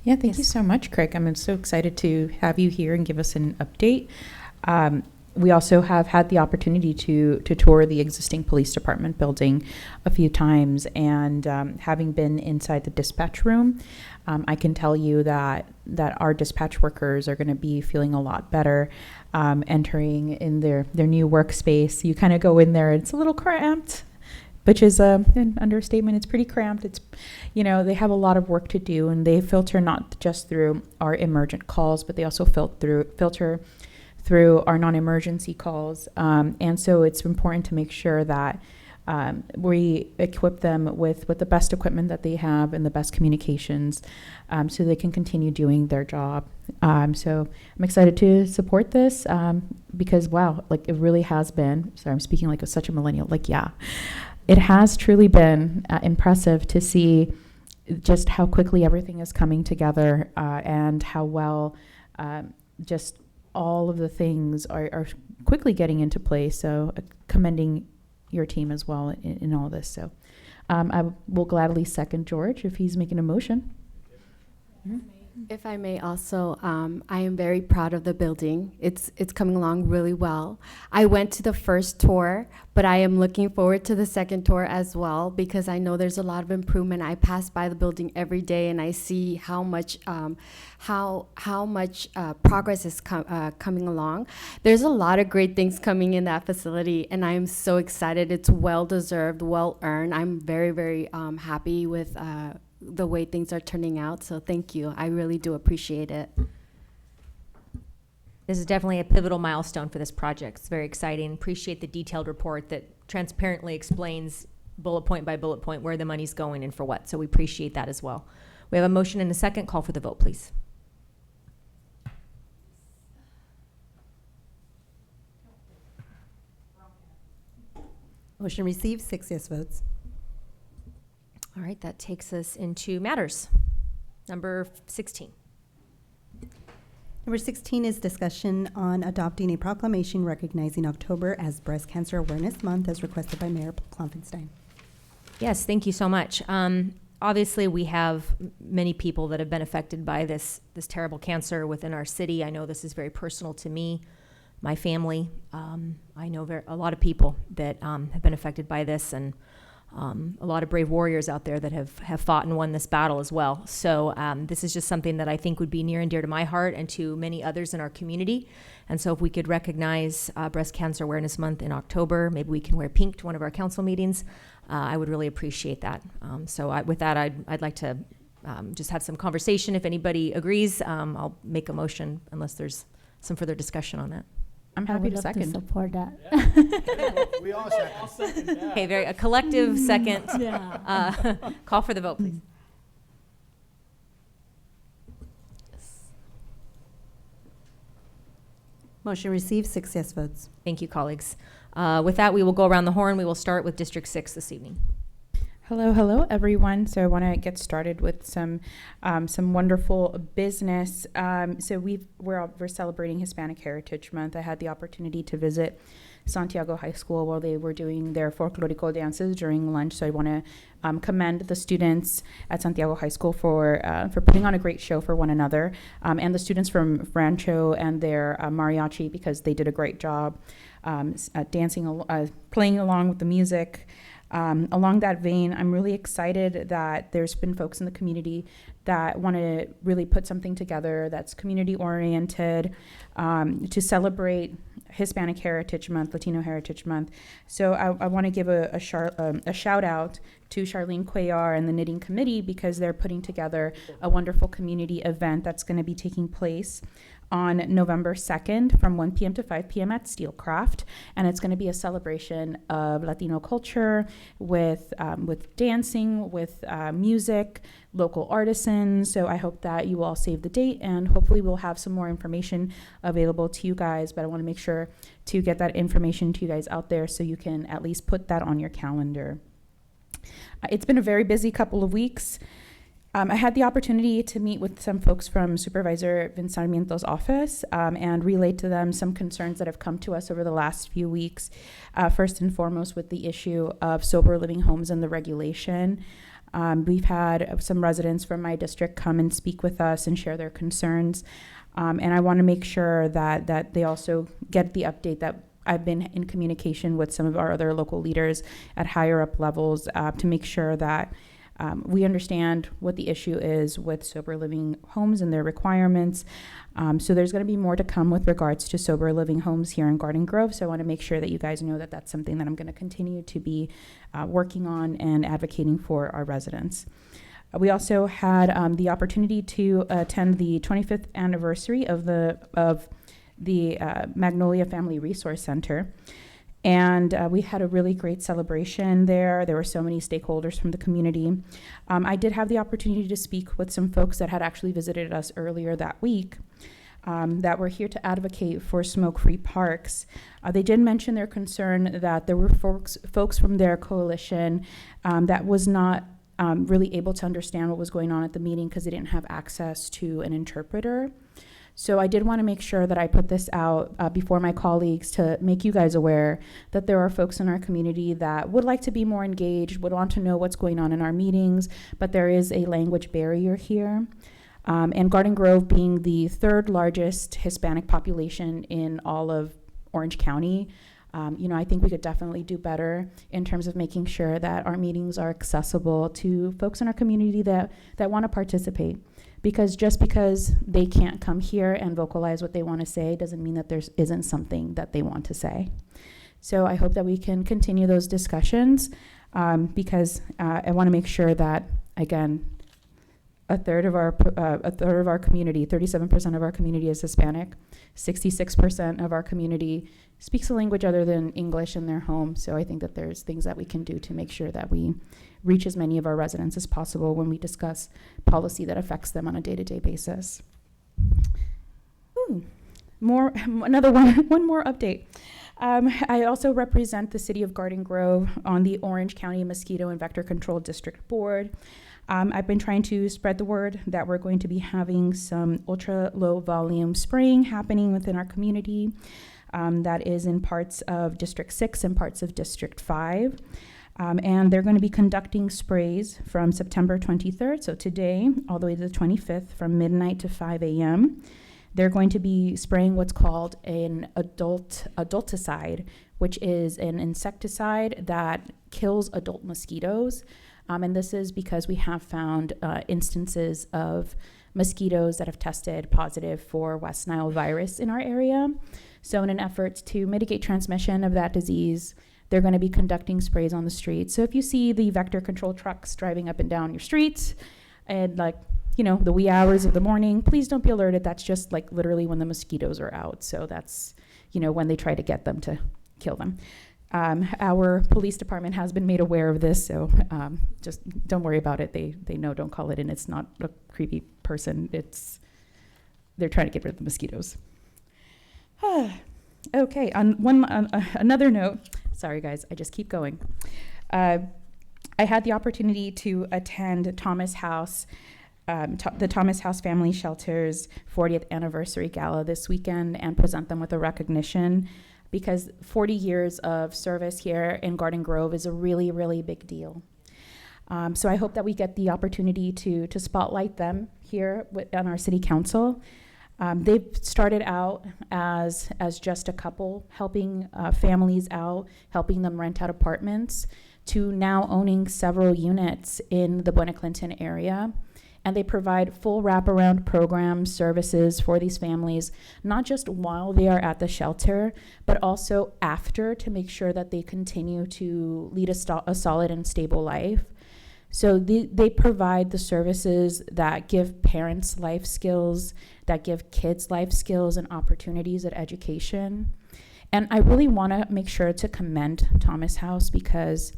Yeah, thank you so much, Craig. I'm so excited to have you here and give us an update. We also have had the opportunity to tour the existing police department building a few times, and having been inside the dispatch room, I can tell you that our dispatch workers are going to be feeling a lot better entering in their new workspace. You kind of go in there, it's a little cramped, which is an understatement. It's pretty cramped. It's, they have a lot of work to do, and they filter not just through our emergent calls, but they also filter through our non-emergency calls. And so it's important to make sure that we equip them with the best equipment that they have and the best communications, so they can continue doing their job. So I'm excited to support this because, wow, like it really has been, sorry, I'm speaking like such a millennial, it has truly been impressive to see just how quickly everything is coming together, and how well just all of the things are quickly getting into place. So commending your team as well in all this. So I will gladly second George if he's making a motion. If I may also, I am very proud of the building. It's coming along really well. I went to the first tour, but I am looking forward to the second tour as well, because I know there's a lot of improvement. I pass by the building every day, and I see how much progress is coming along. There's a lot of great things coming in that facility, and I am so excited. It's well deserved, well earned. I'm very, very happy with the way things are turning out. So thank you. I really do appreciate it. This is definitely a pivotal milestone for this project. It's very exciting. Appreciate the detailed report that transparently explains bullet point by bullet point where the money's going and for what. So we appreciate that as well. We have a motion and a second. Call for the vote, please. Motion received, 6 yes votes. All right, that takes us into matters. Number 16. Number 16 is discussion on adopting a proclamation recognizing October as Breast Cancer Awareness Month, as requested by Mayor Klopfenstein. Yes, thank you so much. Obviously, we have many people that have been affected by this terrible cancer within our city. I know this is very personal to me, my family. I know a lot of people that have been affected by this, and a lot of brave warriors out there that have fought and won this battle as well. So this is just something that I think would be near and dear to my heart and to many others in our community. And so if we could recognize Breast Cancer Awareness Month in October, maybe we can wear pink to one of our council meetings. I would really appreciate that. With that, I'd like to just have some conversation. If anybody agrees, I'll make a motion unless there's some further discussion on that. I'm happy to second. Support that. We all second. Okay, a collective second. Yeah. Call for the vote, please. Motion received, 6 yes votes. Thank you, colleagues. With that, we will go around the horn. We will start with District 6 this evening. Hello, everyone. So I want to get started with some wonderful business. So we're celebrating Hispanic Heritage Month. I had the opportunity to visit Santiago High School while they were doing their folklorico dances during lunch. So I want to commend the students at Santiago High School for putting on a great show for one another, and the students from Rancho and their mariachi, because they did a great job dancing, playing along with the music. Along that vein, I'm really excited that there's been folks in the community that want to really put something together that's community oriented to celebrate Hispanic Heritage Month, Latino Heritage Month. So I want to give a shout out to Charlene Cuellar and the Knitting Committee, because they're putting together a wonderful community event that's going to be taking place on November 2nd from 1 p.m. to 5 p.m. at Steelcraft. And it's going to be a celebration of Latino culture with dancing, with music, local artisans. So I hope that you all save the date, and hopefully we'll have some more information available to you guys. But I want to make sure to get that information to you guys out there so you can at least put that on your calendar. It's been a very busy couple of weeks. I had the opportunity to meet with some folks from Supervisor Vince Sarmiento's office and relay to them some concerns that have come to us over the last few weeks. First and foremost, with the issue of sober living homes and the regulation. We've had some residents from my district come and speak with us and share their concerns. And I want to make sure that they also get the update that I've been in communication with some of our other local leaders at higher up levels to make sure that we understand what the issue is with sober living homes and their requirements. So there's going to be more to come with regards to sober living homes here in Garden Grove. So I want to make sure that you guys know that that's something that I'm going to continue to be working on and advocating for our residents. We also had the opportunity to attend the 25th anniversary of the Magnolia Family Resource Center. And we had a really great celebration there. There were so many stakeholders from the community. I did have the opportunity to speak with some folks that had actually visited us earlier that week that were here to advocate for smoke-free parks. They did mention their concern that there were folks from their coalition that was not really able to understand what was going on at the meeting because they didn't have access to an interpreter. So I did want to make sure that I put this out before my colleagues to make you guys aware that there are folks in our community that would like to be more engaged, would want to know what's going on in our meetings, but there is a language barrier here. And Garden Grove being the third largest Hispanic population in all of Orange County, I think we could definitely do better in terms of making sure that our meetings are accessible to folks in our community that want to participate. Because just because they can't come here and vocalize what they want to say doesn't mean that there isn't something that they want to say. So I hope that we can continue those discussions because I want to make sure that, again, a third of our community, 37% of our community is Hispanic, 66% of our community speaks a language other than English in their home. So I think that there's things that we can do to make sure that we reach as many of our residents as possible when we discuss policy that affects them on a day-to-day basis. One more update. I also represent the city of Garden Grove on the Orange County Mosquito and Vector Control District Board. I've been trying to spread the word that we're going to be having some ultra low volume spraying happening within our community. That is in parts of District 6 and parts of District 5. And they're going to be conducting sprays from September 23rd, so today, all the way to the 25th, from midnight to 5 a.m. They're going to be spraying what's called an adulticide, which is an insecticide that kills adult mosquitoes. And this is because we have found instances of mosquitoes that have tested positive for West Nile virus in our area. So in an effort to mitigate transmission of that disease, they're going to be conducting sprays on the streets. So if you see the vector control trucks driving up and down your streets and the wee hours of the morning, please don't be alerted. That's just literally when the mosquitoes are out. So that's, when they try to get them to kill them. Our police department has been made aware of this, so just don't worry about it. They know, don't call it in. It's not a creepy person. They're trying to get rid of the mosquitoes. Okay, on another note, sorry guys, I just keep going. I had the opportunity to attend Thomas House, the Thomas House Family Shelter's 40th anniversary gala this weekend and present them with a recognition because 40 years of service here in Garden Grove is a really, really big deal. So I hope that we get the opportunity to spotlight them here on our city council. They've started out as just a couple, helping families out, helping them rent out apartments, to now owning several units in the Buena Clinton area. And they provide full wraparound programs, services for these families, not just while they are at the shelter, but also after, to make sure that they continue to lead a solid and stable life. So they provide the services that give parents life skills, that give kids life skills and opportunities at education. And I really want to make sure to commend Thomas House because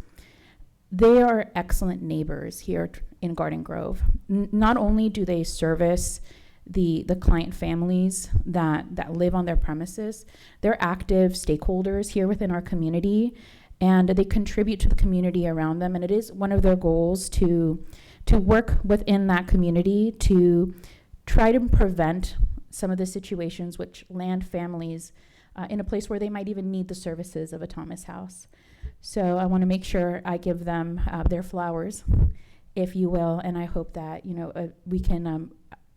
they are excellent neighbors here in Garden Grove. Not only do they service the client families that live on their premises, they're active stakeholders here within our community, and they contribute to the community around them. And it is one of their goals to work within that community to try to prevent some of the situations which land families in a place where they might even need the services of a Thomas House. So I want to make sure I give them their flowers, if you will, and I hope that we can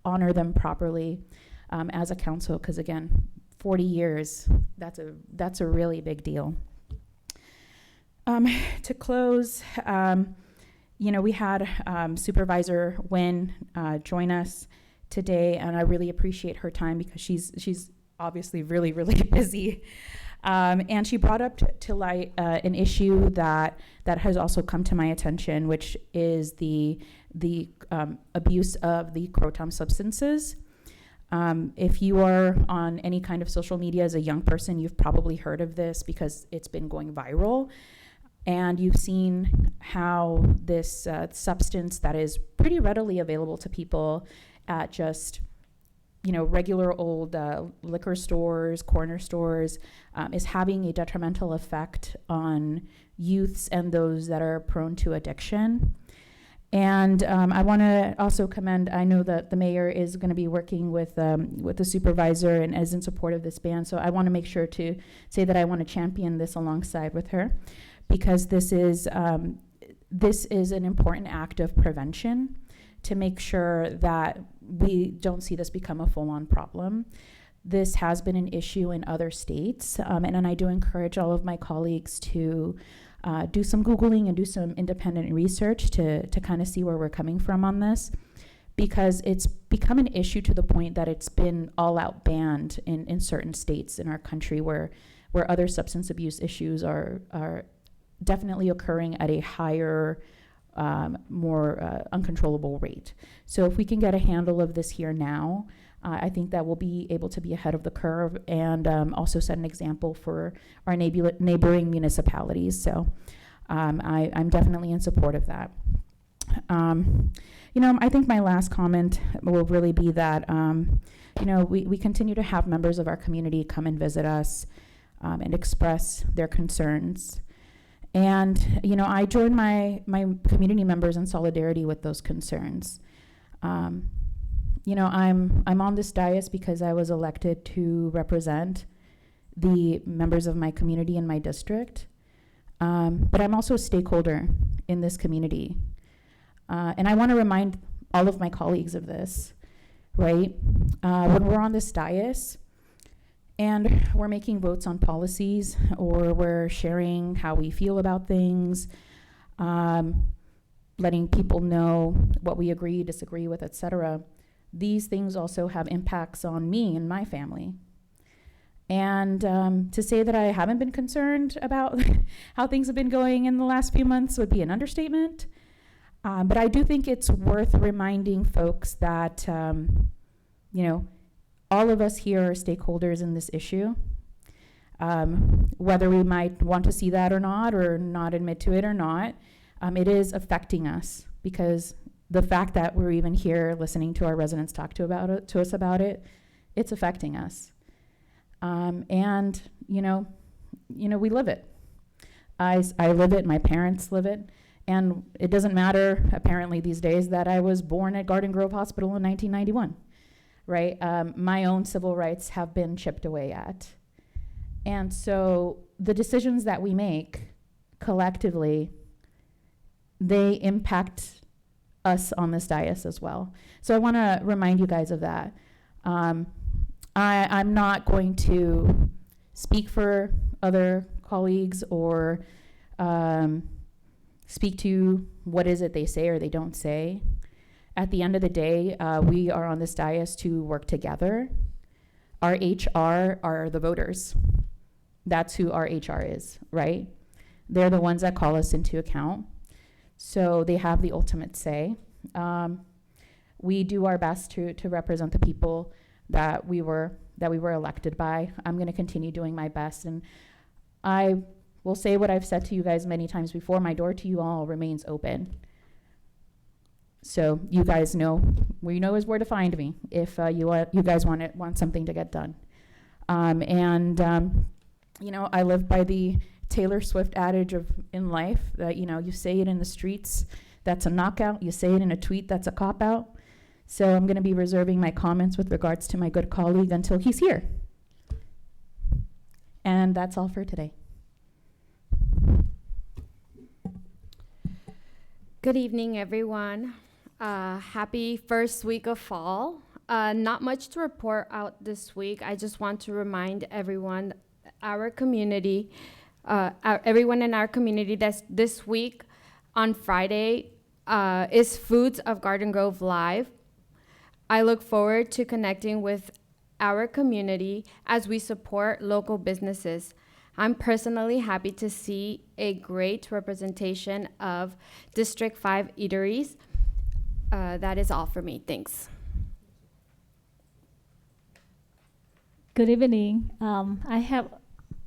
honor them properly as a council, because again, 40 years, that's a really big deal. To close, we had Supervisor Nguyen join us today, and I really appreciate her time because she's obviously really, really busy. And she brought up to light an issue that has also come to my attention, which is the abuse of the Croton substances. If you are on any kind of social media as a young person, you've probably heard of this because it's been going viral. And you've seen how this substance that is pretty readily available to people at just regular old liquor stores, corner stores, is having a detrimental effect on youths and those that are prone to addiction. And I want to also commend, I know that the mayor is going to be working with the supervisor and is in support of this ban, so I want to make sure to say that I want to champion this alongside with her, because this is an important act of prevention to make sure that we don't see this become a full-on problem. This has been an issue in other states, and I do encourage all of my colleagues to do some Googling and do some independent research to kind of see where we're coming from on this, because it's become an issue to the point that it's been all-out banned in certain states in our country where other substance abuse issues are definitely occurring at a higher, more uncontrollable rate. So if we can get a handle of this here now, I think that we'll be able to be ahead of the curve and also set an example for our neighboring municipalities. So I'm definitely in support of that. I think my last comment will really be that, we continue to have members of our community come and visit us and express their concerns. And, I join my community members in solidarity with those concerns. I'm on this dais because I was elected to represent the members of my community in my district. But I'm also a stakeholder in this community. And I want to remind all of my colleagues of this, right? When we're on this dais, and we're making votes on policies, or we're sharing how we feel about things, letting people know what we agree, disagree with, etc. These things also have impacts on me and my family. And to say that I haven't been concerned about how things have been going in the last few months would be an understatement. But I do think it's worth reminding folks that, all of us here are stakeholders in this issue. Whether we might want to see that or not admit to it or not, it is affecting us, because the fact that we're even here listening to our residents talk to us about it, it's affecting us. And we live it. I live it, my parents live it, and it doesn't matter apparently these days that I was born at Garden Grove Hospital in 1991. Right? My own civil rights have been chipped away at. And so the decisions that we make collectively, they impact us on this dais as well. So I want to remind you guys of that. I'm not going to speak for other colleagues or speak to what is it they say or they don't say. At the end of the day, we are on this dais to work together. Our HR are the voters. That's who our HR is, right? They're the ones that call us into account. So they have the ultimate say. We do our best to represent the people that we were elected by. I'm going to continue doing my best, and I will say what I've said to you guys many times before. My door to you all remains open. So you guys know, we know is where to find me if you guys want something to get done. You know, I live by the Taylor Swift adage in life that, you know, you say it in the streets, that's a knockout. You say it in a tweet, that's a cop-out. So I'm going to be reserving my comments with regards to my good colleague until he's here. And that's all for today. Good evening, everyone. Happy first week of fall. Not much to report out this week. I just want to remind everyone, everyone in our community that this week on Friday is Foods of Garden Grove Live. I look forward to connecting with our community as we support local businesses. I'm personally happy to see a great representation of District 5 eateries. That is all for me. Thanks. Good evening. I have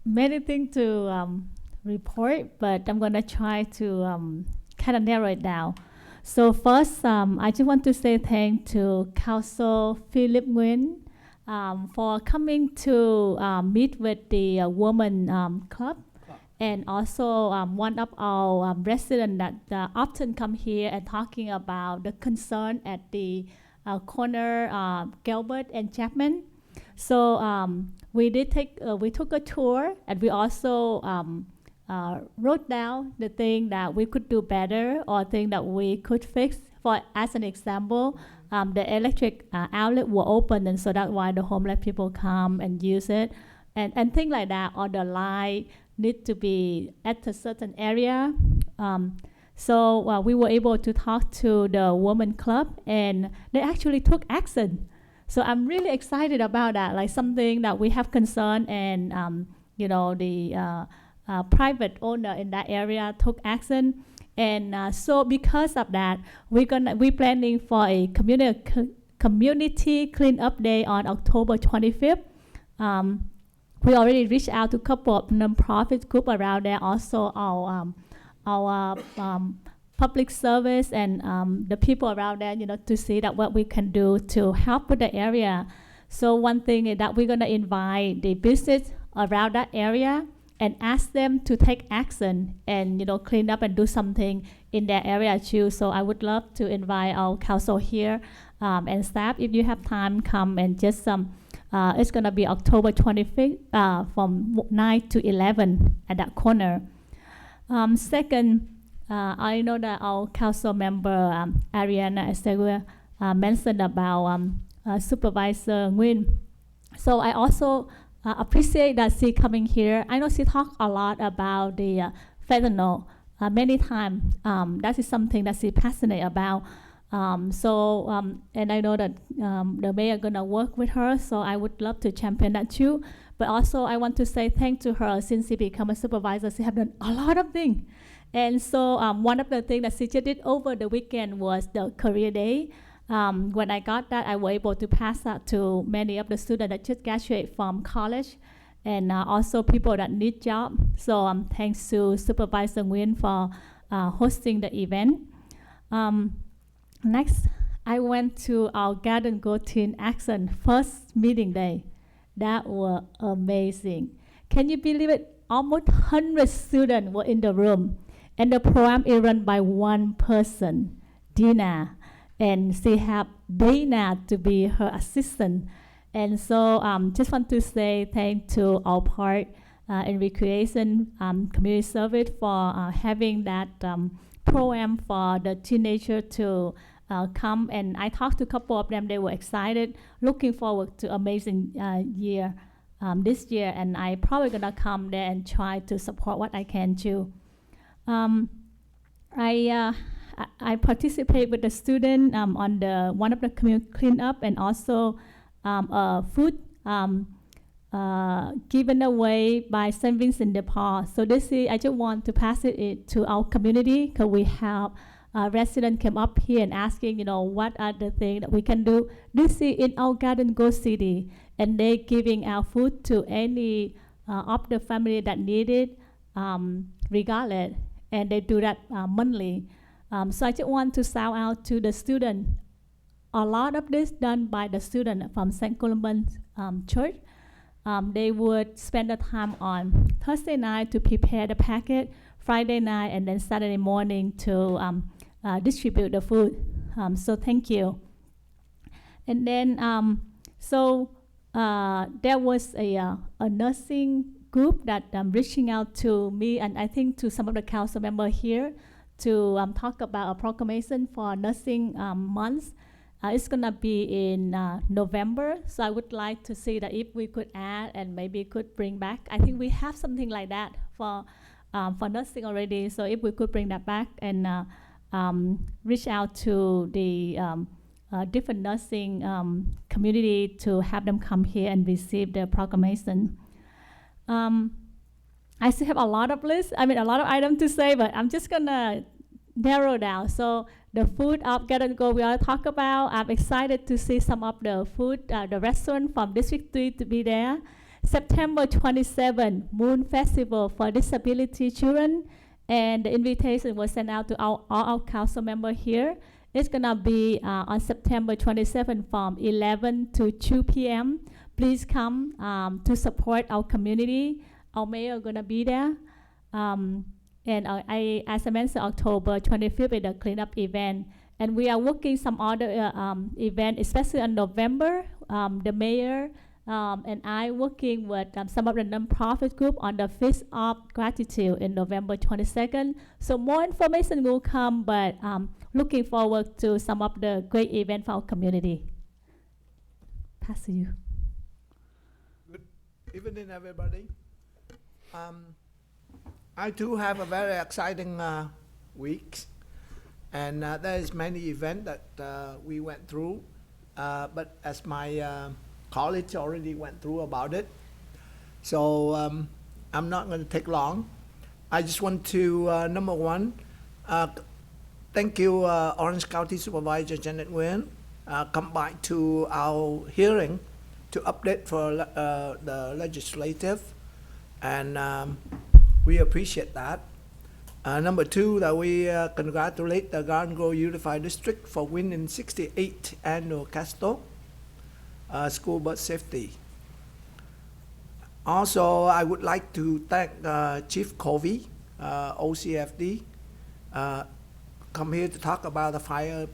many things to report, but I'm going to try to kind of narrow it down. So first, I just want to say thanks to Council Philip Nguyen for coming to meet with the Women Club. And also one of our residents that often come here and talking about the concern at the corner Gilbert and Chapman. So we took a tour, and we also wrote down the thing that we could do better or thing that we could fix. For as an example, the electric outlet were open, and so that's why the homeless people come and use it, and things like that. Or the light need to be at a certain area. So we were able to talk to the Women Club, and they actually took action. So I'm really excited about that, like something that we have concern, and you know, the private owner in that area took action. And so because of that, we're planning for a community cleanup day on October 25th. We already reached out to a couple of nonprofit groups around there, also our public service and the people around there, you know, to see that what we can do to help with the area. So one thing is that we're gonna invite the business around that area and ask them to take action and, you know, clean up and do something in their area too. So I would love to invite our council here and staff, if you have time, come and just it's gonna be October 25th from 9 to 11 at that corner. Second, I know that our council member Ariana Estegua mentioned about Supervisor Nguyen. So I also appreciate that she coming here. I know she talked a lot about the fentanyl many times. That is something that she's passionate about. And I know that the mayor gonna work with her, so I would love to champion that too. But also I want to say thanks to her. Since she became a supervisor, she have done a lot of things. And so one of the things that she just did over the weekend was the career day. When I got that, I was able to pass that to many of the students that just graduate from college, and also people that need jobs. So thanks to Supervisor Nguyen for hosting the event. Next, I went to our Garden Grove Teen Action first meeting day. That was amazing. Can you believe it? Almost 100 students were in the room, and the program is run by one person, Dina. And she have Dana to be her assistant. And so just want to say thanks to our part in recreation community service for having that program for the teenager to come. And I talked to a couple of them. They were excited, looking forward to amazing year this year. And I probably gonna come there and try to support what I can too. I participate with the student on one of the community cleanup, and also a food given away by St. Vincent de Paul. So this is, I just want to pass it to our community, because we have residents came up here and asking, you know, what are the things that we can do. This is in our Garden Grove City, and they giving out food to any of the family that need it, regardless, and they do that monthly. So I just want to shout out to the student. A lot of this done by the student from St. Columban's Church. They would spend the time on Thursday night to prepare the packet, Friday night, and then Saturday morning to distribute the food. So thank you. And then, there was a nursing group that reaching out to me, and I think to some of the council members here, to talk about a proclamation for nursing months. It's gonna be in November, so I would like to see that if we could add and maybe could bring back. I think we have something like that for nursing already. So if we could bring that back and reach out to the different nursing community to have them come here and receive the proclamation. I still have a lot of lists. I mean, a lot of items to say, but I'm just gonna narrow down. So the food of Garden Grove we all talk about. I'm excited to see some of the food, the restaurant from District 3 to be there. September 27, Moon Festival for Disability Children, and the invitation was sent out to all our council members here. It's gonna be on September 27 from 11 to 2 p.m. Please come to support our community. Our mayor gonna be there. And as I mentioned, October 25th is the cleanup event. And we are working some other event, especially in November. The mayor and I working with some of the nonprofit group on the Feast of Gratitude in November 22nd. So more information will come, but looking forward to some of the great events for our community. Pass to you. Good evening, everybody. I too have a very exciting week, and there is many events that we went through, but as my colleagues already went through about it, so I'm not going to take long. I just want to, number one, thank you, Orange County Supervisor Janet Nguyen, come by to our hearing to update for the legislative, and we appreciate that. Number two, that we congratulate the Garden Grove Unified District for winning 68th annual CASTO school bus safety. Also, I would like to thank Chief Covey, OCFD, come here to talk about the fire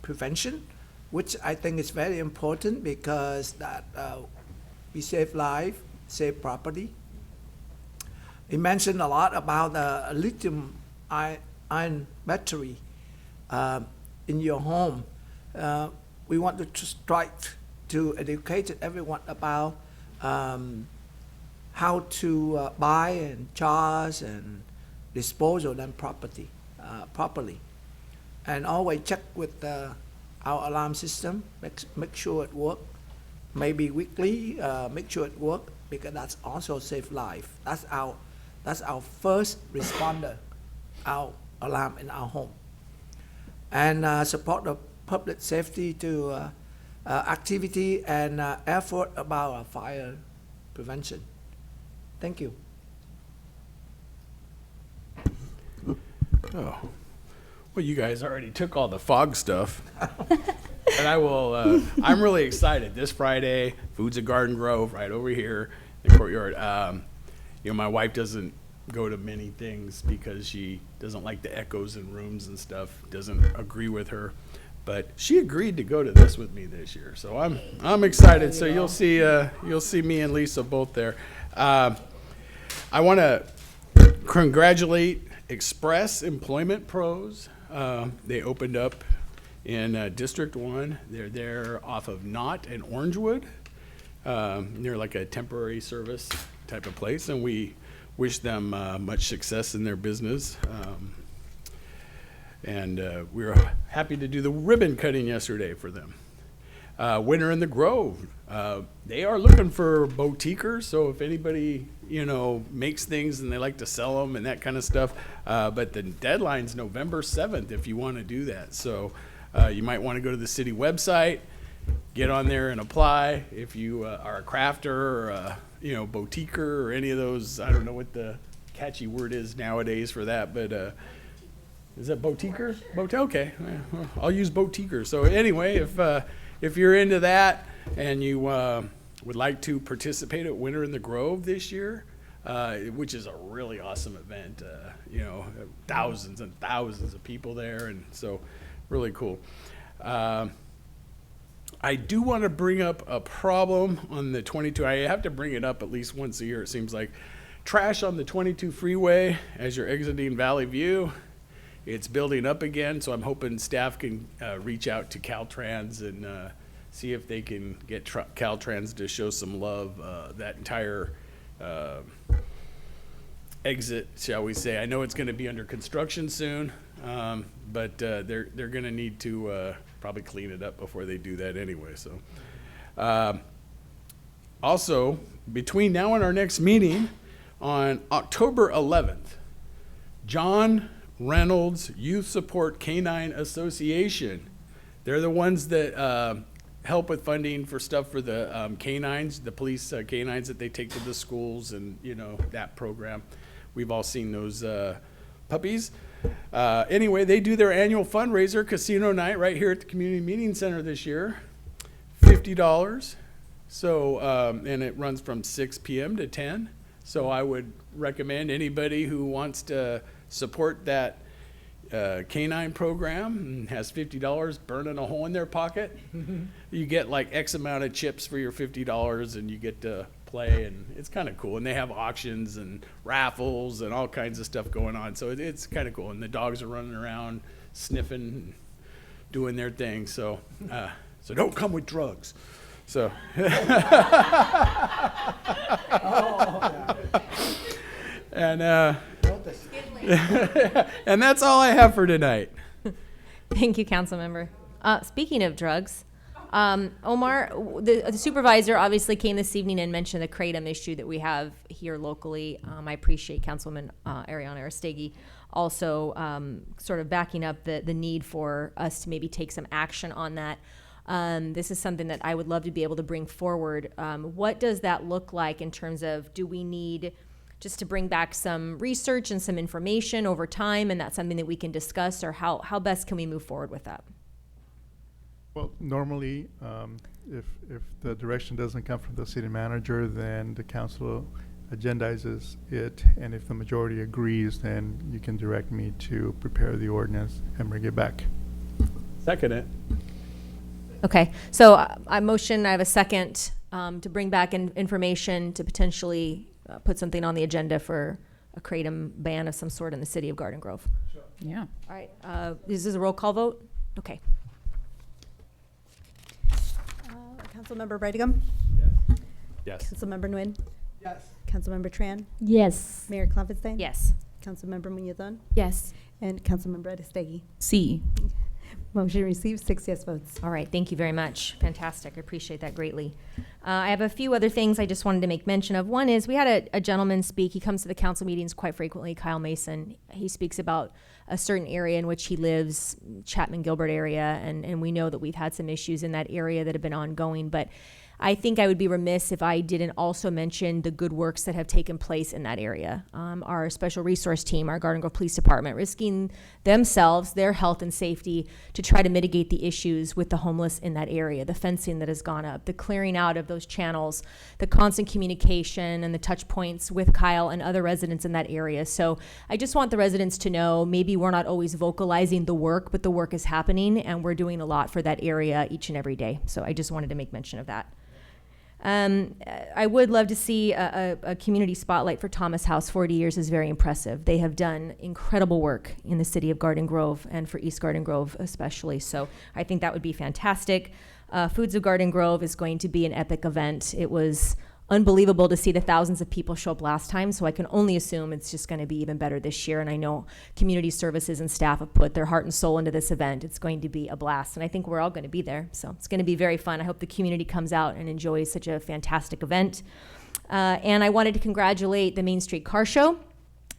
prevention, which I think is very important because that we save life, save property. He mentioned a lot about the lithium ion battery in your home. We want to strive to educate everyone about how to buy and charge and dispose of them properly. And always check with our alarm system, make sure it works. Maybe weekly, make sure it works, because that's also save life. That's our first responder, our alarm in our home. And support the public safety to activity and effort about fire prevention. Thank you. Oh, well, you guys already took all the fog stuff. And I will, I'm really excited. This Friday, Foods at Garden Grove, right over here in the courtyard. You know, my wife doesn't go to many things because she doesn't like the echoes in rooms and stuff, doesn't agree with her. But she agreed to go to this with me this year, so I'm excited. So you'll see me and Lisa both there. I want to congratulate Express Employment Pros. They opened up in District 1. They're there off of Knott and Orangewood. They're like a temporary service type of place, and we wish them much success in their business. And we were happy to do the ribbon cutting yesterday for them. Winter in the Grove, They are looking for boutiquers, so if anybody, you know, makes things and they like to sell them and that kind of stuff. But the deadline's November 7th if you want to do that. So you might want to go to the city website, get on there and apply. If you are a crafter or a, you know, boutiquer or any of those, I don't know what the catchy word is nowadays for that, but is that boutiquer? Okay, well, I'll use boutiquer. So anyway, if you're into that and you would like to participate at Winter in the Grove this year, which is a really awesome event, you know, thousands and thousands of people there, and so really cool. I do want to bring up a problem on the 22. I have to bring it up at least once a year, it seems like. Trash on the 22 freeway as you're exiting Valley View. It's building up again, so I'm hoping staff can reach out to Caltrans and see if they can get Caltrans to show some love. That entire exit, shall we say. I know it's going to be under construction soon, but they're going to need to probably clean it up before they do that anyway. So, also, between now and our next meeting on October 11th, John Reynolds Youth Support Canine Association. They're the ones that help with funding for stuff for the canines, the police canines that they take to the schools, and you know, that program. We've all seen those puppies. Anyway, they do their annual fundraiser, casino night, right here at the Community Meeting Center this year. $50. So, and it runs from 6 p.m. to 10. So I would recommend anybody who wants to support that canine program and has $50 burning a hole in their pocket. You get like X amount of chips for your $50 and you get to play, and it's kind of cool. And they have auctions and raffles and all kinds of stuff going on. So it's kind of cool. And the dogs are running around sniffing and doing their thing. So, so don't come with drugs. So, and and that's all I have for tonight. Thank you, council member. Speaking of drugs, Omar, the supervisor obviously came this evening and mentioned the kratom issue that we have here locally. I appreciate Councilwoman Ariana Aristegui also sort of backing up the need for us to maybe take some action on that. This is something that I would love to be able to bring forward. What does that look like in terms of, do we need just to bring back some research and some information over time, and that's something that we can discuss, or how best can we move forward with that? Well, normally, if the direction doesn't come from the city manager, then the council agendizes it, and if the majority agrees, then you can direct me to prepare the ordinance and bring it back. Second it. Okay, so I motion, I have a second to bring back information to potentially put something on the agenda for a kratom ban of some sort in the city of Garden Grove. Sure. Yeah. All right, is this a roll call vote? Okay. Councilmember Brightigam? Yes. Councilmember Nguyen? Yes. Councilmember Tran? Yes. Mayor Klopfenstein? Yes. Councilmember Muñozon? Yes. And Councilmember Aristegui? C. Motion received, 6 yes votes. All right, thank you very much. Fantastic, I appreciate that greatly. I have a few other things I just wanted to make mention of. One is we had a gentleman speak. He comes to the council meetings quite frequently, Kyle Mason. He speaks about a certain area in which he lives, Chapman Gilbert area, and we know that we've had some issues in that area that have been ongoing, but I think I would be remiss if I didn't also mention the good works that have taken place in that area. Our special resource team, our Garden Grove Police Department, risking themselves, their health and safety to try to mitigate the issues with the homeless in that area, the fencing that has gone up, the clearing out of those channels, the constant communication and the touch points with Kyle and other residents in that area. So I just want the residents to know, maybe we're not always vocalizing the work, but the work is happening and we're doing a lot for that area each and every day. So I just wanted to make mention of that. I would love to see a community spotlight for Thomas House. 40 years is very impressive. They have done incredible work in the city of Garden Grove and for East Garden Grove especially. So I think that would be fantastic. Foods of Garden Grove is going to be an epic event. It was unbelievable to see the thousands of people show up last time, so I can only assume it's just going to be even better this year. And I know community services and staff have put their heart and soul into this event. It's going to be a blast, and I think we're all going to be there, so it's going to be very fun. I hope the community comes out and enjoys such a fantastic event. And I wanted to congratulate the Main Street Car Show.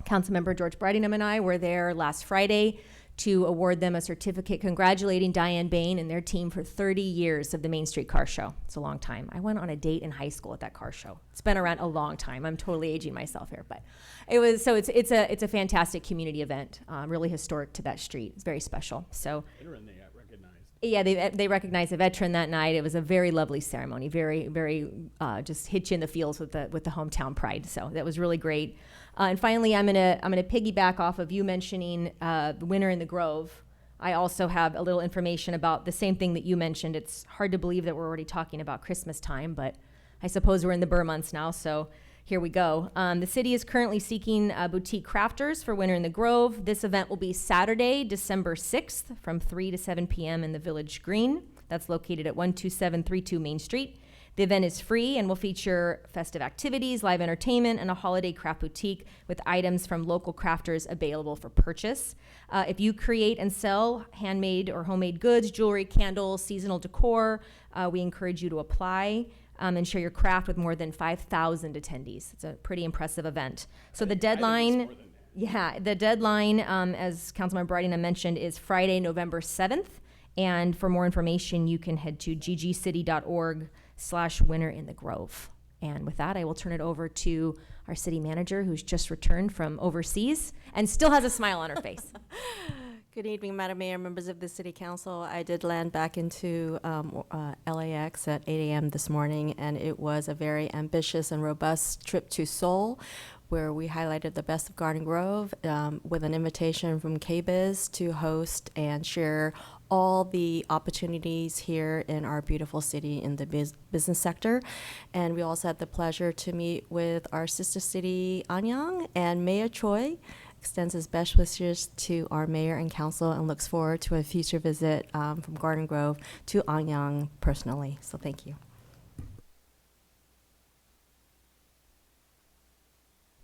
Councilmember George Bridingham and I were there last Friday to award them a certificate congratulating Diane Bain and their team for 30 years of the Main Street Car Show. It's a long time. I went on a date in high school at that car show. It's been around a long time. I'm totally aging myself here, but it's a fantastic community event, really historic to that street. It's very special. So yeah, they recognized a veteran that night. It was a very lovely ceremony, very, very just hit you in the feels with the hometown pride. So that was really great. And finally, I'm gonna piggyback off of you mentioning the Winter in the Grove. I also have a little information about the same thing that you mentioned. It's hard to believe that we're already talking about Christmas time, but I suppose we're in the Burr months now, so here we go. The city is currently seeking boutique crafters for Winter in the Grove. This event will be Saturday, December 6th from 3 to 7 p.m. in the Village Green. That's located at 12732 Main Street. The event is free and will feature festive activities, live entertainment, and a holiday craft boutique with items from local crafters available for purchase. If you create and sell handmade or homemade goods, jewelry, candles, seasonal decor, we encourage you to apply and share your craft with more than 5,000 attendees. It's a pretty impressive event. So the deadline, as Councilmember Bridingham mentioned, is Friday, November 7th. And for more information, you can head to ggcity.org/Winter in the Grove. And with that, I will turn it over to our city manager, who's just returned from overseas and still has a smile on her face. Good evening, Madam Mayor, members of the City Council. I did land back into LAX at 8 a.m. this morning, and it was a very ambitious and robust trip to Seoul, where we highlighted the best of Garden Grove with an invitation from KBIS to host and share all the opportunities here in our beautiful city in the business sector. And we also had the pleasure to meet with our sister city, Anyang, and Mayor Choi extends his best wishes to our mayor and council and looks forward to a future visit from Garden Grove to Anyang personally. So thank you.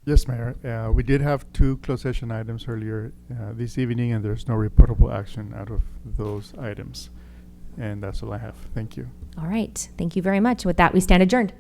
Yes, Mayor. We did have 2 closed session items earlier this evening, and there's no reportable action out of those items. And that's all I have. Thank you. All right. Thank you very much. With that, we stand adjourned.